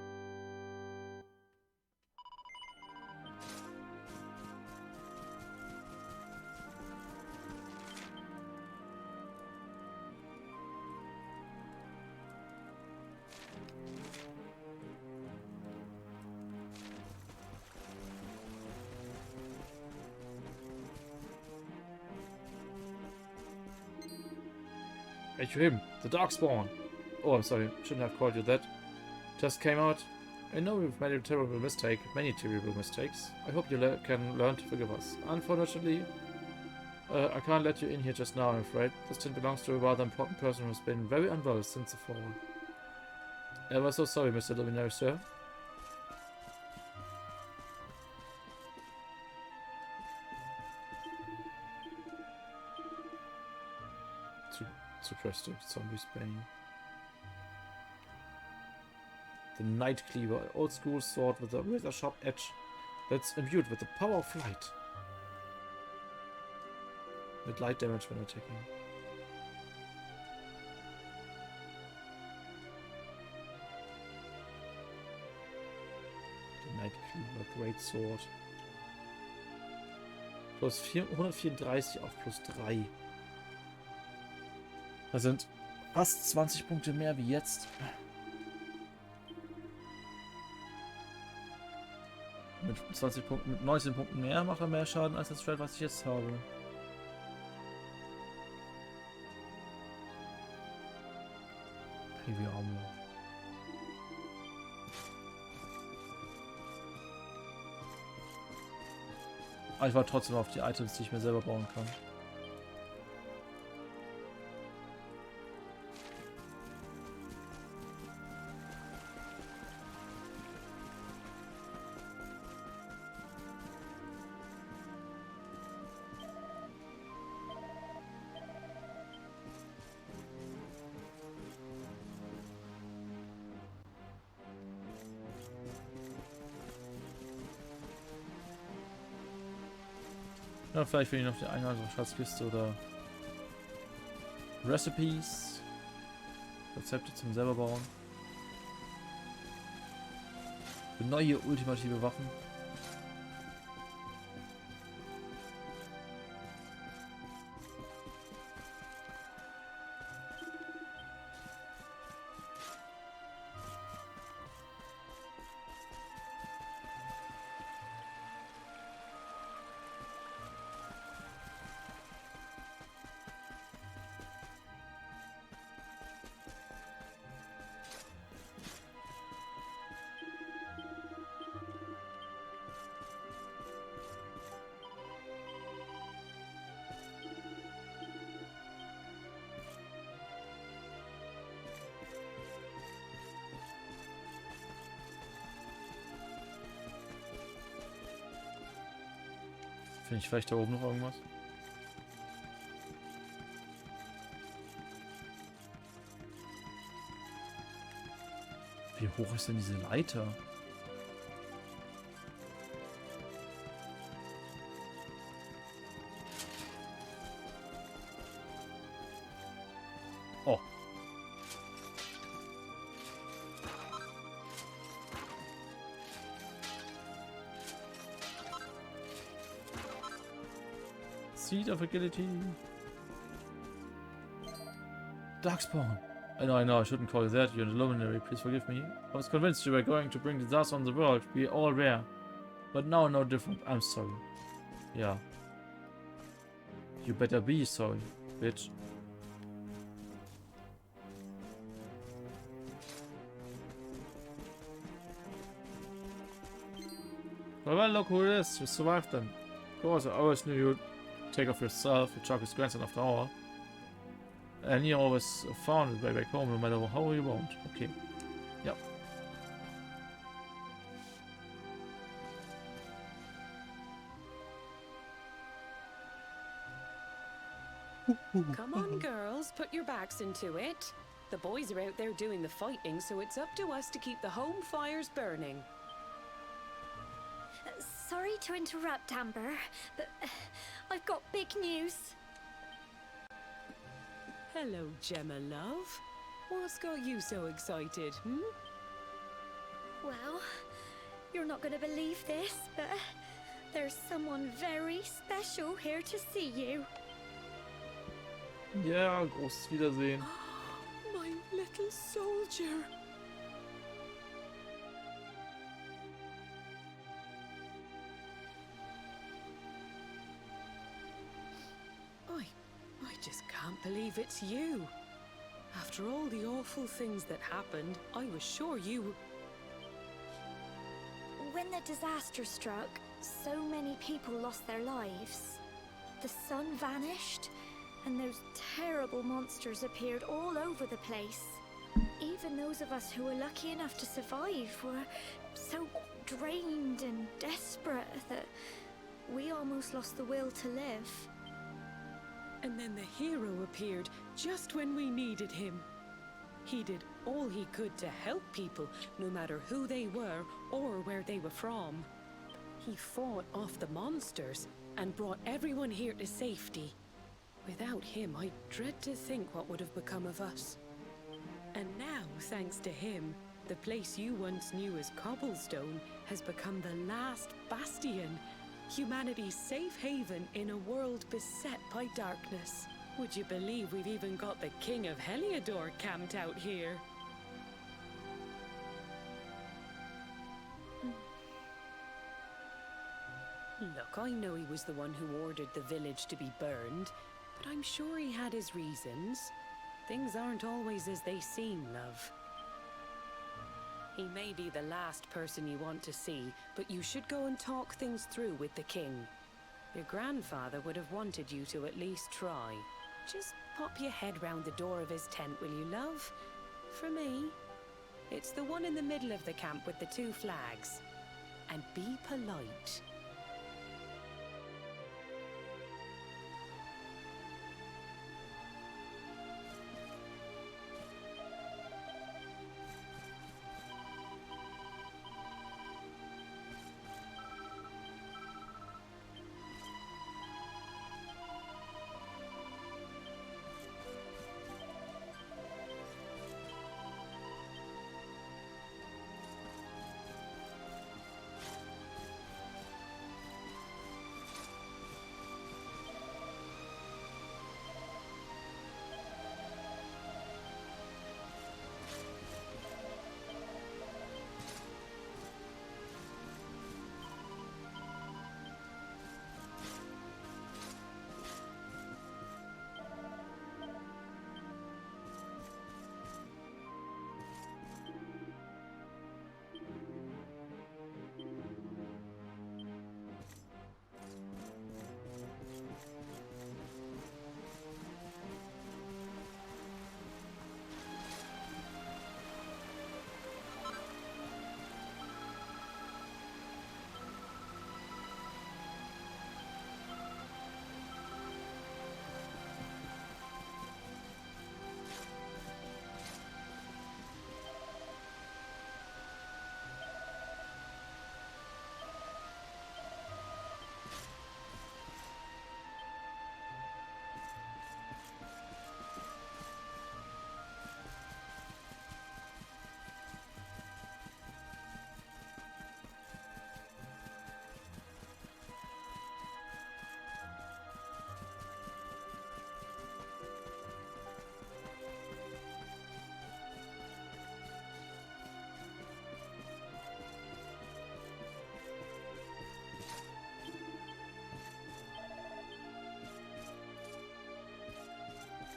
Hey, him, the Darkspawn. Oh, I'm sorry, shouldn't have called you that. Just came out. I know we've made a terrible mistake, many terrible mistakes. I hope you can learn to forgive us. Unfortunately, I can't let you in here just now, I'm afraid. This tent belongs to a rather important person who's been very unwell since the fall. Ever so sorry, Mr. Luminary, sir. Suppress the zombie's bane. The Night Cleaver, an old school sword with a razor sharp edge that's imbued with the power of light. With light damage when attacking. The Night Cleaver, great sword. Plus 134 auf plus 3. Das sind fast 20 Punkte mehr wie jetzt. Mit 20 Punkten, mit 19 Punkten mehr macht er mehr Schaden als das Schwert, was ich jetzt habe. Heavy Armor. Aber ich warte trotzdem auf die Items, die ich mir selber bauen kann. Ja, vielleicht will ich noch die eine oder andere Schatzkiste oder Recipes, Rezepte zum selber bauen. Für neue ultimative Waffen. Finde ich vielleicht da oben noch irgendwas? Wie hoch ist denn diese Leiter? Oh. Seed of Agility. Darkspawn. I know, I shouldn't call you that. You're the Luminary. Please forgive me. I was convinced you were going to bring disaster on the world. We all were. But now no different. I'm sorry. Yeah. You better be sorry, bitch. Well, look who it is. You survived them. Of course, I always knew you'd take off yourself. You Chucky's grandson after all. And you always found his way back home, no matter how you want. Okay. Yep. Come on, girls, put your backs into it. The boys are out there doing the fighting, so it's up to us to keep the home fires burning. Sorry to interrupt, Amber, but I've got big news. Hello, Gemma, love. What's got you so excited, hmm? Well, you're not going to believe this, but there's someone very special here to see you. Ja, großes Wiedersehen. My little soldier. I just can't believe it's you. After all the awful things that happened, I was sure you... When the disaster struck, so many people lost their lives. The sun vanished, and those terrible monsters appeared all over the place. Even those of us who were lucky enough to survive were so drained and desperate that we almost lost the will to live. And then the hero appeared just when we needed him. He did all he could to help people, no matter who they were or where they were from. He fought off the monsters and brought everyone here to safety. Without him, I dread to think what would have become of us. And now, thanks to him, the place you once knew as Cobblestone has become the last bastion. Humanity's safe haven in a world beset by darkness. Would you believe we've even got the King of Heliodor camped out here? Look, I know he was the one who ordered the village to be burned, but I'm sure he had his reasons. Things aren't always as they seem, love. He may be the last person you want to see, but you should go and talk things through with the king. Your grandfather would have wanted you to at least try. Just pop your head round the door of his tent, will you, love? For me. It's the one in the middle of the camp with the 2 flags. And be polite.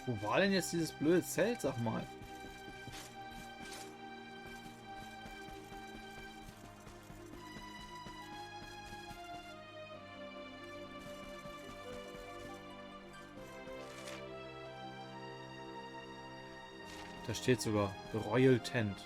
Wo war denn jetzt dieses blöde Zelt, sag mal? Da steht sogar The Royal Tent.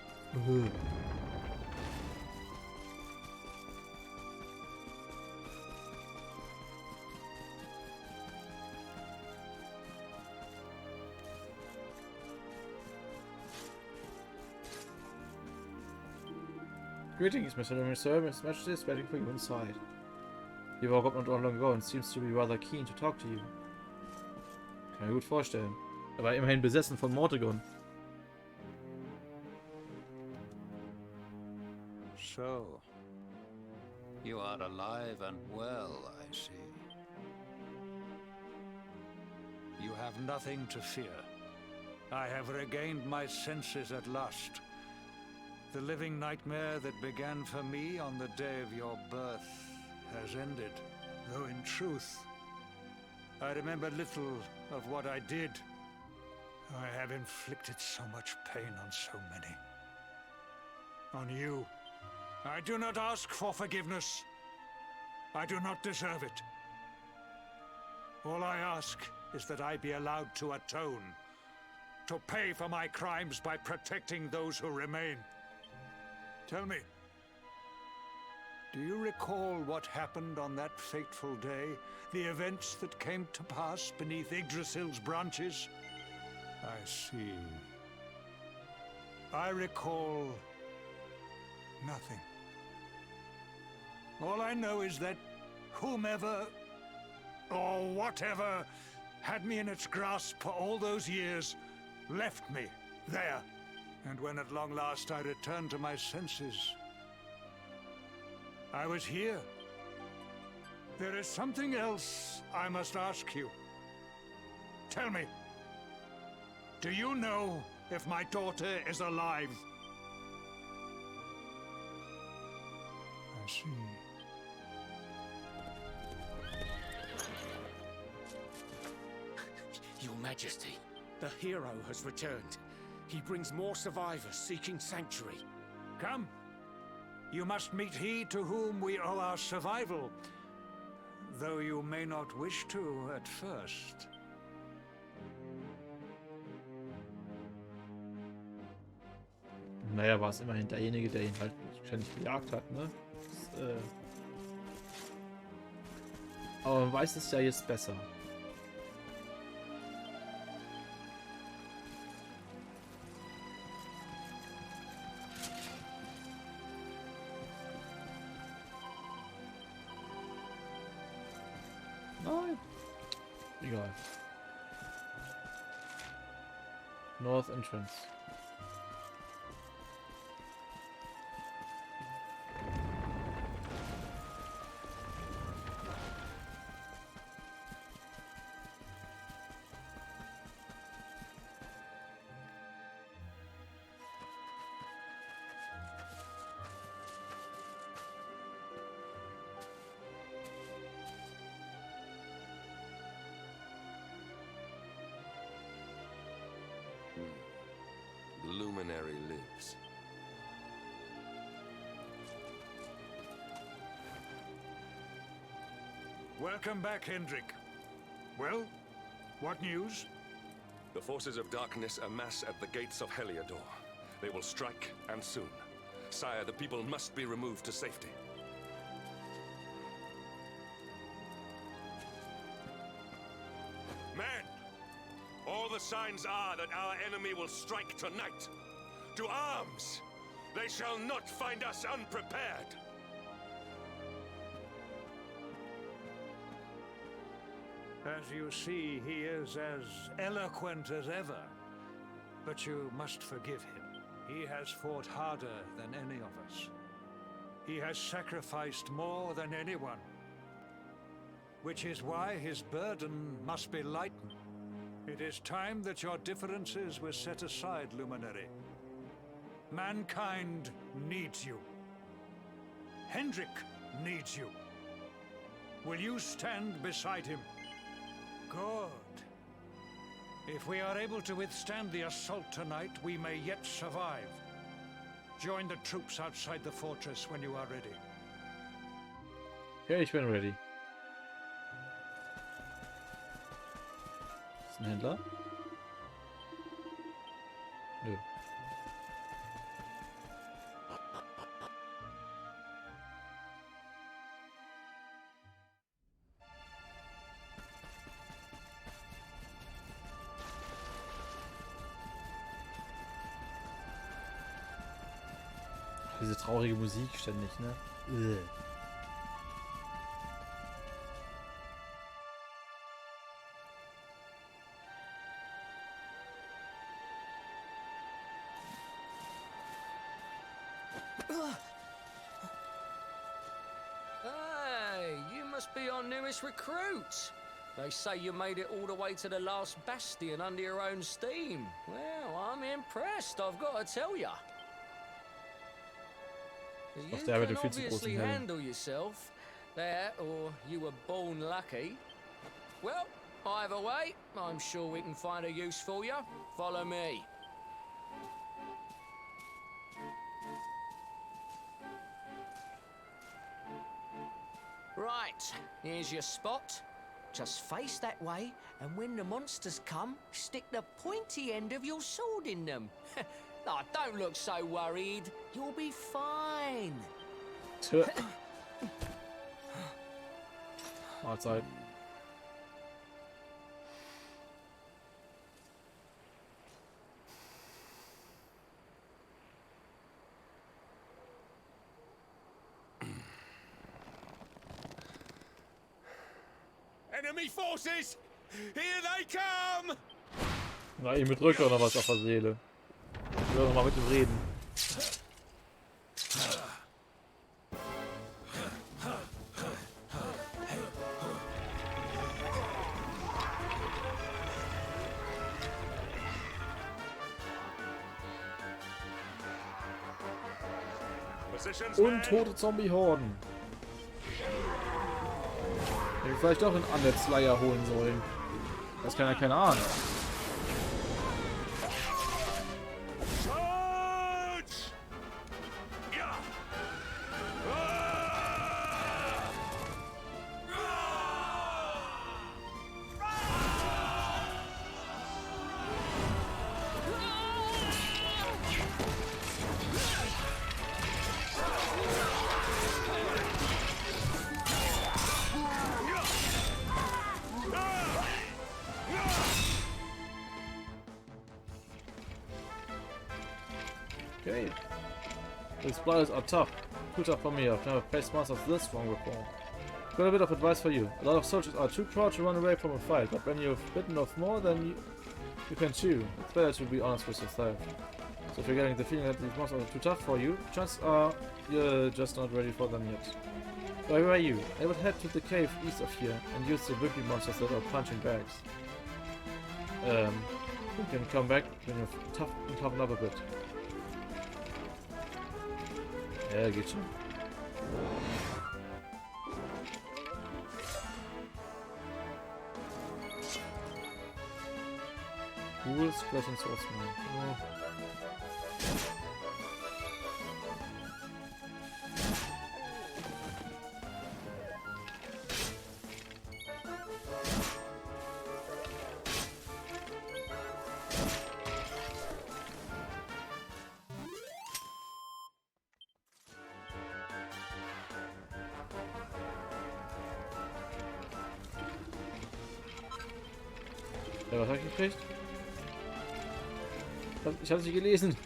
Greetings, Mr. Luminary, sir. His Majesty is waiting for you inside. He woke up not long ago and seems to be rather keen to talk to you. Kann mir gut vorstellen. Er war immerhin besessen von Mordegon. So, you are alive and well, I see. You have nothing to fear. I have regained my senses at last. The living nightmare that began for me on the day of your birth has ended. Though in truth, I remember little of what I did. I have inflicted so much pain on so many. On you. I do not ask for forgiveness. I do not deserve it. All I ask is that I be allowed to atone, to pay for my crimes by protecting those who remain. Tell me, do you recall what happened on that fateful day? The events that came to pass beneath Yggdrasil's branches? I see. I recall nothing. All I know is that whomever or whatever had me in its grasp for all those years left me there. And when at long last I returned to my senses, I was here. There is something else I must ask you. Tell me, do you know if my daughter is alive? I see. Your Majesty, the hero has returned. He brings more survivors seeking sanctuary. Come. You must meet he to whom we owe our survival, though you may not wish to at first. Naja, war es immerhin derjenige, der ihn halt ständig gejagt hat, ne? Das, aber man weiß es ja jetzt besser. Nein. Egal. North Entrance. Luminary lives. Welcome back, Hendrik. Well, what news? The forces of darkness amass at the gates of Heliodor. They will strike, and soon. Sire, the people must be removed to safety. Men! All the signs are that our enemy will strike tonight. To arms! They shall not find us unprepared! As you see, he is as eloquent as ever. But you must forgive him. He has fought harder than any of us. He has sacrificed more than anyone. Which is why his burden must be lightened. It is time that your differences were set aside, Luminary. Mankind needs you. Hendrik needs you. Will you stand beside him? Good. If we are able to withstand the assault tonight, we may yet survive. Join the troops outside the fortress when you are ready. Ja, ich bin ready. Ist ein Händler? Nö. Diese traurige Musik ständig, ne? Hey, you must be our newest recruit. They say you made it all the way to the last bastion under your own steam. Well, I'm impressed, I've got to tell you. You can obviously handle yourself. That, or you were born lucky. Well, either way, I'm sure we can find a use for you. Follow me. Right, here's your spot. Just face that way, and when the monsters come, stick the pointy end of your sword in them. Oh, don't look so worried. You'll be fine. Mahlzeit. Enemy forces! Here they come! Na, ihm mit Rücker oder was auf der Seele. Ich will noch mal mit ihm reden. Untote Zombie-Horden. Hätte ich vielleicht auch einen Undead Slayer holen sollen. Das kann ja keine Ahnung. Okay. These spiders are tough. Too tough for me. I've never faced monsters this strong before. Got a bit of advice for you. A lot of soldiers are too proud to run away from a fight, but when you've bitten off more than you can chew, it's better to be honest with yourself. So if you're getting the feeling that these monsters are too tough for you, chances are you're just not ready for them yet. Where were you? I would head to the cave east of here and use the wimpy monsters that are punching bags. You can come back when you've toughened up a bit. Ja, geht schon. Cool, Splash and Swordsman. Oh. Ja, was hab ich gekriegt? Ich hab's nicht gelesen.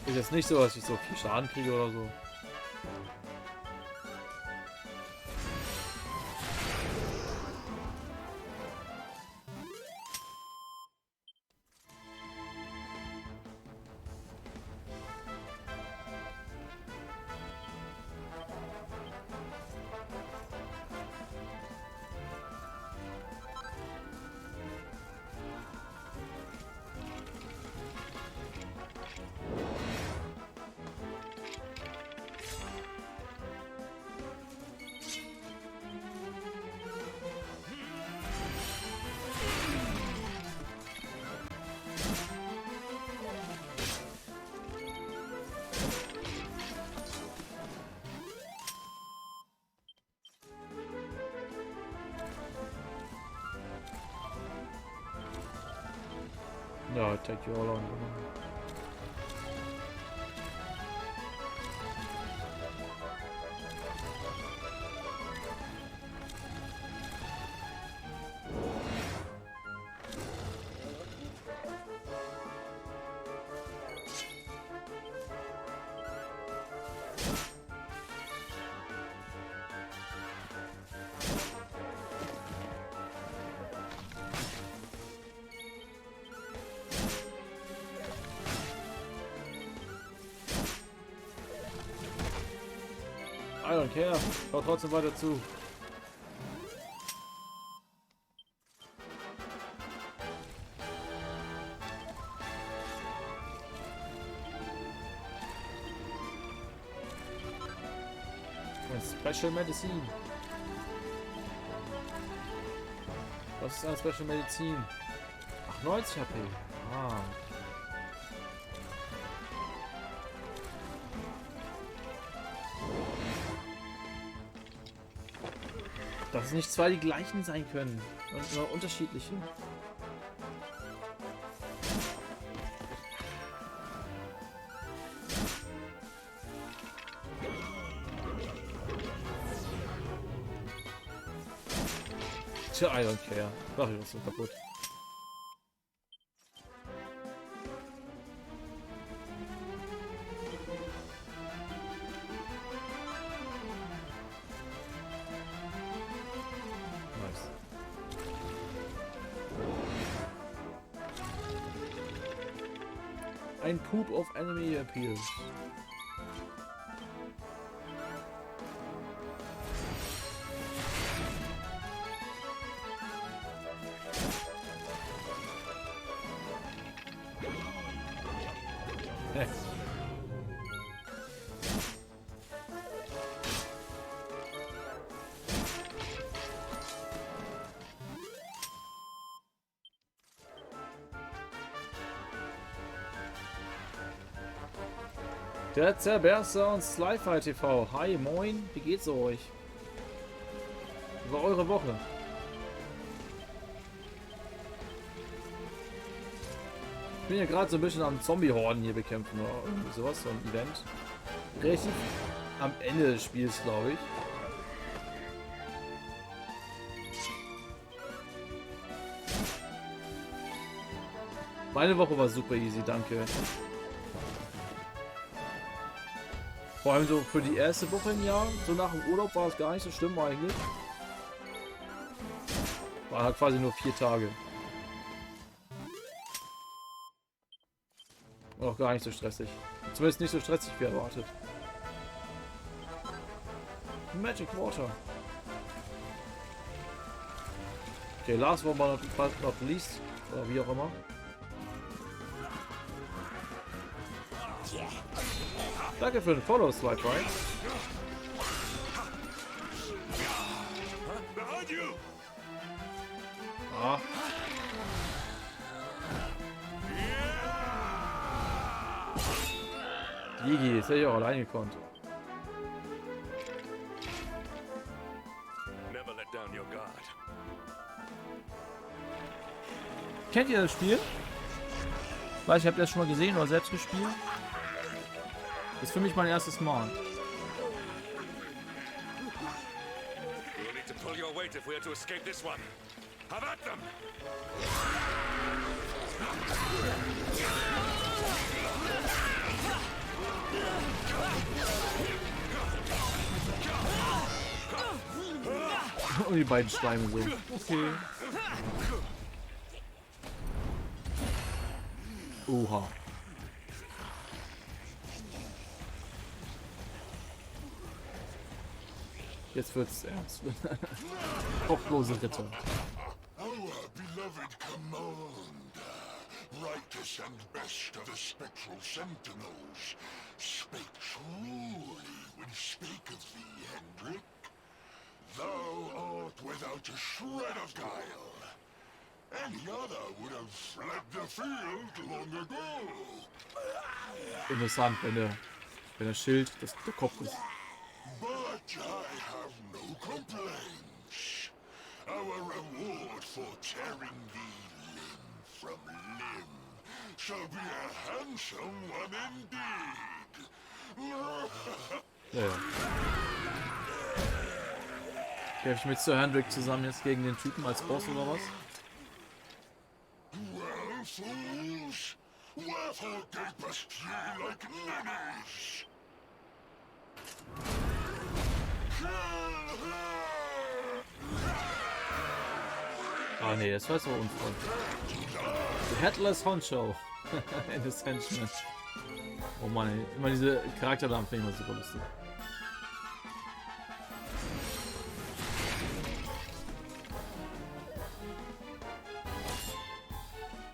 Ist jetzt nicht so, dass ich so viel Schaden kriege oder so. Ja, take you all on. I don't care. Schau trotzdem weiter zu. Ein Special Medicine. Was ist eine Special Medizin? Ach, 90 HP. Ah. Dass es nicht zwei die gleichen sein können. Und nur unterschiedliche. Tja, I don't care. Mach ich was so kaputt. Ein Poop of Enemy appears. Der Zerberster und Slyfi TV. Hi, moin, wie geht's euch? Wie war eure Woche? Ich bin ja gerade so ein bisschen am Zombie-Horden hier bekämpfen oder irgendwie sowas, so ein Event. Richtig am Ende des Spiels, glaube ich. Meine Woche war super easy, danke. Vor allem so für die erste Woche im Jahr, so nach dem Urlaub war es gar nicht so schlimm eigentlich. War halt quasi nur 4 Tage. Auch gar nicht so stressig. Zumindest nicht so stressig wie erwartet. Magic Water. Okay, last one but not least. Oder wie auch immer. Danke für den Follow, Slide Right. Ah. Gigi, das hätte ich auch alleine gekonnt. Kennt ihr das Spiel? Weiß ich, habt ihr das schon mal gesehen oder selbst gespielt? Das ist für mich mein erstes Mal. Und die beiden Schleime so. Okay. Oha. Jetzt wird's ernst. Kopflose Ritter. Our beloved commander, brightest and best of the spectral sentinels, spake truly when spaketh thee, Hendrik. Thou art without a shred of guile. Any other would have fled the field long ago. Interessant, wenn der Schild der Kopf ist. But I have no complaints. Our reward for tearing thee limb from limb shall be a handsome one indeed. Ja, ja. Kämpfe ich mit Sir Hendrik zusammen jetzt gegen den Typen als Boss oder was? Well, fools, wherefore gapest ye like ninnies? Ah nee, das war so unfreundlich. The Headless Honcho. In his Henchman. Oh Mann, ey. Immer diese Charakternamen finde ich immer super lustig.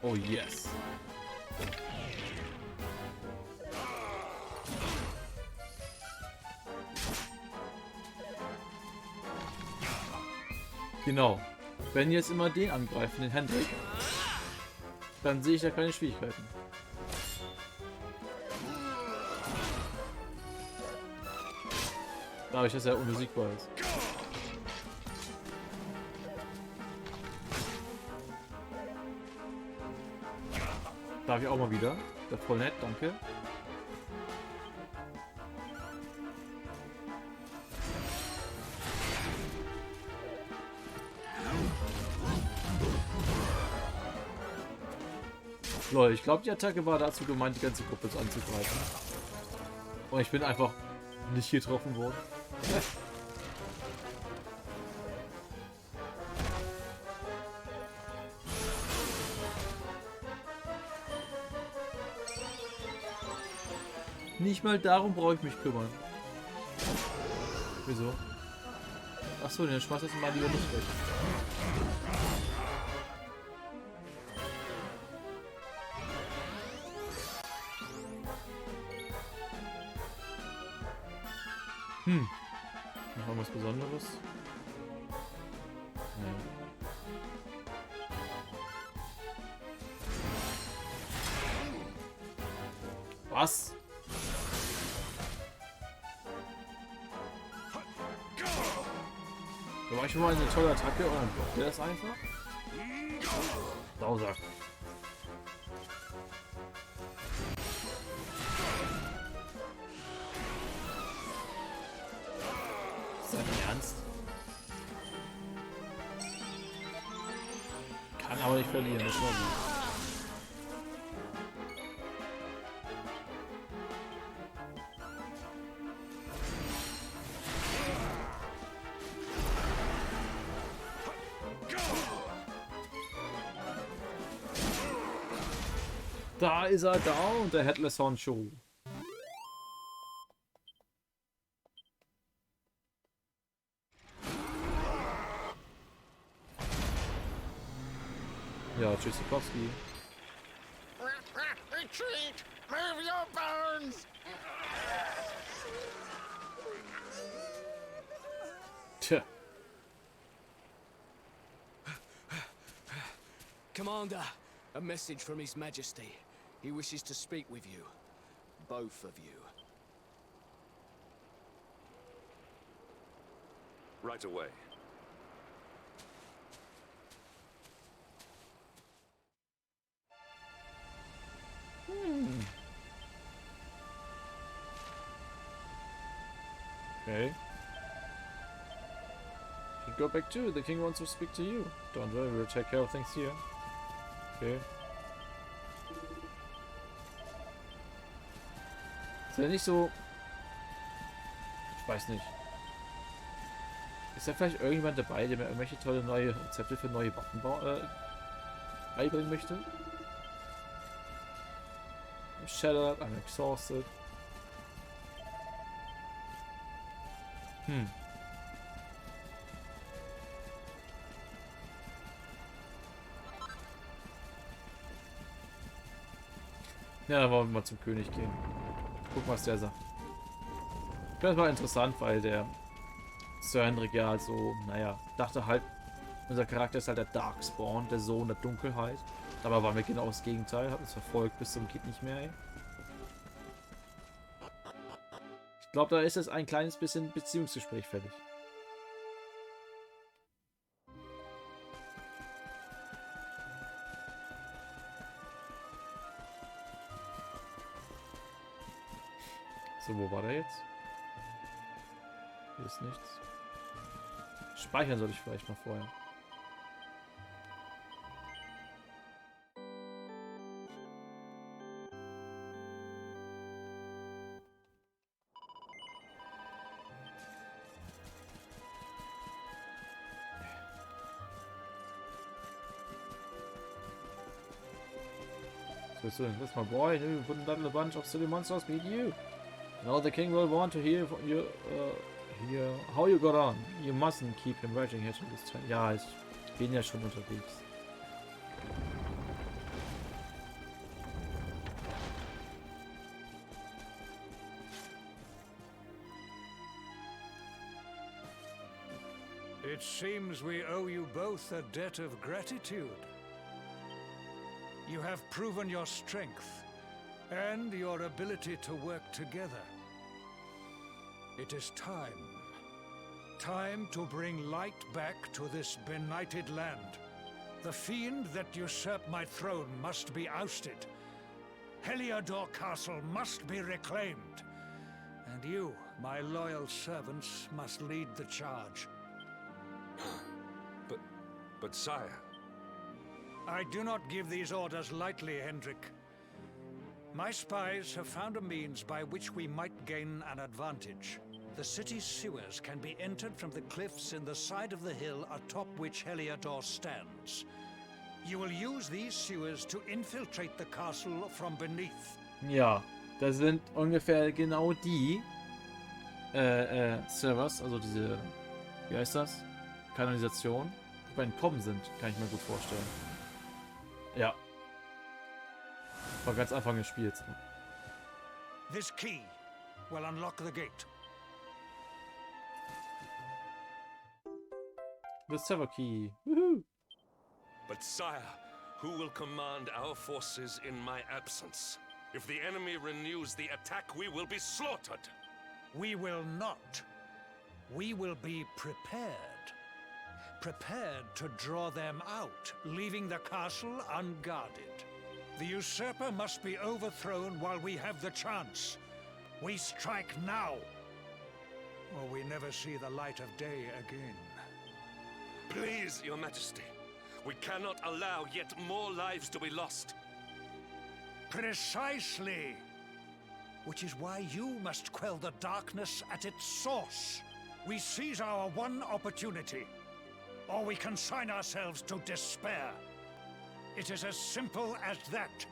Oh yes. Genau. Wenn jetzt immer den angreifen, den Hendrik, dann sehe ich da keine Schwierigkeiten. Dadurch, dass er unbesiegbar ist. Darf ich auch mal wieder? Das ist voll nett, danke. Lol, ich glaube, die Attacke war dazu gemeint, die ganze Gruppe anzugreifen. Und ich bin einfach nicht getroffen worden. Nicht mal darum brauche ich mich kümmern. Wieso? Achso, den schmeißt jetzt mal lieber nicht weg. Noch irgendwas Besonderes? Nee. Was? Da war ich schon mal eine tolle Attacke und dann blockt der das einfach? Sausack. Ist das ernst? Kann aber nicht verlieren, das war gut. Da ist er da und der Headless Honcho. Ja, Tschüssikowski. Retreat! Move your bones! Tja. Commander, a message from His Majesty. He wishes to speak with you. Both of you. Right away. Okay. You go back too. The king wants to speak to you. Don't worry, we'll take care of things here. Okay. Ist ja nicht so... Ich weiß nicht. Ist da vielleicht irgendjemand dabei, der mir irgendwelche tolle neue Rezepte für neue Waffen beibringen möchte? I'm shattered, I'm exhausted. Ja, dann wollen wir mal zum König gehen. Gucken, was der sagt. Das war interessant, weil der Sir Hendrik ja halt so, naja, dachte halt, unser Charakter ist halt der Darkspawn, der Sohn der Dunkelheit. Dabei waren wir genau das Gegenteil, hat uns verfolgt bis zum geht nicht mehr, ey. Ich glaube, da ist jetzt ein kleines bisschen Beziehungsgespräch fällig. So, wo war der jetzt? Hier ist nichts. Speichern sollte ich vielleicht mal vorher. So, that's my boy who wouldn't battle a bunch of silly monsters beat you. Now the king will want to hear from you, hear how you got on. You mustn't keep him waiting here till this time. Ja, ich bin ja schon unterwegs. It seems we owe you both a debt of gratitude. You have proven your strength and your ability to work together. It is time. Time to bring light back to this benighted land. The fiend that usurped my throne must be ousted. Heliodor Castle must be reclaimed. And you, my loyal servants, must lead the charge. But sire... I do not give these orders lightly, Hendrik. My spies have found a means by which we might gain an advantage. The city's sewers can be entered from the cliffs in the side of the hill atop which Heliodor stands. You will use these sewers to infiltrate the castle from beneath. Ja, das sind ungefähr genau die Servers, also diese, wie heißt das? Kanalisation, die bei entkommen sind, kann ich mir gut vorstellen. Ja. War ganz Anfang des Spiels. This key will unlock the gate. The server key. Woohoo! But sire, who will command our forces in my absence? If the enemy renews the attack, we will be slaughtered. We will not. We will be prepared. Prepared to draw them out, leaving the castle unguarded. The usurper must be overthrown while we have the chance. We strike now, or we never see the light of day again. Please, Your Majesty. We cannot allow yet more lives to be lost. Precisely. Which is why you must quell the darkness at its source. We seize our one opportunity. Or we consign ourselves to despair. It is as simple as that.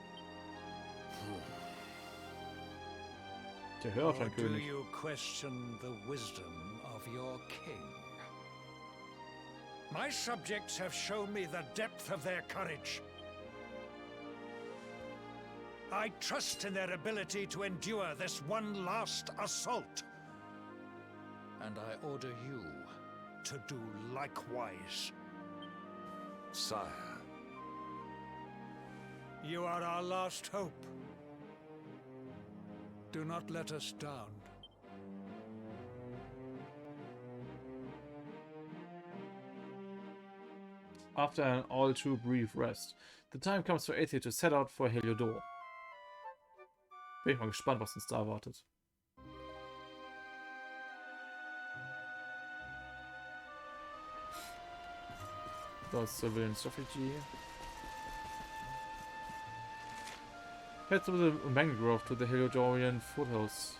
Or do you question the wisdom of your king? My subjects have shown me the depth of their courage. I trust in their ability to endure this one last assault. And I order you to do likewise. Sire. You are our last hope. Do not let us down. After an all too brief rest, the time comes for Aether to set out for Heliodor. Bin ich mal gespannt, was uns da erwartet. Das Civilian Strategy. Head through the mangrove to the Heliodorian foothills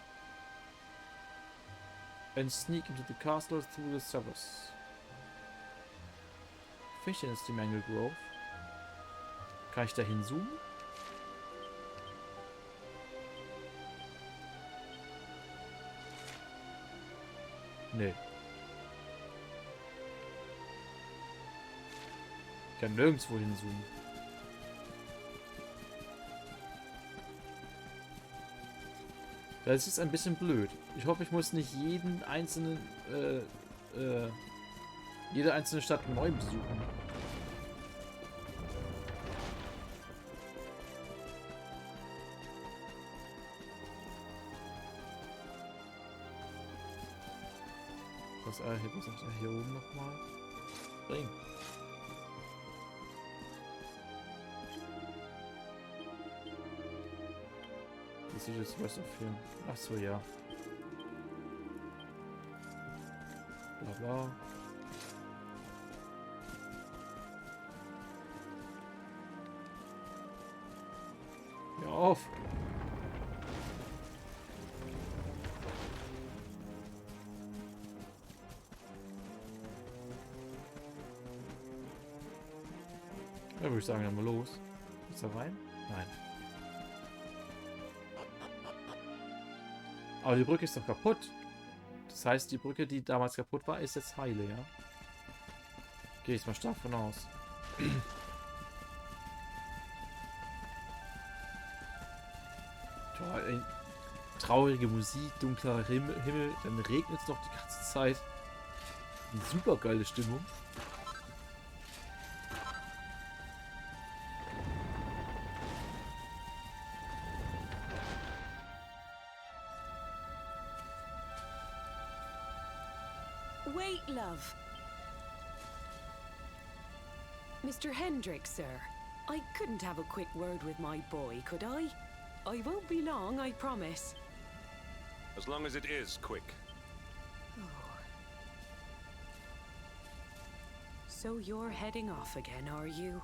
and sneak into the castle through the cellars. Welche ist die Mangrove? Kann ich da hinzoomen? Nee. Ich kann nirgendwo hinzoomen. Das ist ein bisschen blöd. Ich hoffe, ich muss nicht jeden einzelnen, jede einzelne Stadt neu besuchen. Was sagt er hier oben nochmal? Bring. Das ist jetzt was dafür. Ach so, ja. klar. Hör auf! Ja, würde ich sagen, dann mal los. Ist da rein? Nein. Aber die Brücke ist doch kaputt. Das heißt, die Brücke, die damals kaputt war, ist jetzt heile, ja? Gehe ich mal stark von aus. Toll, ey. Traurige Musik, dunkler Himmel, dann regnet es doch die ganze Zeit. Eine super geile Stimmung. Wait, love. Mr. Hendrick, sir. I couldn't have a quick word with my boy, could I? I won't be long, I promise. As long as it is quick. So you're heading off again, are you?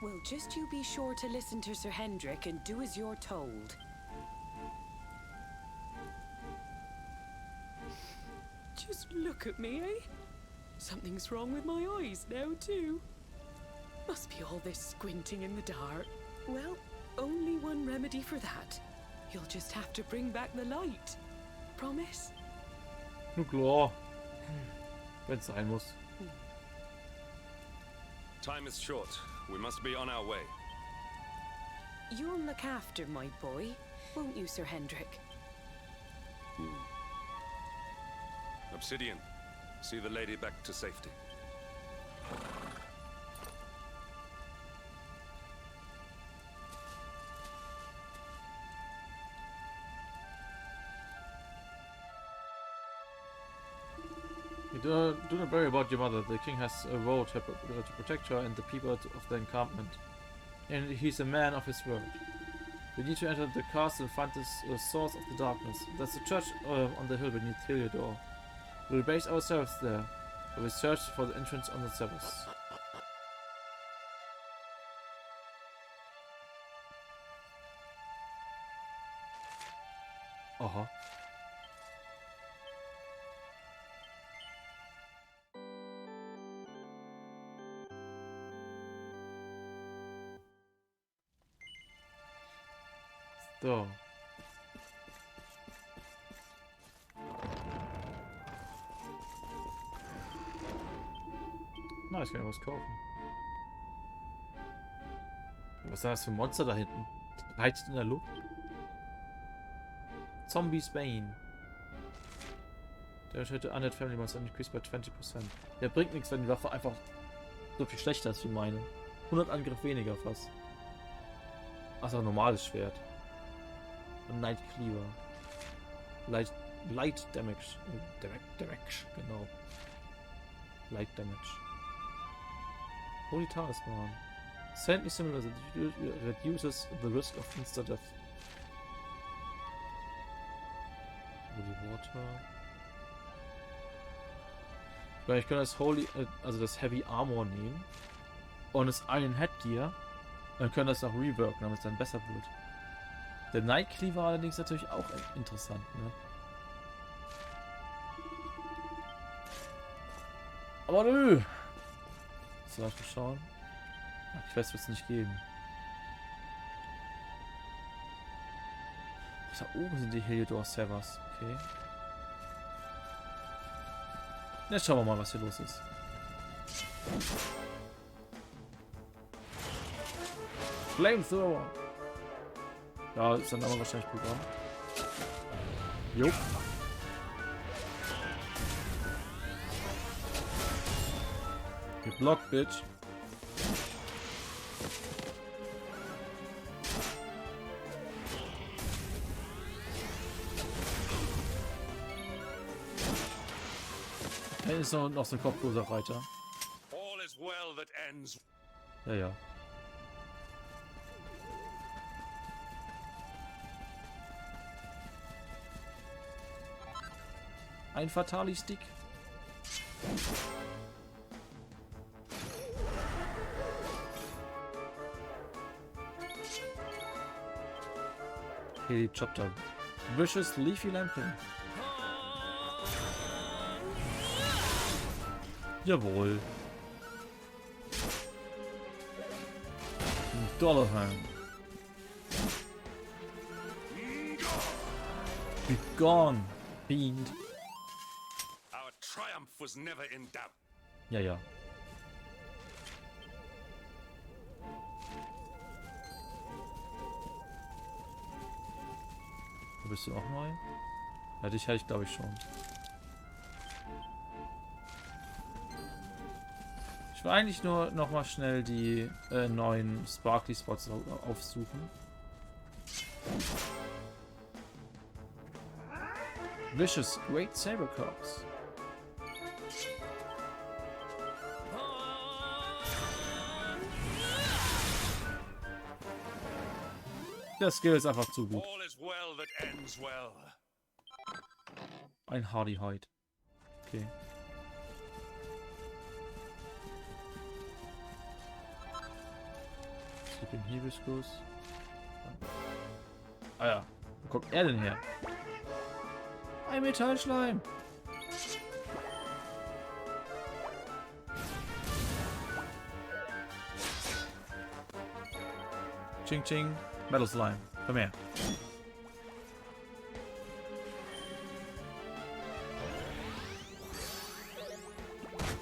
Well, just you be sure to listen to Sir Hendrick and do as you're told. Just look at me, eh? Something's wrong with my eyes now, too. Must be all this squinting in the dark. Well, only one remedy for that. You'll just have to bring back the light. Promise? Na klar. Wenn's sein muss. Time is short. We must be on our way. You'll look after my boy, won't you, Sir Hendrick? Obsidian, see the lady back to safety. Do not worry about your mother. The king has a vow to protect her and the people of the encampment. And he's a man of his word. We need to enter the castle and find the source of the darkness. That's the church on the hill beneath Heliodor. We will base ourselves there. We will search for the entrance on the Cerberus. Aha. So. Na, ich kann ja was kaufen. Was ist das für ein Monster da hinten? Reitet in der Luft? Zombies Bane. Der hätte Undead Family Monster increased by 20%. Der bringt nichts, wenn die Waffe einfach so viel schlechter ist wie meine. 100 Angriff weniger fast. Achso, normales Schwert. Und Night Cleaver. Light Damage. Damage, genau. Light Damage. Holy Talisman. Send me similar that reduces the risk of instant death. Holy Water. Ich kann das Holy, also das Heavy Armor nehmen. Und das Iron Headgear. Dann können das auch reworken, damit es dann besser wird. Der Night Cleaver allerdings natürlich auch interessant, ne? Aber nö! So, lass mal schauen. Ich weiß, wird es nicht geben. Ach, da oben sind die Heliodor Servers. Okay. Jetzt schauen wir mal, was hier los ist. Flamethrower! Ja, ist dann aber wahrscheinlich Programm. Jo. Geblockt, Bitch. Da ist noch so ein kopfloser Reiter. All is well that ends. Ja, ja. Ein Fatali-Stick. Helicopter. Vicious Leafy Lamping. Jawohl. Dollarheim. Be gone, fiend. Our triumph was never in doubt. Ja, ja. Bist du auch neu? Ja, dich hatte ich glaube ich schon. Ich will eigentlich nur noch mal schnell die neuen Sparkly Spots aufsuchen. Vicious Great Saber Corps. Der Skill ist einfach zu gut. Ein Hardy Hide. Okay. Den Hibiskus. Ah ja. Wo kommt er denn her? Ein Metallschleim. Ching Ching. Metal Slime. Komm her.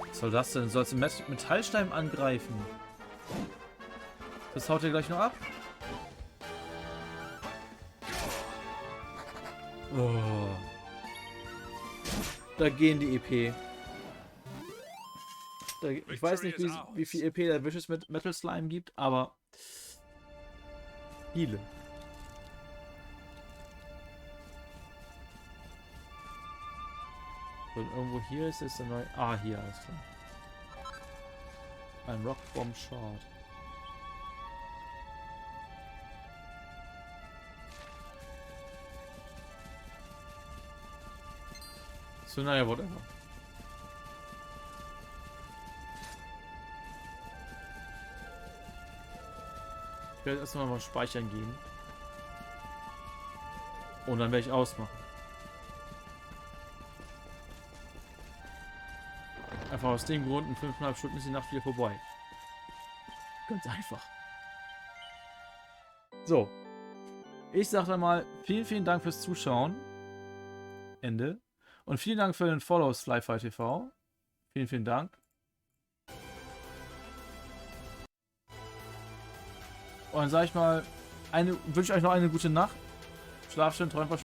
Was soll das denn? Sollst du Metallschleim angreifen? Das haut ihr gleich noch ab. Oh. Da gehen die EP. Ich weiß nicht, wie viel EP der Vicious mit Metal Slime gibt, aber viele. Und irgendwo hier ist es der neue. Ah, hier, alles klar. Ein Rock Bomb Shard. So, naja, whatever. Ich werde erstmal mal speichern gehen. Und dann werde ich ausmachen. Einfach aus dem Grund, in 5,5 Stunden ist die Nacht wieder vorbei. Ganz einfach. So. Ich sage dann mal, vielen Dank fürs Zuschauen. Ende. Und vielen Dank für den Follow, Slyfi TV. Vielen Dank. Und dann sage ich mal, wünsche euch noch eine gute Nacht. Schlaf schön, träumt was.